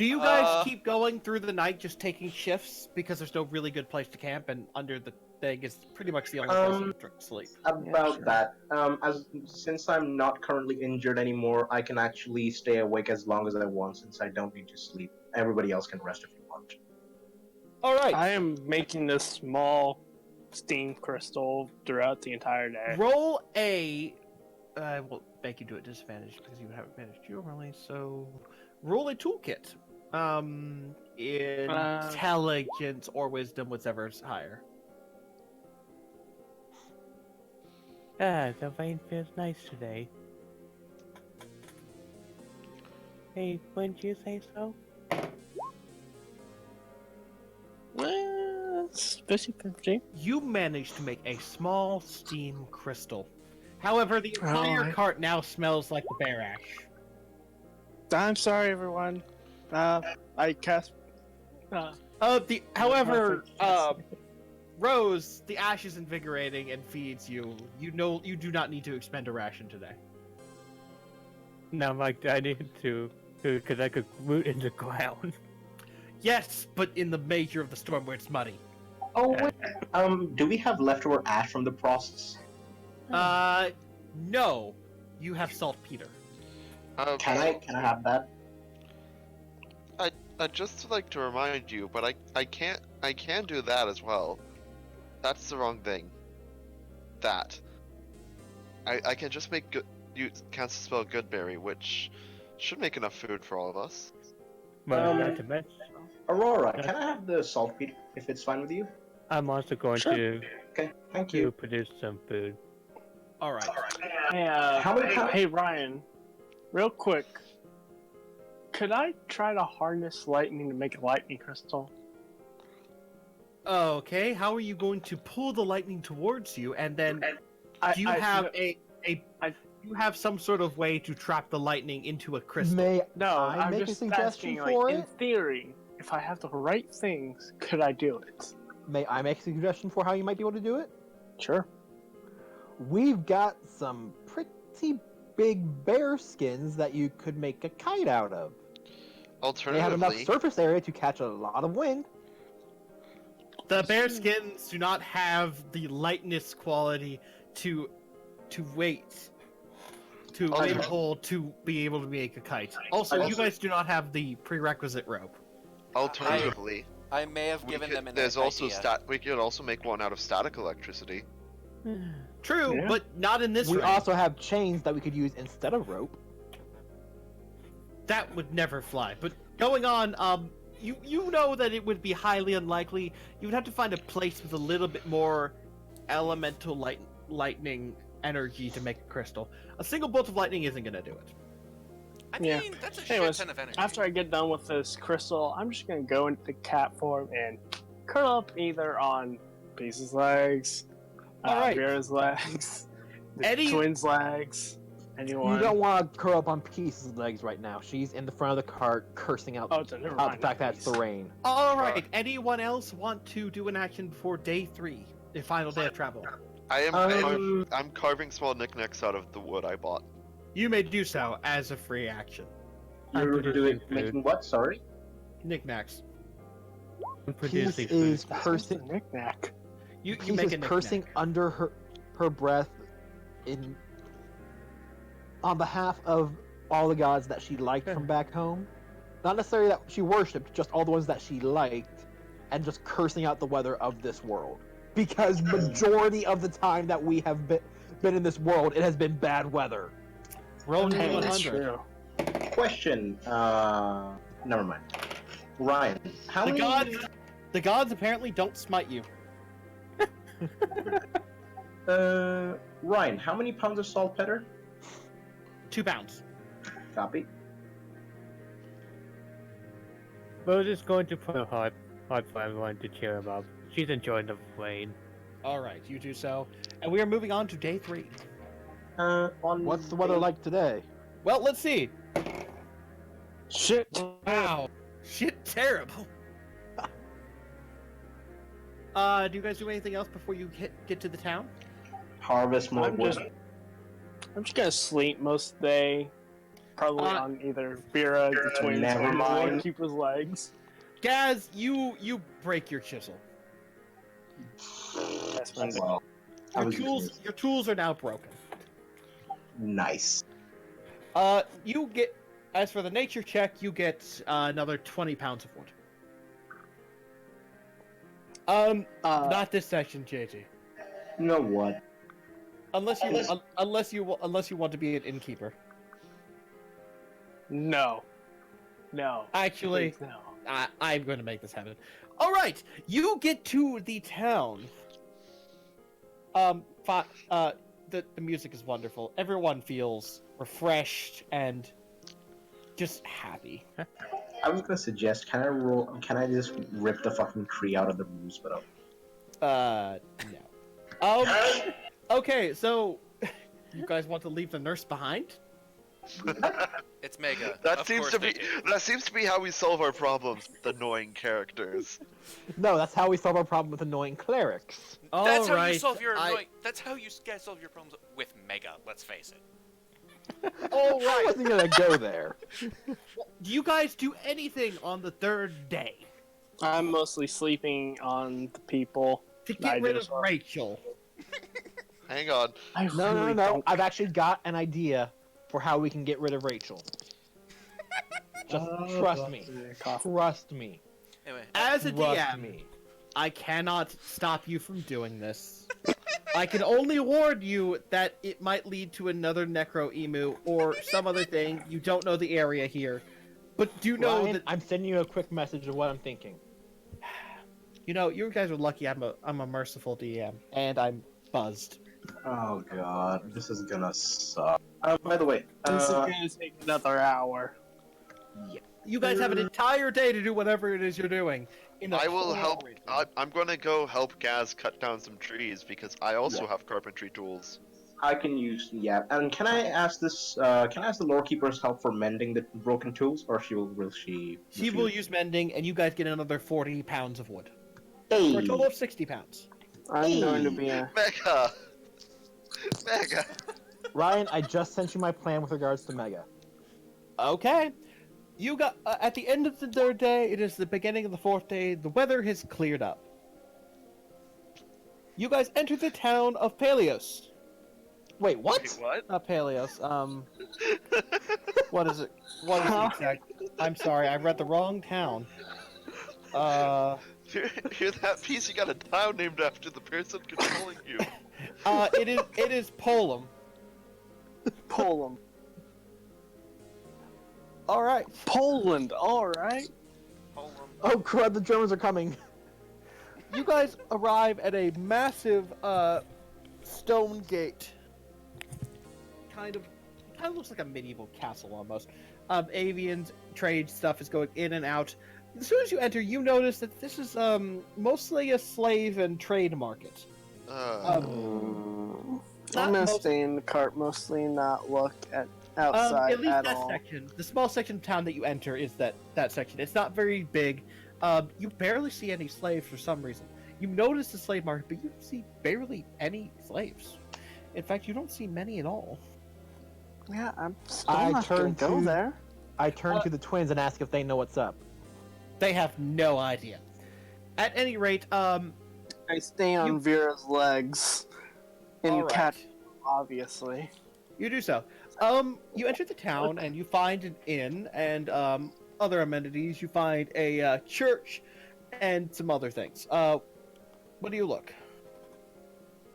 Do you guys keep going through the night, just taking shifts because there's no really good place to camp, and under the thing is pretty much the only place to sleep? About sure. that, since I'm not currently injured anymore, I can actually stay awake as long as I want since I don't need to sleep. Everybody else can rest if you want. All right. I am making this small steam crystal throughout the entire day. Roll a. I will make you do it disadvantage because you haven't managed your rolling. So, roll a toolkit. Intelligence or wisdom, whatever's higher. The rain feels nice today. Hey, wouldn't you say so? Well, it's 50-50. You managed to make a small steam crystal. However, the entire cart now smells like the bear ash. I'm sorry, everyone. I cast. However, Rose, the ash is invigorating and feeds you. You know you do not need to expend a ration today. No, Mike, I need to, because I could root in the ground. Yes, but in the major of the storm where it's muddy. Oh wait, do we have leftover ash from the process? No. You have saltpeter. Can I have that? I'd just like to remind you, but I can do that as well. That's the wrong thing. That. I can just make you can't spell goodberry, which should make enough food for all of us. Well, not to mention, Aurora, can I have the saltpeter if it's fine with you? I'm also going to Okay, thank you. produce some food. All right. Hey, hey, Ryan. Real quick. Could I try to harness lightning to make a lightning crystal? Okay. How are you going to pull the lightning towards you, and then do you have some sort of way to trap the lightning into a crystal? May No, I I'm make a just suggestion asking, for like, it? in theory, if I have the right things, could I do it? May I make a suggestion for how you might be able to do it? Sure. We've got some pretty big bear skins that you could make a kite out of. They have enough Alternatively, surface area to catch a lot of wind. The bear skins do not have the lightness quality to weight to be able to make a kite. Also, you guys do not have the prerequisite rope. alternatively, I may have given them an there's also idea. we could also make one out of static electricity. True, Yeah. but not in this We raid. also have chains that we could use instead of rope. That would never fly. But going on, you know that it would be highly unlikely. You would have to find a place with a little bit more elemental lightning energy to make a crystal. A single bolt of lightning isn't going to do it. I mean, that's a Anyways, shit ton of energy. After I get done with this crystal, I'm just gonna go into cat form and curl up either on Peace's legs, Alright. Vera's legs, the Eddie- twins' legs, anyone. You don't want to curl up on Peace's legs right now. She's in the front of the cart, cursing out, Oh, never out mind. the fact that it's the rain. All right. Anyone else want to do an action before day 3, the final day of travel? I'm carving small knickknacks out of the wood I bought. You may do so as a free action. You're doing food. making what? Sorry. Knickknacks. I'm Peace producing is food. cursing. Knick-knack. You Peace make is a knickknack. cursing under her breath on behalf of all the gods that she liked from back home. Not necessarily that she worshipped, just all the ones that she liked, and just cursing out the weather of this world. Because majority of the time that we have been in this world, it has been bad weather. Roll Hey, that's 100. true. Question. Never mind. Ryan, how The many? gods apparently don't smite you. Ryan, how many pounds of saltpeter? 2 pounds. Copy. We're just going to put a hard for everyone to cheer him up. She's enjoying the rain. All right, you do so, and we are moving on to day 3. What's the weather like today? Well, let's see. Shit. Wow, shit, terrible. Do you guys do anything else before you get to the town? Harvest more I'm wood. just gonna sleep most of the day. Probably on either Vera, the twins, never or the mind. Keeper's legs. Gaz, you break your chisel. That's my Well, I was using it. Your tools are now broken. Nice. You get, as for the nature check, you get another 20 pounds of wood. Not this section, JT. You know what? Unless you want to be an innkeeper. No. Actually, Please, no. I'm going to make this happen. All right, you get to the town. The music is wonderful. Everyone feels refreshed and just happy. I was gonna suggest, can I just rip the fucking tree out of the roots, but no. Okay, so you guys want to leave the nurse behind? It's Mega. That Of seems course to they be do. that seems to be how we solve our problems with annoying characters. No, that's how we solve our problem with annoying clerics. That's how you Alright, solve your annoying. That's how you guys solve your problems with Mega. Let's face it. I wasn't gonna go there. Do you guys do anything on the third day I'm mostly sleeping on the people. to I get rid of just- Rachel? Hang on. I No, really no. don't. I've actually got an idea for how we can get rid of Rachel. Just trust me. Trust me. Anyway, As a Trust DM, me. I cannot stop you from doing this. I can only warn you that it might lead to another Necro Emu or some other thing. You don't know the area here. But do know Ryan, that I'm sending you a quick message of what I'm thinking. you guys are lucky I'm a merciful DM and I'm buzzed. oh god, this is gonna suck. By the way, This is gonna take another hour. You guys have an entire day to do whatever it is you're doing. I will help. I'm gonna go help Gaz cut down some trees because I also have carpentry tools. I can use And can I ask this? Can I ask the lore keeper's help for mending the broken tools, or will she? She will use mending, and you guys get another 40 pounds of wood. Hey. For a total of 60 pounds. I'm going to be a... Mega. Mega. Ryan, I just sent you my plan with regards to Mega. Okay. You got at the end of the third day. It is the beginning of the fourth day. The weather has cleared up. You guys enter the town of Paleos. Wait, what? Wait, what? Not Paleos. What is it? What is the exact? I'm sorry, I read the wrong town. Hear that piece? You got a town named after the person controlling you. It is Polum. Poland. All right. Poland, alright. Oh crud, the Germans are coming. You guys arrive at a massive stone gate. Kind of looks like a medieval castle almost. Avian trade stuff is going in and out. As soon as you enter, you notice that this is mostly a slave and trade market. I'm Not gonna most- stay in the cart mostly and not look outside at least that all. section. The small section of town that you enter is that section. It's not very big. You barely see any slaves for some reason. You notice the slave market, but you see barely any slaves. In fact, you don't see many at all. Yeah, I'm still I not gonna turn go to- there. I turn to the twins and ask if they know what's up. They have no idea. At any rate, I stay on You- Vera's legs. And all right. catch, obviously. You do so. You enter the town and you find an inn and other amenities. You find a church and some other things. What do you look?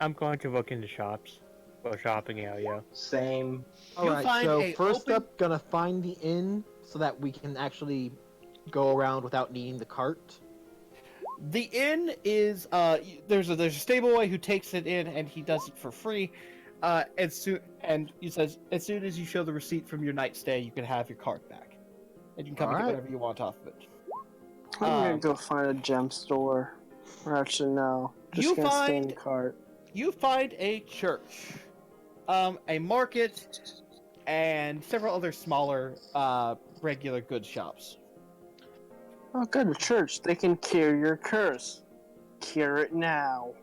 I'm going to look into shops or shopping area. Same. You Alright, find so a first open- up, gonna find the inn so that we can actually go around without needing the cart. The inn is there's a stable boy who takes it in and he does it for free. And he says as soon as you show the receipt from your night stay, you can have your cart back, and you can come and get Alright. whatever you want off of it. I'm gonna Um, go find a gem store. Or actually, no. Just You gonna stay in find- the cart. You find a church, a market, and several other smaller regular goods shops. Oh, good, a church. They can cure your curse. Cure it now.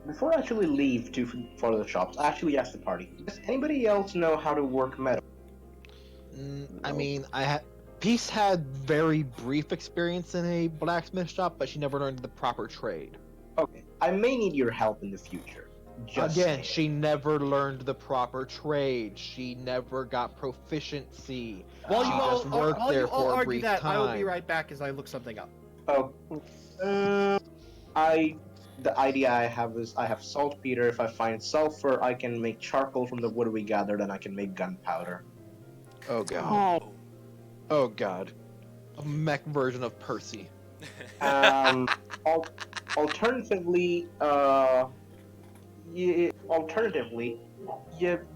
Before I actually leave for the shops, I actually asked the party, does anybody else know how to work metal? I mean, Peace had very brief experience in a blacksmith shop, but she never learned the proper trade. Okay, I may need your help in the future. Just Again, saying. she never learned the proper trade. She never got proficiency. While She you all, just worked while there you all for a argue brief that, I will be time. right back as I look something up. Oh, the idea I have is I have saltpeter. If I find sulfur, I can make charcoal from the wood we gathered, and I can make gunpowder. Oh god. Oh, Oh god. A mech version of Percy. Um, alternatively,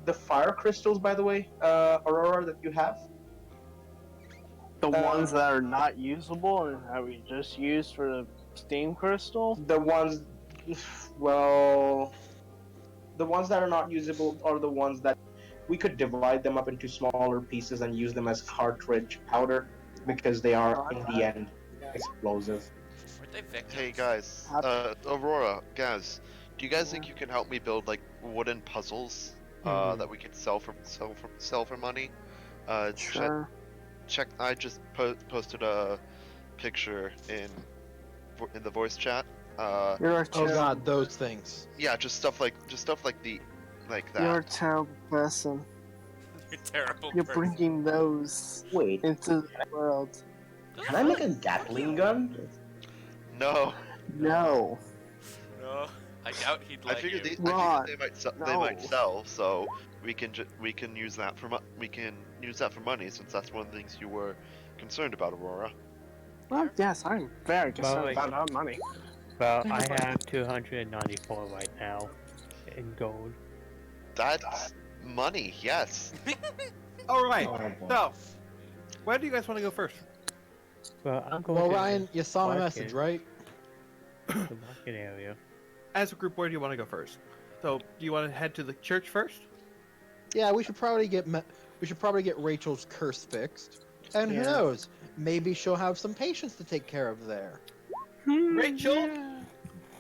the fire crystals, by the way, Aurora, that you have. the ones that are not usable and that we just used for the steam crystal. The ones, well, the ones that are not usable are the ones that we could divide them up into smaller pieces and use them as cartridge powder because they are, in the end, explosive. Weren't they victims? Hey guys, Aurora, Gaz, do you guys think you can help me build like wooden puzzles that we can sell for money? Sure. Check. I just posted a picture in the voice chat. You're a Oh terrible, god, those things. Yeah, just stuff like that. You're a terrible person. You're terrible. You're person. bringing those Wait, into the world. can I make a Gatling gun? No, No. No, I doubt he'd I let figured you. they might they might No. sell, so we can use that for money since that's one of the things you were concerned about, Aurora. Well, yes, I'm very concerned Well, about our money. Well, I have 294 right now in gold. That's money, yes. All right. Oh, boy. So, where do you guys want to go first? Well, I'm going Well, to Ryan, you saw my market. message, right? The market area. As a group, where do you want to go first? So, do you want to head to the church first? Yeah, we should probably get Rachel's curse fixed. And who Yeah. knows? Maybe she'll have some patients to take care of there. Rachel,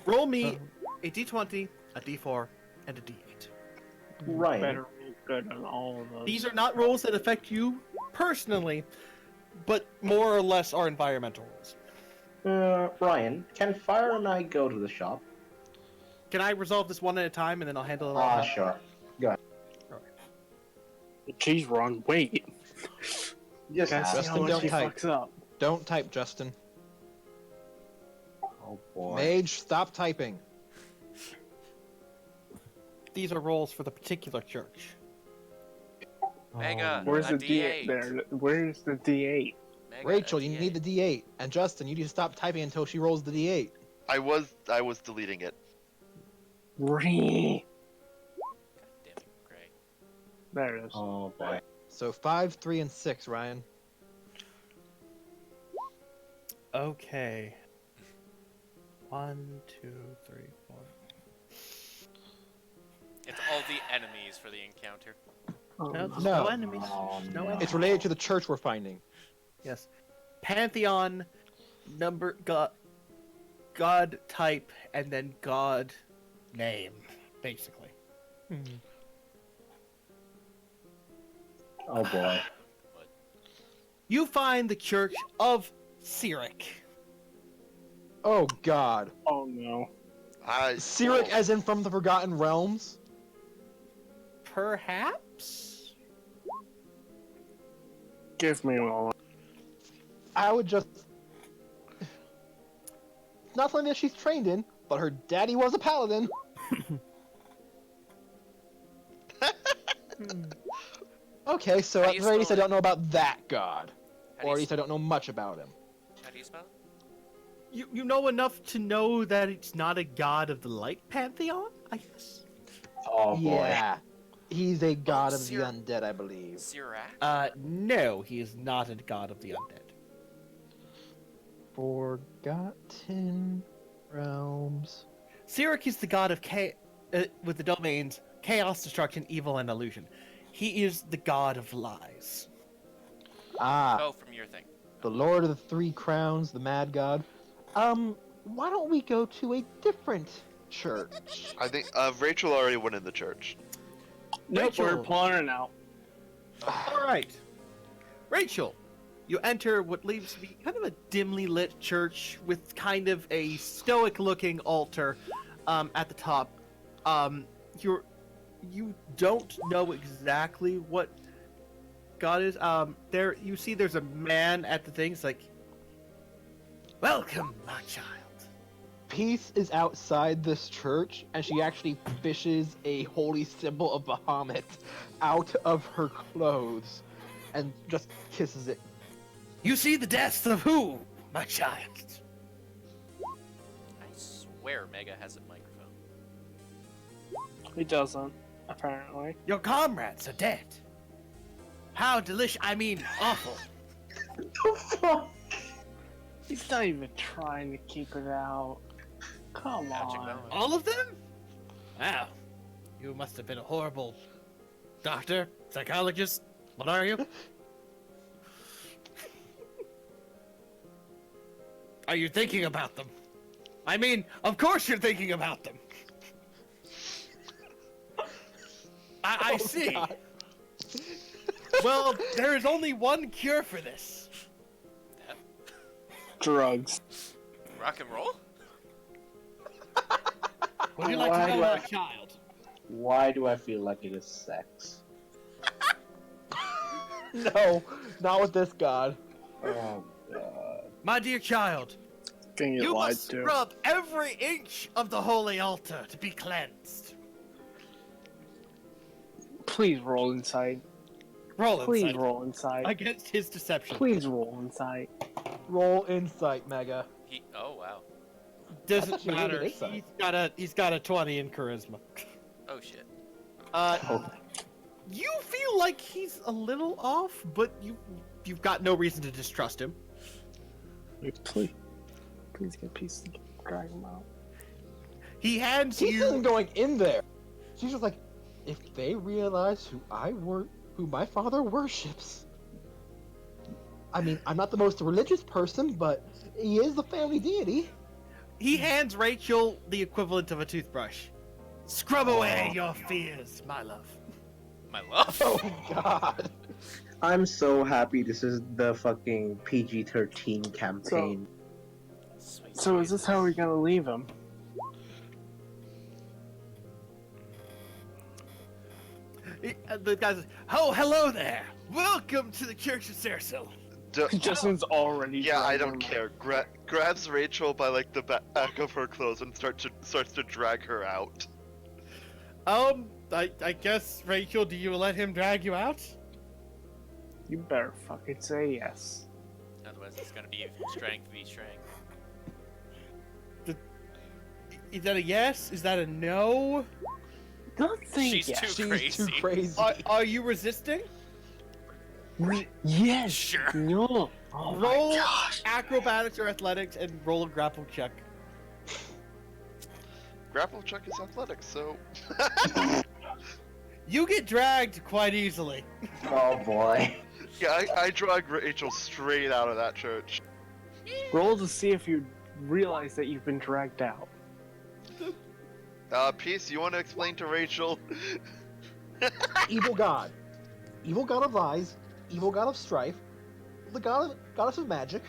roll me a d20, a d4, and a d8. Ryan. Better be good on all of those. These are not rules that affect you personally, but more or less are environmental rules. Ryan, can Fire and I go to the shop? Can I resolve this one at a time, and then I'll handle it? Ah, sure. She's wrong. Wait. Just Guys, see ask. how Justin, much don't she type. fucks up. Don't type, Justin. Oh boy. Mage, stop typing. These are rolls for the particular church. Mega. Where's a the D8 there? Where's the D8? Mega, Rachel, a you D8. need the D8. And Justin, you need to stop typing until she rolls the D8. I was deleting it. Re. God damn it, Gray. There it is. Oh boy. So 5, 3, and 6, Ryan. Okay. 1, 2, 3, 4. It's all the enemies for the encounter. No, there's No. no enemies. Oh, No no. enemies. It's related to the church we're finding. Yes. Pantheon, number, God type, and then God name, basically. Oh boy. You find the Church of Cyric. Oh god. Oh no. Cyric as in from the Forgotten Realms? Perhaps? Give me one. I would just... Not something that she's trained in, but her daddy was a paladin. Okay, so How at do the you very least I spell don't know about that god. How do Or you at least I don't know much about him. How do you spell it? You know enough to know that it's not a god of the light pantheon, I guess? Oh boy. Yeah. He's a god of the Cyric. undead, I believe. Sirac? No, he is not a god of the undead. Forgotten Realms. Cyric is the god of with the domains chaos, destruction, evil, and illusion. He is the god of lies. Ah, Go from your thing. the Lord of the Three Crowns, the Mad God. Why don't we go to a different church. I think Rachel already went in the church. Nope, we're Rachel. pulling her now. All right, Rachel, you enter what leaves to be kind of a dimly lit church with kind of a stoic-looking altar at the top. You don't know exactly what God is. There you see there's a man at the thing. It's like, welcome, my child. Peace is outside this church, and she actually fishes a holy symbol of Bahamut out of her clothes and just kisses it. You see the deaths of who, my child? I swear Mega has a microphone. He doesn't, apparently. Your comrades are dead. How delicious, I mean, awful. He's not even trying to keep it out. Come Magic on. knowledge. All of them? Wow. You must have been a horrible doctor, psychologist. What are you? Are you thinking about them? I mean, of course you're thinking about them. I Oh, see. God. Well, there is only one cure for this. Drugs. Rock and roll? Would you like to Why know do my I- child? Why do I feel like it is sex? No, not with this god. Oh god. My dear child, Gonna get you lied must to. scrub every inch of the holy altar to be cleansed. Please roll inside. Roll Please inside. roll inside. Against his deception. Please roll inside. Roll insight, Mega. Oh wow. Doesn't actually really matter. good insight. He's got a 20 in charisma. Oh shit. Oh. You feel like he's a little off, but you've got no reason to distrust him. Please get a piece to drag him out. He hands She isn't you. going in there. She's just like, if they realize who my father worships. I mean, I'm not the most religious person, but he is the family deity. He hands Rachel the equivalent of a toothbrush. Scrub away Oh. your fears, my love. My love. Oh God. I'm so happy this is the fucking PG-13 campaign. Sweet So is this how we're Jesus. gonna leave him? The guy says, "Oh, hello there. Welcome to the Church of Cecil." Justin's already. Yeah, I dragging don't him care. Grabs Rachel by like the back of her clothes and starts to drag her out. I guess, Rachel, do you let him drag you out? out. You better fucking say yes. Otherwise, it's gonna be strength v strength. Is that a yes? Is that a no? Don't think She's yes. too She's too crazy. crazy. Are you resisting? Yes. Sure. No. Oh my Roll gosh. acrobatics or athletics and roll a grapple check. Grapple check is athletics, so You get dragged quite easily. Oh boy. yeah, I drag Rachel straight out of that church. Roll to see if you realize that you've been dragged out. Peace, you want to explain to Rachel? Evil god. Evil god of lies. Evil god of strife. The goddess of magic.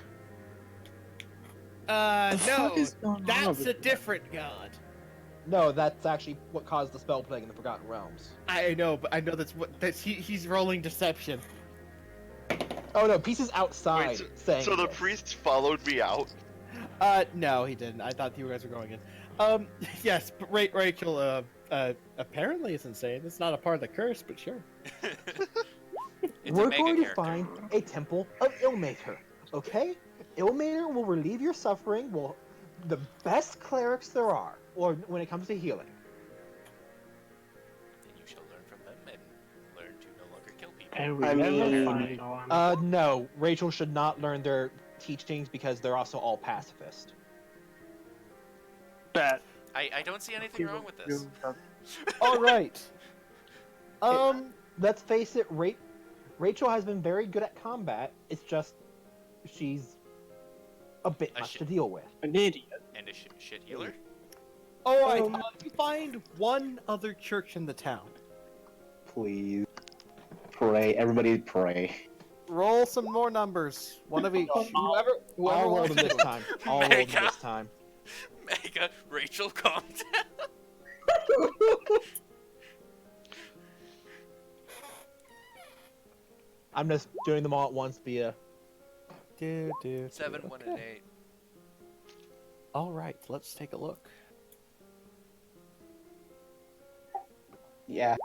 The No, fuck is going on that's over a there? different god. No, that's actually what caused the spell plague in the Forgotten Realms. I know, but I know he's rolling deception. Oh no, Peace is outside Wait, saying so the this. priest followed me out. No, he didn't. I thought you guys were going in. Yes, but Rachel, apparently isn't saying it's not a part of the curse, but sure. It's a We're mega going to character. find a temple of Illmater, okay? Illmater will relieve your suffering, the best clerics there are, or when it comes to healing. And you shall learn from them and learn to no longer kill people. And we I never mean- find one. No, Rachel should not learn their teachings because they're also all pacifist. Bet. I don't see anything wrong with this. All right. Let's face it, Rachel has been very good at combat. It's just she's a bit A much shit. to deal with. An idiot. And a shit healer? All right, you find one other church in the town. Please. Pray. Everybody pray. Roll some more numbers. One of each. Whoever I'll roll wants them this to. time. I'll roll them this time. Mega Rachel, calm down. I'm just doing them all at once via. 7, 1, and 8. All right, let's take a look. Yeah.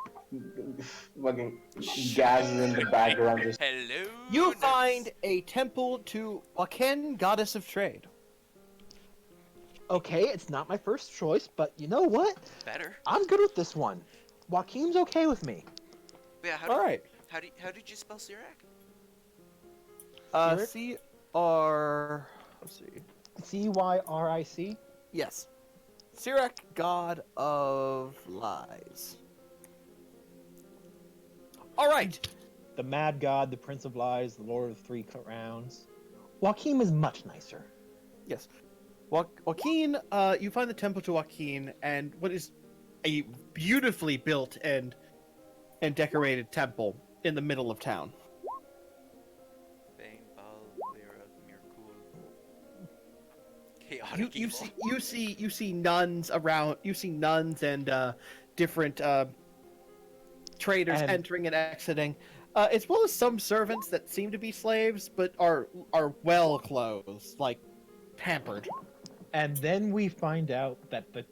Fucking Gaz is in the background. Just... Hello. You Ness. find a temple to Aken, goddess of trade. Okay, it's not my first choice, but you know what? Better. I'm good with this one. Joaquin's okay with me. Yeah. All right. How did you spell Sirac? Cyric? C-R... Let's see. Cyric. Yes. Sirac, god of lies. All right. The Mad God, the Prince of Lies, the Lord of the Three Crowns. Joaquin is much nicer. Yes. Joaquin, you find the temple to Joaquin, and what is a beautifully built and decorated temple in the middle of town. Bane, Bal, Lyra, Mirkul. Chaotic You see nuns around. You see nuns and different traders And- entering and exiting, as well as some servants that seem to be slaves, but are well clothed, like pampered. And then we find out that the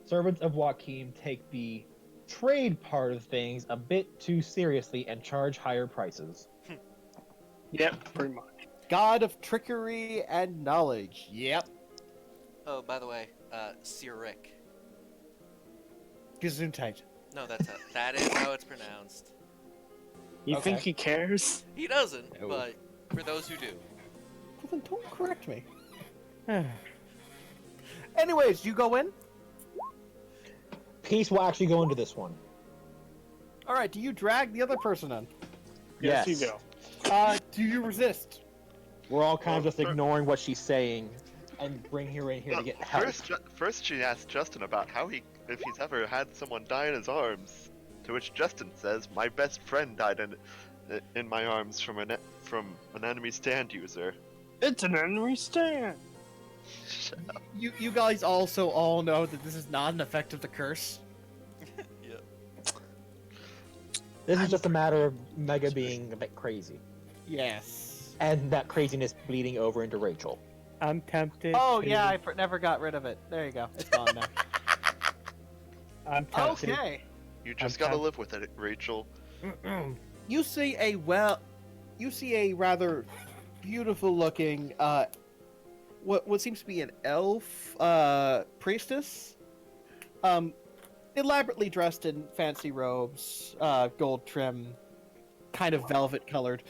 servants of Joaquin take the trade part of things a bit too seriously and charge higher prices. Yep, pretty much. God of trickery and knowledge. Yep. Oh, by the way, Cyric. Gesundheit. No, that is how it's pronounced. You Okay. think he cares? He doesn't, No. but for those who do. Well, then don't correct me. Anyways, you go in. Peace will actually go into this one. All right. Do you drag the other person in? Yes, you go. Do you resist? We're all kind of just ignoring what she's saying and bring her in here to get help. First she asked Justin about if he's ever had someone die in his arms. To which Justin says, "My best friend died in my arms from an enemy stand user." It's an enemy stand. Shut up. You guys also all know that this is not an effect of the curse. Yeah. This is just a matter of Mega being a bit crazy. Yes. And that craziness bleeding over into Rachel. I'm tempted. Oh to- yeah, I never got rid of it. There you go. It's gone now. I'm tempted. Okay. You just I'm gotta temp- live with it, Rachel. You see a rather beautiful looking what seems to be an elf priestess, elaborately dressed in fancy robes, gold trim, kind of velvet colored,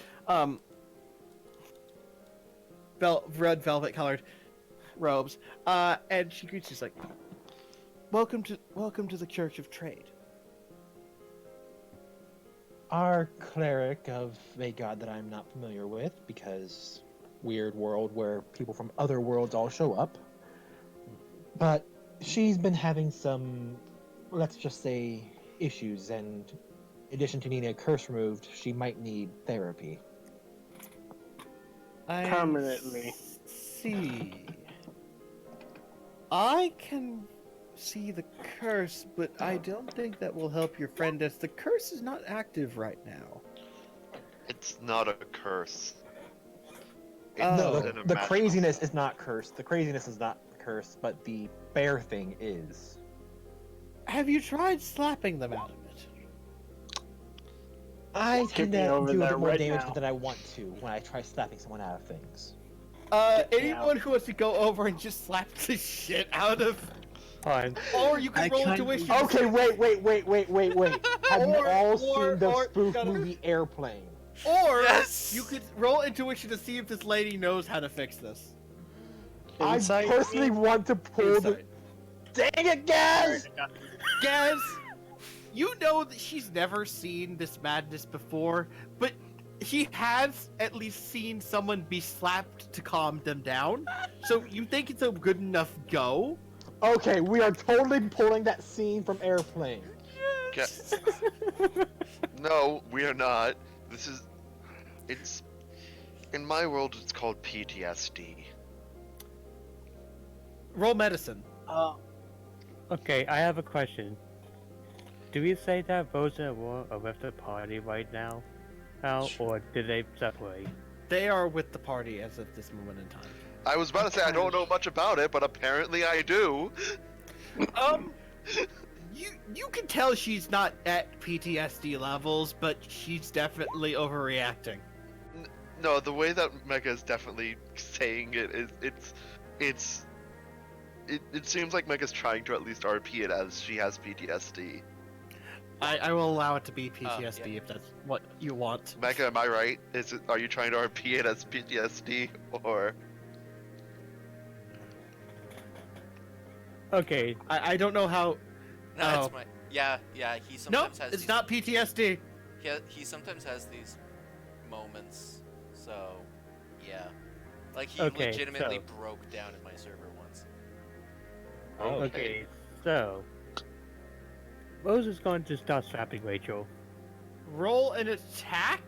red velvet colored robes, and she greets you like, welcome to the Church of Trade. Our cleric of a god that I'm not familiar with, because weird world where people from other worlds all show up. But she's been having some, let's just say, issues, and in addition to needing a curse removed, she might need therapy. Permanently. See. I can see the curse, but I don't think that will help your friend, as the curse is not active right now. It's not a curse. Oh. No, an the imaginable- craziness is not cursed. The craziness is not cursed, but the bear thing is. Have you tried slapping them out of it? I Get tend me to over do a there bit more right damage now. than I want to when I try slapping someone out of things. Anyone who wants to go over and just slap the shit out of, Fine. or you can I roll can't- intuition. Okay, wait. Have you Or- all or- seen the or- spoof gotta- movie Airplane? Or Yes! you could roll intuition to see if this lady knows how to fix this. Insight? I personally want to pull the. Insight. Dang it, Gaz! Gaz, you know that she's never seen this madness before, but she has at least seen someone be slapped to calm them down. So you think it's a good enough go, Okay, we are totally pulling that scene from Airplane. No, we are not. It's in my world. It's called PTSD. Roll medicine. Okay, I have a question. Do we say that Rose and Aurora are with the party right now? Or did they separate? They are with the party as of this moment in time. I was about to say I don't know much about it, but apparently I do. You can tell she's not at PTSD levels, but she's definitely overreacting. No, the way that Mega is definitely saying it is it seems like Mega's trying to at least RP it as she has PTSD. I will allow it to be PTSD yeah. if that's what you want. Mega, am I right? Are you trying to RP it as PTSD or? Okay, I don't know how. No, Oh. it's my. Yeah. He Nope, sometimes has. it's these, not PTSD. He sometimes has these moments. So, yeah. Like he Okay, legitimately so- broke down in my server once. okay, so... Rose is going to start slapping Rachel. Roll an attack?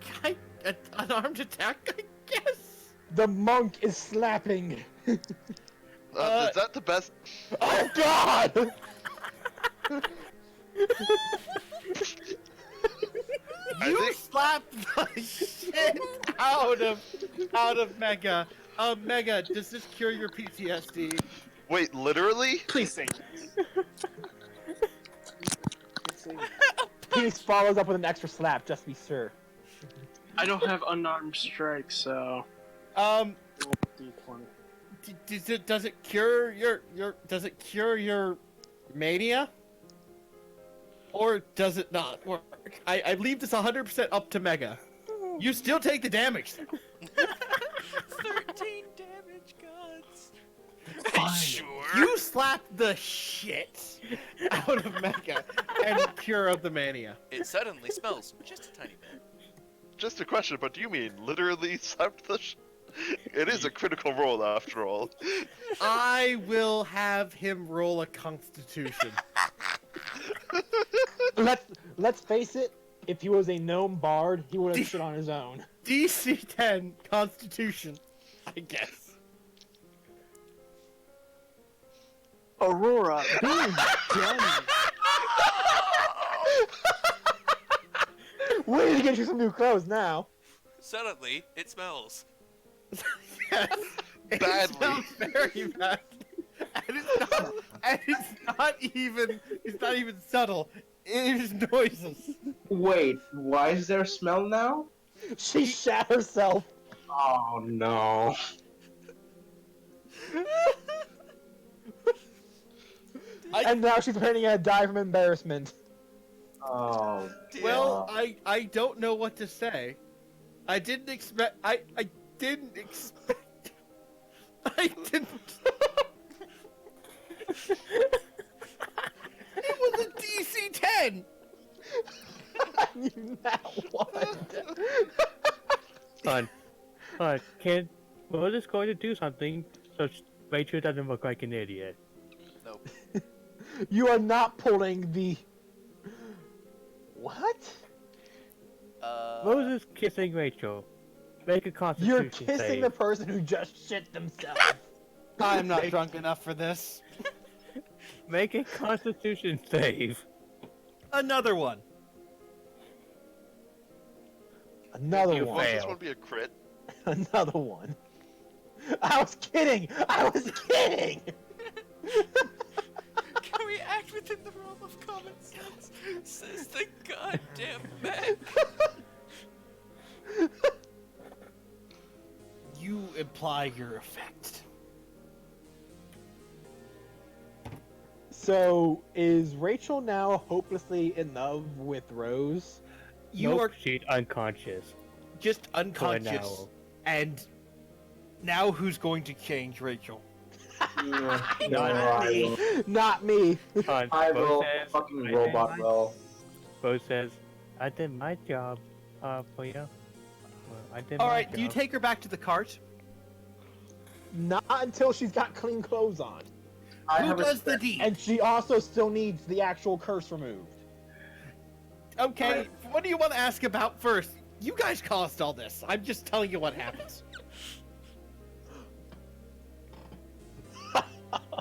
An unarmed attack, I guess? The monk is slapping. Is that the best? Oh God! You slapped the shit out of Mega. Mega, does this cure your PTSD? Wait, literally? Please say Peace follows up with an extra slap, just to be sure. I don't have unarmed strike, so Um, D20. does it cure your mania? Or does it not work? I leave this 100% up to Mega. You still take the damage. 13 damage, gods. Fine. Sure. You slap the shit out of Mega and cure of the mania. It suddenly smells just a tiny bit. Just a question, but do you mean literally slapped the? It is a critical roll after all. I will have him roll a Constitution. Let's face it. If he was a gnome bard, he would have shit on his own. DC 10 Constitution, I guess. Aurora, being done. We need to get you some new clothes now. Suddenly, it smells. Yes. It Badly. smells very bad. And it's not even subtle. It is noises. Wait, why is there a smell now? She shat herself. Oh no. And now she's planning to die from embarrassment. Oh. Well, I don't know what to say. I didn't expect. I didn't expect. I didn't. It was a DC 10. I knew that one. Kid, Rose is going to do something so Rachel doesn't look like an idiot. Nope. You are not pulling the. What? Rose is kissing Rachel. Make a constitution You're kissing save. the person who just shit themselves. I'm not drunk enough for this. Make a constitution save. Another one. Another You one. Does this fail. one be a crit? Another one. I was kidding! I was kidding! Can we act within the realm of common sense? Says the goddamn man. You imply your effect. So, is Rachel now hopelessly in love with Rose? You Nope, are she's unconscious. just For unconscious. now. And now who's going to change Rachel? No, Not me. I Rose will. says, Fucking I robot did my- will. Rose says, I did my job, for you. Well, I did All my right, do you job. take her back to the cart? Not until she's got clean clothes on. I Who have a does the spare- deed? And she also still needs the actual curse removed. Okay, what do you want to ask about first? You guys caused all this. I'm just telling you what happens.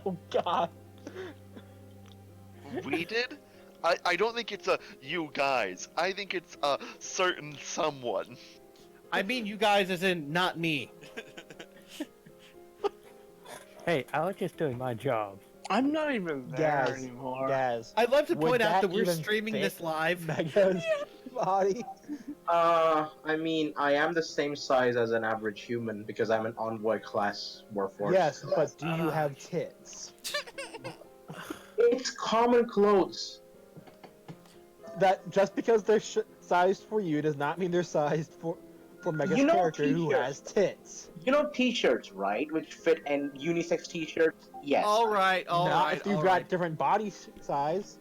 Oh God. We did? I don't think it's a you guys. I think it's a certain someone. I mean you guys as in not me. Hey, I was just doing my job. I'm not even there Gaz. anymore. Gaz. I'd love to Would point out that we're even streaming fit this live. Mega's body. I mean, I am the same size as an average human because I'm an envoy class warforged. Yes, but do you have tits? It's common clothes. That just because they're sized for you does not mean they're sized for Mega's You know character who t-shirts. has tits. You know t-shirts, right? Which fit in unisex t-shirts? Yes. All right, all Not right, if you've all got right. different body size.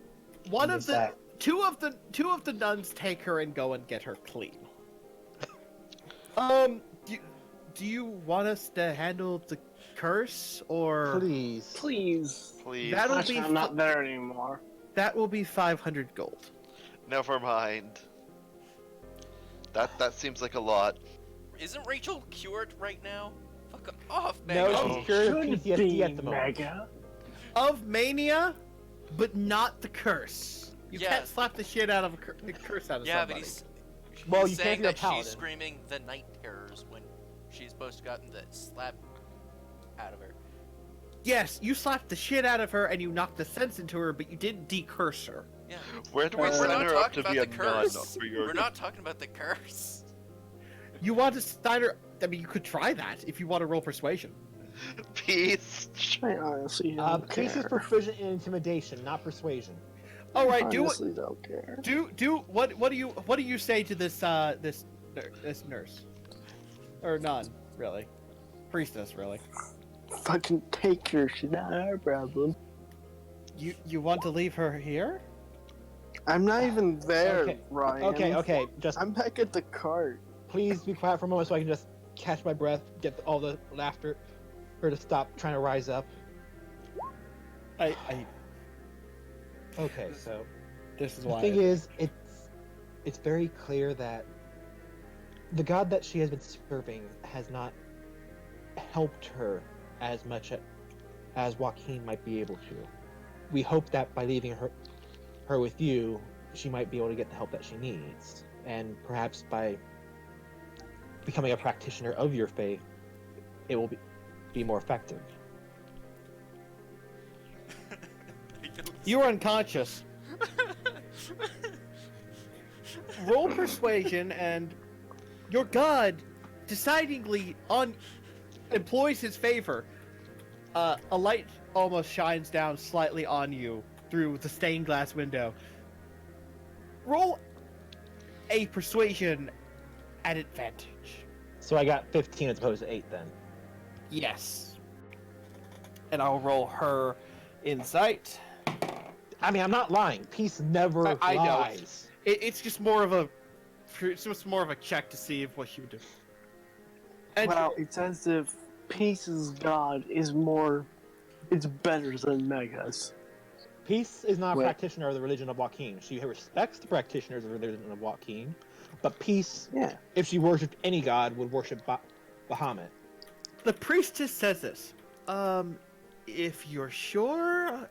One of the Exact- two of the nuns take her and go and get her clean. Do you want us to handle the curse or Please. Please. Please. That'll Actually, be I'm not there anymore. that will be 500 gold. Never mind. That seems like a lot. Isn't Rachel cured right now? Fuck off, No, Mega. Oh. she's cured of Shouldn't PTSD be at the moment. Mega. Of mania, but not the curse. You Yeah. can't slap the shit out of the curse out of Yeah, somebody. but he's Well, you saying can't be a that paladin. she's screaming the night terrors when she's supposed to gotten the slap out of her. Yes, you slapped the shit out of her and you knocked the sense into her, but you didn't decurse her. Yeah. Where do we We're sign not her up talking to be a about the nun curse. for your... We're not talking about the curse. You want to Steiner? I mean, you could try that if you want to roll persuasion. Peace. I honestly don't Case is care. proficient in intimidation, not persuasion. All right, I do honestly don't care. what do you say to this this nurse or nun really, priestess really? Fucking take your shit, not our problem. You want to leave her here? I'm not even there, Okay. Ryan. Okay, just I'm back at the cart. please be quiet for a moment so I can just catch my breath, get all the laughter, her to stop trying to rise up. I Okay, so this is the why. thing is, it's very clear that the god that she has been serving has not helped her as much as Joaquin might be able to. We hope that by leaving her with you, she might be able to get the help that she needs, and perhaps by becoming a practitioner of your faith, it will be more effective. You're unconscious. Roll persuasion, and your god decidingly employs his favor. A light almost shines down slightly on you through the stained glass window. Roll a persuasion at advantage. So I got 15 as opposed to 8 then. Yes. And I'll roll her insight. I mean, I'm not lying. Peace never I know. lies. It's just more of a check to see if what she would do. And Well, it's as if Peace's god is more. It's better than Mega's. Peace is not a Wait. practitioner of the religion of Joaquin. She respects the practitioners of the religion of Joaquin, but Peace, Yeah. if she worshipped any god, would worship Bahamut. the priestess says this. If you're sure,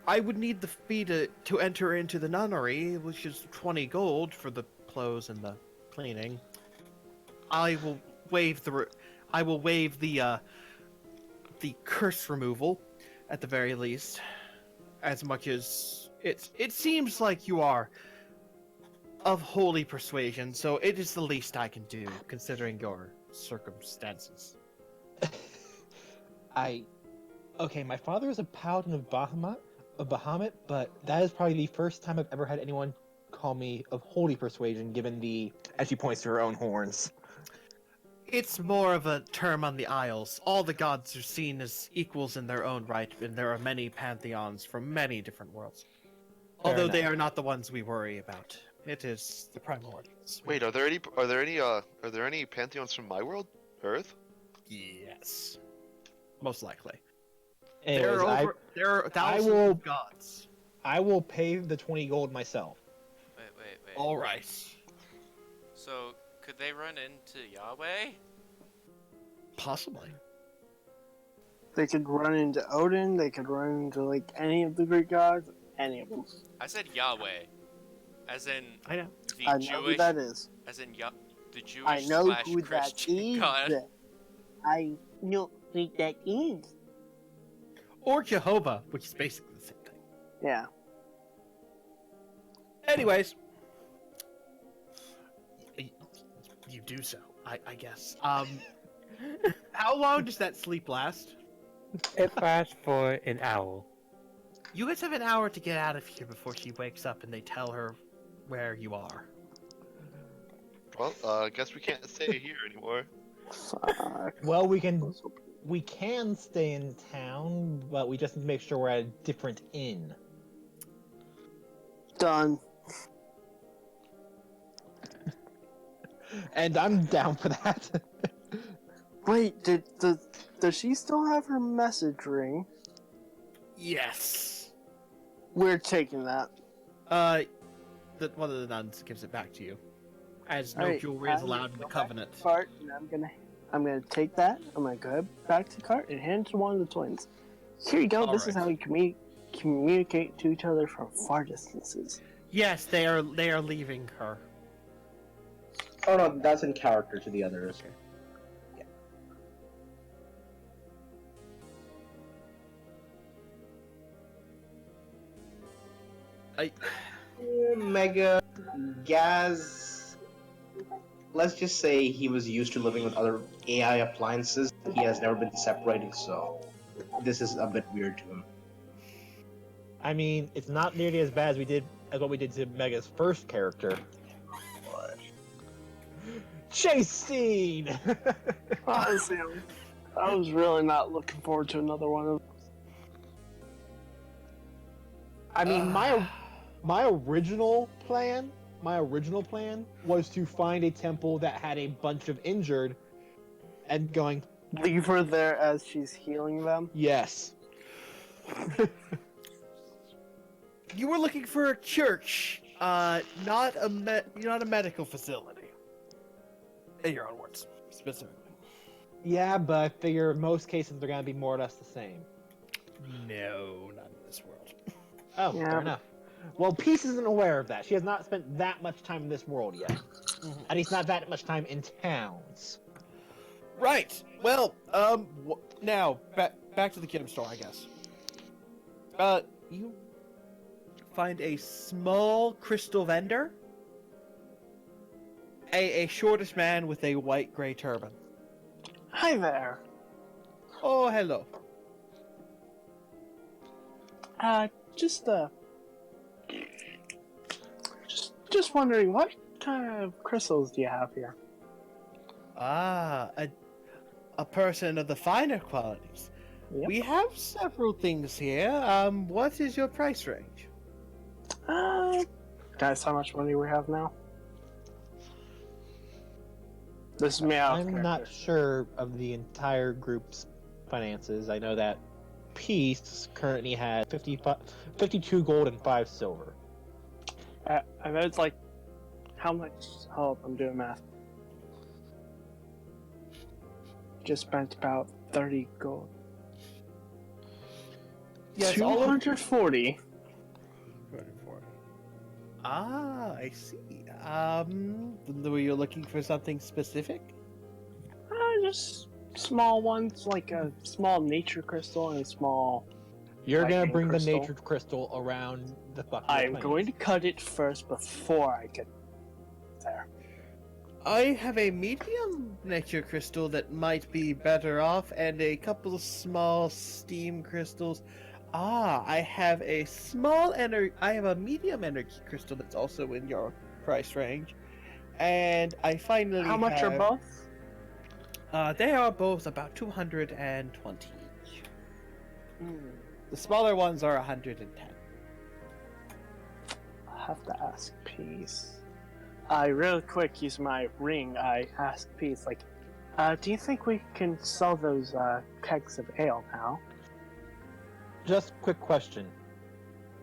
I would need the fee to enter into the nunnery, which is 20 gold for the clothes and the cleaning. I will waive the curse removal, at the very least, as much as it seems like you are of holy persuasion, so it is the least I can do, considering your circumstances. Okay, my father is a paladin of Bahamut, but that is probably the first time I've ever had anyone call me of holy persuasion, given the, as she points to her own horns. It's more of a term on the Isles. All the gods are seen as equals in their own right, and there are many pantheons from many different worlds. Fair Although they enough. are not the ones we worry about. It is the primordials. Wait, are there any pantheons from my world, Earth? Yes. Most likely. Anyways, There are I thousands will- of gods. I will pay the 20 gold myself. Wait. All right. So, could they run into Yahweh? Possibly. They could run into Odin. They could run into like any of the Greek gods. Any of them. I said Yahweh, as in I know. the I know Jewish, who that is. as in the Jewish I know slash who that Christian is. God. I know who that is. Or Jehovah, which is basically the same thing. Yeah. Anyways, you do so, I guess. How long does that sleep last? It lasts for an hour. You guys have an hour to get out of here before she wakes up and they tell her where you are. Well, I guess we can't stay here anymore. Fuck. Well, we can stay in town, but we just need to make sure we're at a different inn. Done. And I'm down for that. Wait, does she still have her message ring? Yes. We're taking that. One of the nuns gives it back to you, as no Alright, jewelry is I'm allowed in gonna the go back covenant. to Cart, and I'm gonna take that. I'm gonna go back to the cart and hand it to one of the twins. Here you go. This is how we communicate to each other from far distances. Yes, they are leaving her. Oh no, that's in character to the others. Mega Gaz. Let's just say he was used to living with other AI appliances. He has never been separated, so this is a bit weird to him. I mean, it's not nearly as bad as what we did to Mega's first character. Chase scene. Honestly, I was really not looking forward to another one of. I mean, my original plan was to find a temple that had a bunch of injured, and going, Leave her there as she's healing them. yes. You were looking for a church, not a medical facility. In your own words, specifically. Yeah, but I figure in most cases they're gonna be more or less the same. No, not in this world. Oh, Yeah. fair enough. Well, Peace isn't aware of that. She has not spent that much time in this world yet. At least not that much time in towns. Right. Well, now back to the Kim store, I guess. You find a small crystal vendor. A shortish man with a white gray turban. Hi there. Oh, hello. Just wondering, what kind of crystals do you have here? Ah, a person of the finer qualities. Yep. We have several things here. What is your price range? Guys, how much money we have now? This is me out. of I'm not character. sure of the entire group's finances. I know that Peace currently has 52 gold and 5 silver. I know it's like, how much? Hold up, I'm doing math. Just spent about 30 gold. Yes, all of- 240. Ah, I see. Were you looking for something specific? Just small ones, like a small nature crystal and a small. You're gonna lightning bring crystal. the nature crystal around the fucking I'm planet. going to cut it first before I get there. I have a medium nature crystal that might be better off, and a couple of small steam crystals. Ah, I have a medium energy crystal that's also in your price range, and I finally How much are have- both? They are both about 220 each. Hmm. The smaller ones are 110. I have to ask Peace. Real quick, use my ring. I ask Peace, like, do you think we can sell those kegs of ale now? Just quick question.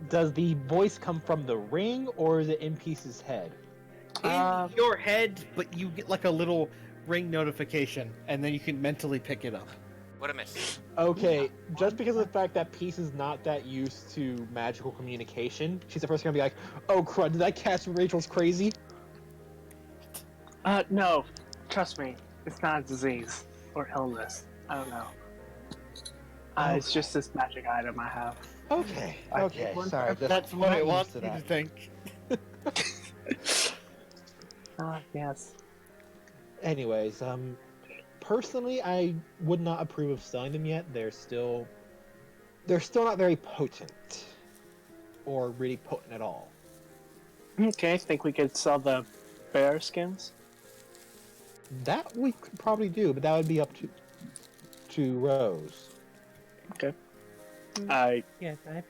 Does the voice come from the ring, or is it in Peace's head? In your head, but you get like a little ring notification, and then you can mentally pick it up. What a miss. Okay, just because of the fact that Peace is not that used to magical communication, she's the first gonna be like, "Oh crud, did I catch Rachel's crazy?" No. Trust me, it's not a disease or illness. I don't know. It's just this magic item I have. Okay, okay, one sorry. That's what not I used want to you to that. think. Yes. Anyways, personally, I would not approve of selling them yet. They're still not very potent, or really potent at all. Okay, I think we could sell the bear skins. That we could probably do, but that would be up to Rose. Okay. Yes, I'd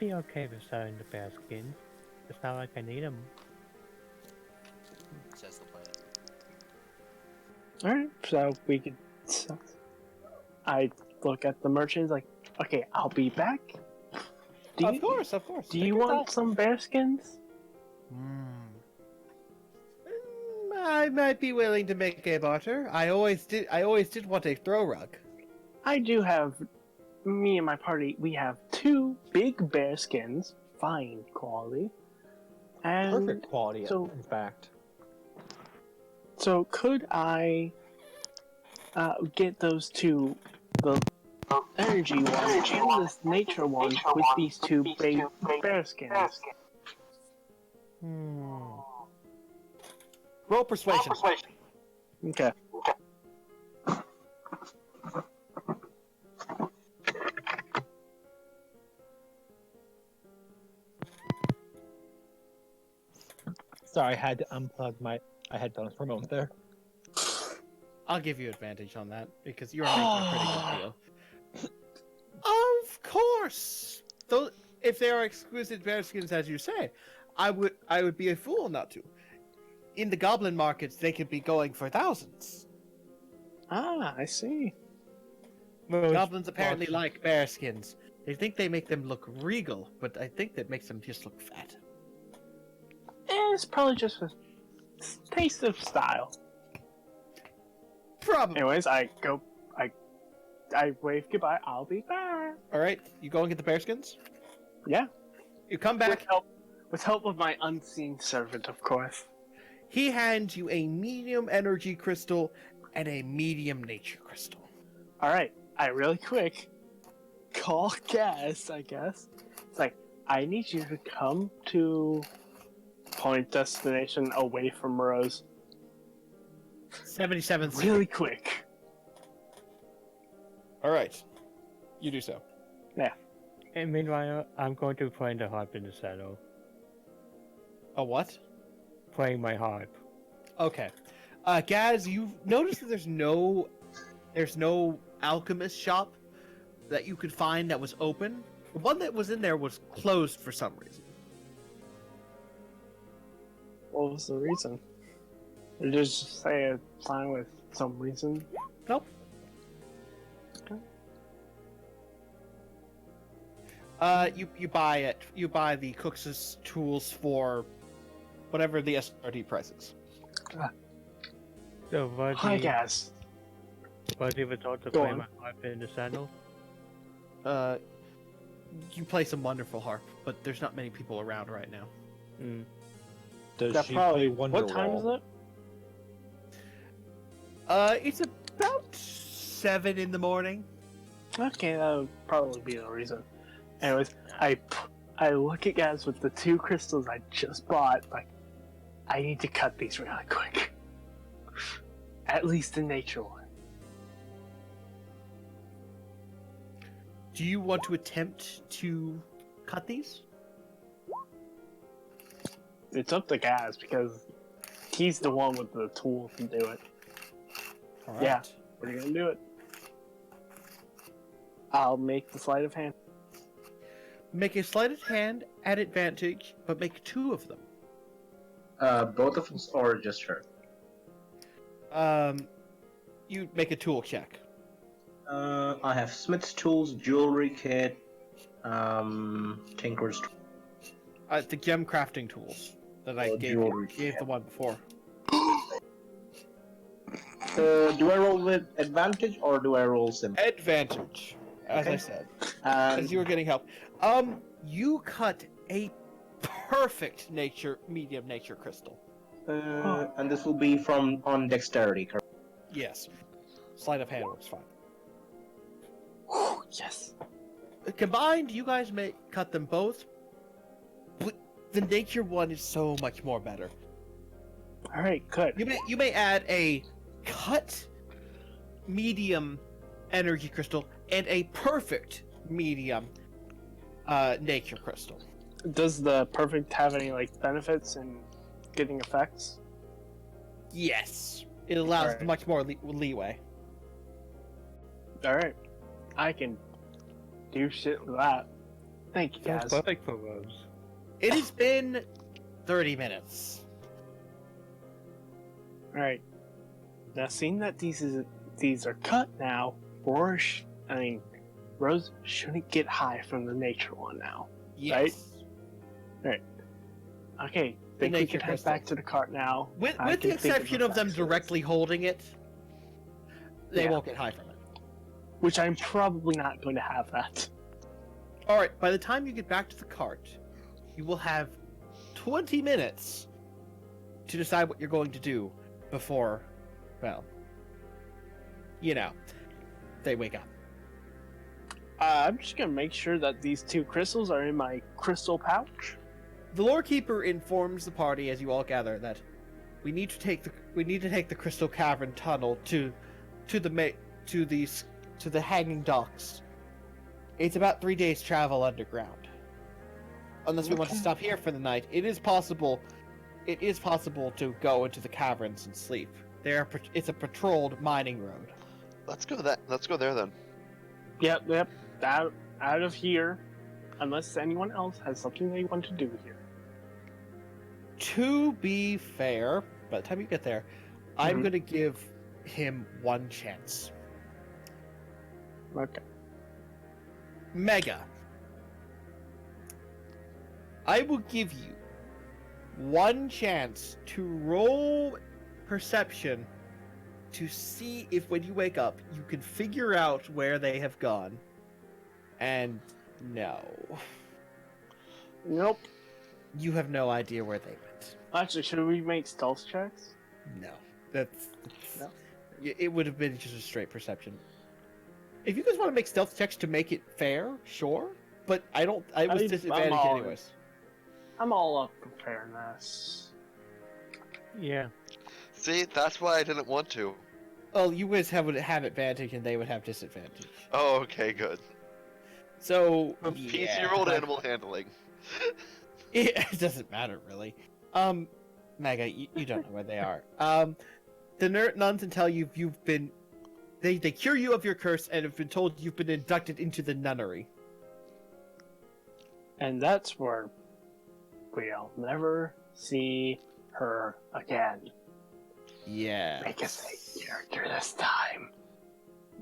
be okay with selling the bear skins. It's not like I need them. Says the planet. Alright, so we could. I look at the merchants like, okay, I'll be back. Of course. Do Take you your want time. some bear skins? I might be willing to make a barter. I always did want a throw rug. I do have. Me and my party, we have 2 big bear skins, fine quality. And Perfect quality, so- in fact. So could I get those 2, the energy one and this nature one, with these 2 big bear skins? Roll persuasion. Okay. Sorry, I had to unplug my headphones for a moment there. I'll give you advantage on that because you're making a pretty good deal. Of course. Though, if they are exquisite bearskins, as you say, I would be a fool not to. In the goblin markets, they could be going for thousands. I see. Goblins apparently like bearskins. They think they make them look regal, but I think that makes them just look fat. It's probably just a taste of style. Probably. Anyways, I wave goodbye. I'll be back. All right, you go and get the bearskins. Yeah. You come back. With help of my unseen servant, of course. He hands you a medium energy crystal and a medium nature crystal. All right. I really quick call Gas, I guess. It's like, I need you to come to point destination away from Rose. 77th Street. Really quick. All right, you do so. And meanwhile, I'm going to play the harp in the saddle. A what? Playing my harp. Okay. Gaz, you've noticed that there's no alchemist shop that you could find that was open. The one that was in there was closed for some reason. What was the reason? Did you just say a sign with some reason? Nope. You buy it. You buy the cook's tools for whatever the SRD price is. So Hi, Gas. was he was also Go playing on. my harp in the saddle? You play some wonderful harp, but there's not many people around right now. Does That she probably. play What time is Wonderwall? it? It's about 7 in the morning. Okay, that would probably be the reason. Anyways, I look at Gas with the 2 crystals I just bought. Like, I need to cut these really quick. At least the nature one. Do you want to attempt to cut these? It's up to Gas because he's the one with the tool to do it. All Yeah. We're gonna do it. I'll make the sleight of hand. Make a sleight of hand at advantage, but make 2 of them. Both of us or just her? You make a tool check. I have Smith's tools, jewelry kit, Tinker's. The gem crafting tools that I gave the one before. Do I roll with advantage or do I roll simple? Advantage, as I said, And as you were getting help. You cut a perfect medium nature crystal. and this will be on dexterity, correct? Yes. Sleight of hand works fine. Yes. Combined, you guys may cut them both, but the nature one is so much more better. All right, good. You may add a cut medium energy crystal and a perfect medium nature crystal. Does the perfect have any like benefits in getting effects? Yes, it allows Alright. much more leeway. All right, I can do shit with that. Thank you, Sounds guys. perfect for Rose. It has been 30 minutes. All right. Now, seeing that these are cut now, Rose shouldn't get high from the nature one now. Yes. Okay, The think we nature can head crystal. back to the cart now. With I the can think exception of them effects for this. directly holding it, they Yeah. won't get high from it. Which I'm probably not going to have that. Alright, by the time you get back to the cart, you will have 20 minutes to decide what you're going to do before, well, they wake up. I'm just gonna make sure that these two crystals are in my crystal pouch. The lore keeper informs the party as you all gather that we need to take the crystal cavern tunnel to the hanging docks. It's about 3 days travel underground. Unless we want to Okay. stop here for the night, it is possible to go into the caverns and sleep. It's a patrolled mining road. Let's go there then. Yep. Out of here, unless anyone else has something they want to do here. To be fair, by the time you get there, I'm Mhm. going to give him one chance. Okay. Mega. I will give you one chance to roll perception to see if when you wake up you can figure out where they have gone. And no. Nope. You have no idea where they went. Actually, should we make stealth checks? No. That's No? It would have been just a straight perception. If you guys want to make stealth checks to make it fair, sure. But I was I'm disadvantaged all- anyways. I'm all up for fairness. Yeah. See, that's why I didn't want to. Well, you guys would have advantage and they would have disadvantage. Oh, okay, good. So PC rolled animal handling. It doesn't matter really. Mega, you don't know where they are. The nuns tell you you've been. They cure you of your curse and have been told you've been inducted into the nunnery. And that's where we'll never see her again. Yeah. Make us a character this time.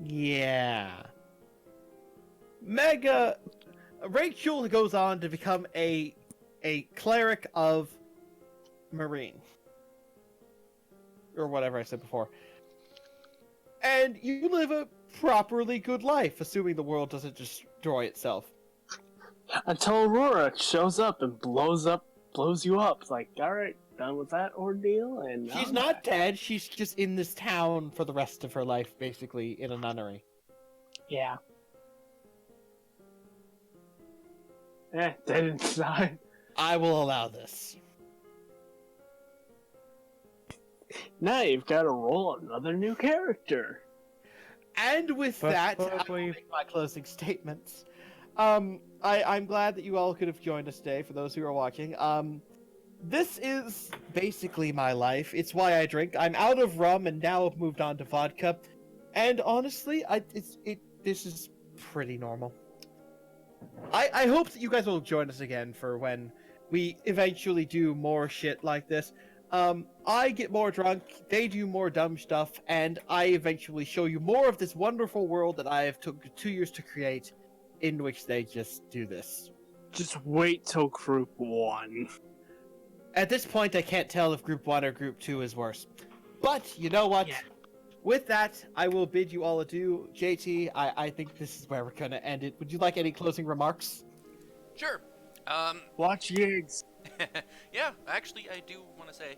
Yeah. Mega. Rachel goes on to become a cleric of Marine. Or whatever I said before. And you live a properly good life, assuming the world doesn't destroy itself. Until Aurora shows up and blows you up. It's like, alright, done with that ordeal, and She's I'm not back. dead, she's just in this town for the rest of her life, basically, in a nunnery. Yeah. Dead inside. I will allow this. Now you've got to roll another new character. And with But that, I will probably- make my closing statements. I'm glad that you all could have joined us today, for those who are watching. This is basically my life. It's why I drink. I'm out of rum and now I've moved on to vodka. And honestly, this is pretty normal. I hope that you guys will join us again for when we eventually do more shit like this. I get more drunk, they do more dumb stuff, and I eventually show you more of this wonderful world that I have took 2 years to create. in which they just do this. Just wait till group 1. At this point, I can't tell if Group 1 or Group 2 is worse. But, you know what? Yeah. With that, I will bid you all adieu. JT, I think this is where we're going to end it. Would you like any closing remarks? Sure. Watch Yigs. Yeah, actually, I do want to say,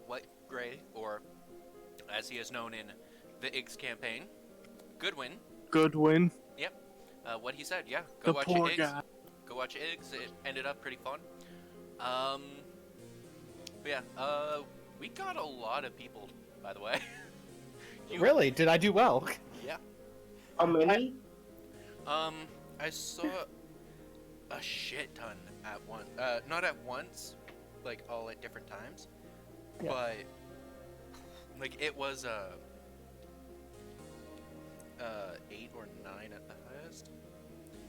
what Gray, or as he is known in the Iggs campaign, Goodwin. Goodwin. Yep. What he said, yeah. The Go watch poor Iggs. guy. Go watch Iggs. It ended up pretty fun. But yeah, we got a lot of people, by the way. Really? Did I do well? Yeah. How many? I saw a shit ton at once. Not at once, like all at different times. Yeah. But like it was 8 or 9 at the highest.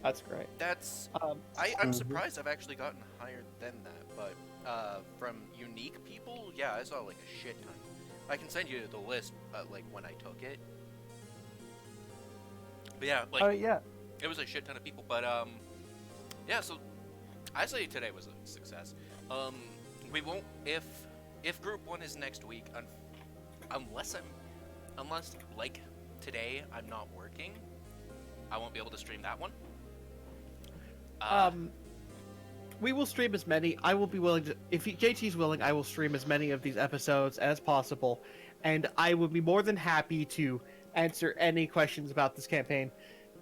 That's great. That's I'm surprised I've actually gotten higher than that, but from unique people, yeah, I saw like a shit ton. I can send you the list like when I took it. But yeah, like yeah. it was a shit ton of people, but yeah, so I say today was a success. We won't if group 1 is next week, unless like today I'm not working, I won't be able to stream that one. We will stream as many. I will be willing to, if JT's willing, I will stream as many of these episodes as possible, and I would be more than happy to answer any questions about this campaign.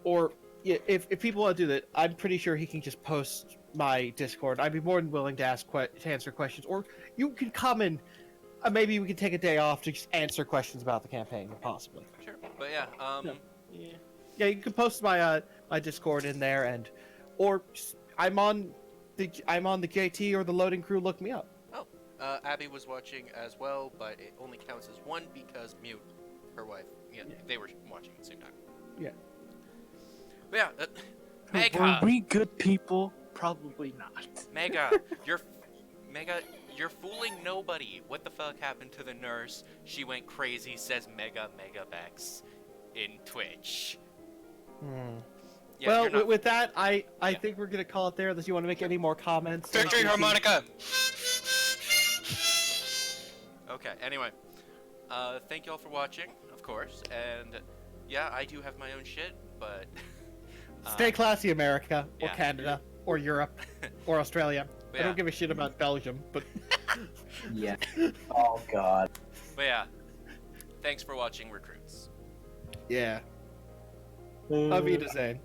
Or if people want to do that, I'm pretty sure he can just post my Discord. I'd be more than willing to answer questions. Or you can come and maybe we can take a day off to just answer questions about the campaign, possibly. Sure, but yeah, Yeah, you can post my my Discord in there, and or just, I'm on the JT or the loading crew. Look me up. Oh, Abby was watching as well, but it only counts as one because Mute, her wife, they were watching at the same time. Yeah. But yeah, Were Mega, we good people? Probably not. Mega, you're fooling nobody. What the fuck happened to the nurse? She went crazy. Says Megabex in Twitch. Yeah, well, you're not- with that, I think we're gonna call it there. Unless you want to make any more comments. Victory harmonica. Okay. Anyway, thank you all for watching, of course, and yeah, I do have my own shit, but Stay classy, America, or yeah. Canada, or Europe, or Australia. But I don't yeah. give a shit about Belgium, but Yeah. Oh god. But yeah, thanks for watching, recruits. yeah. Auf Wiedersehen.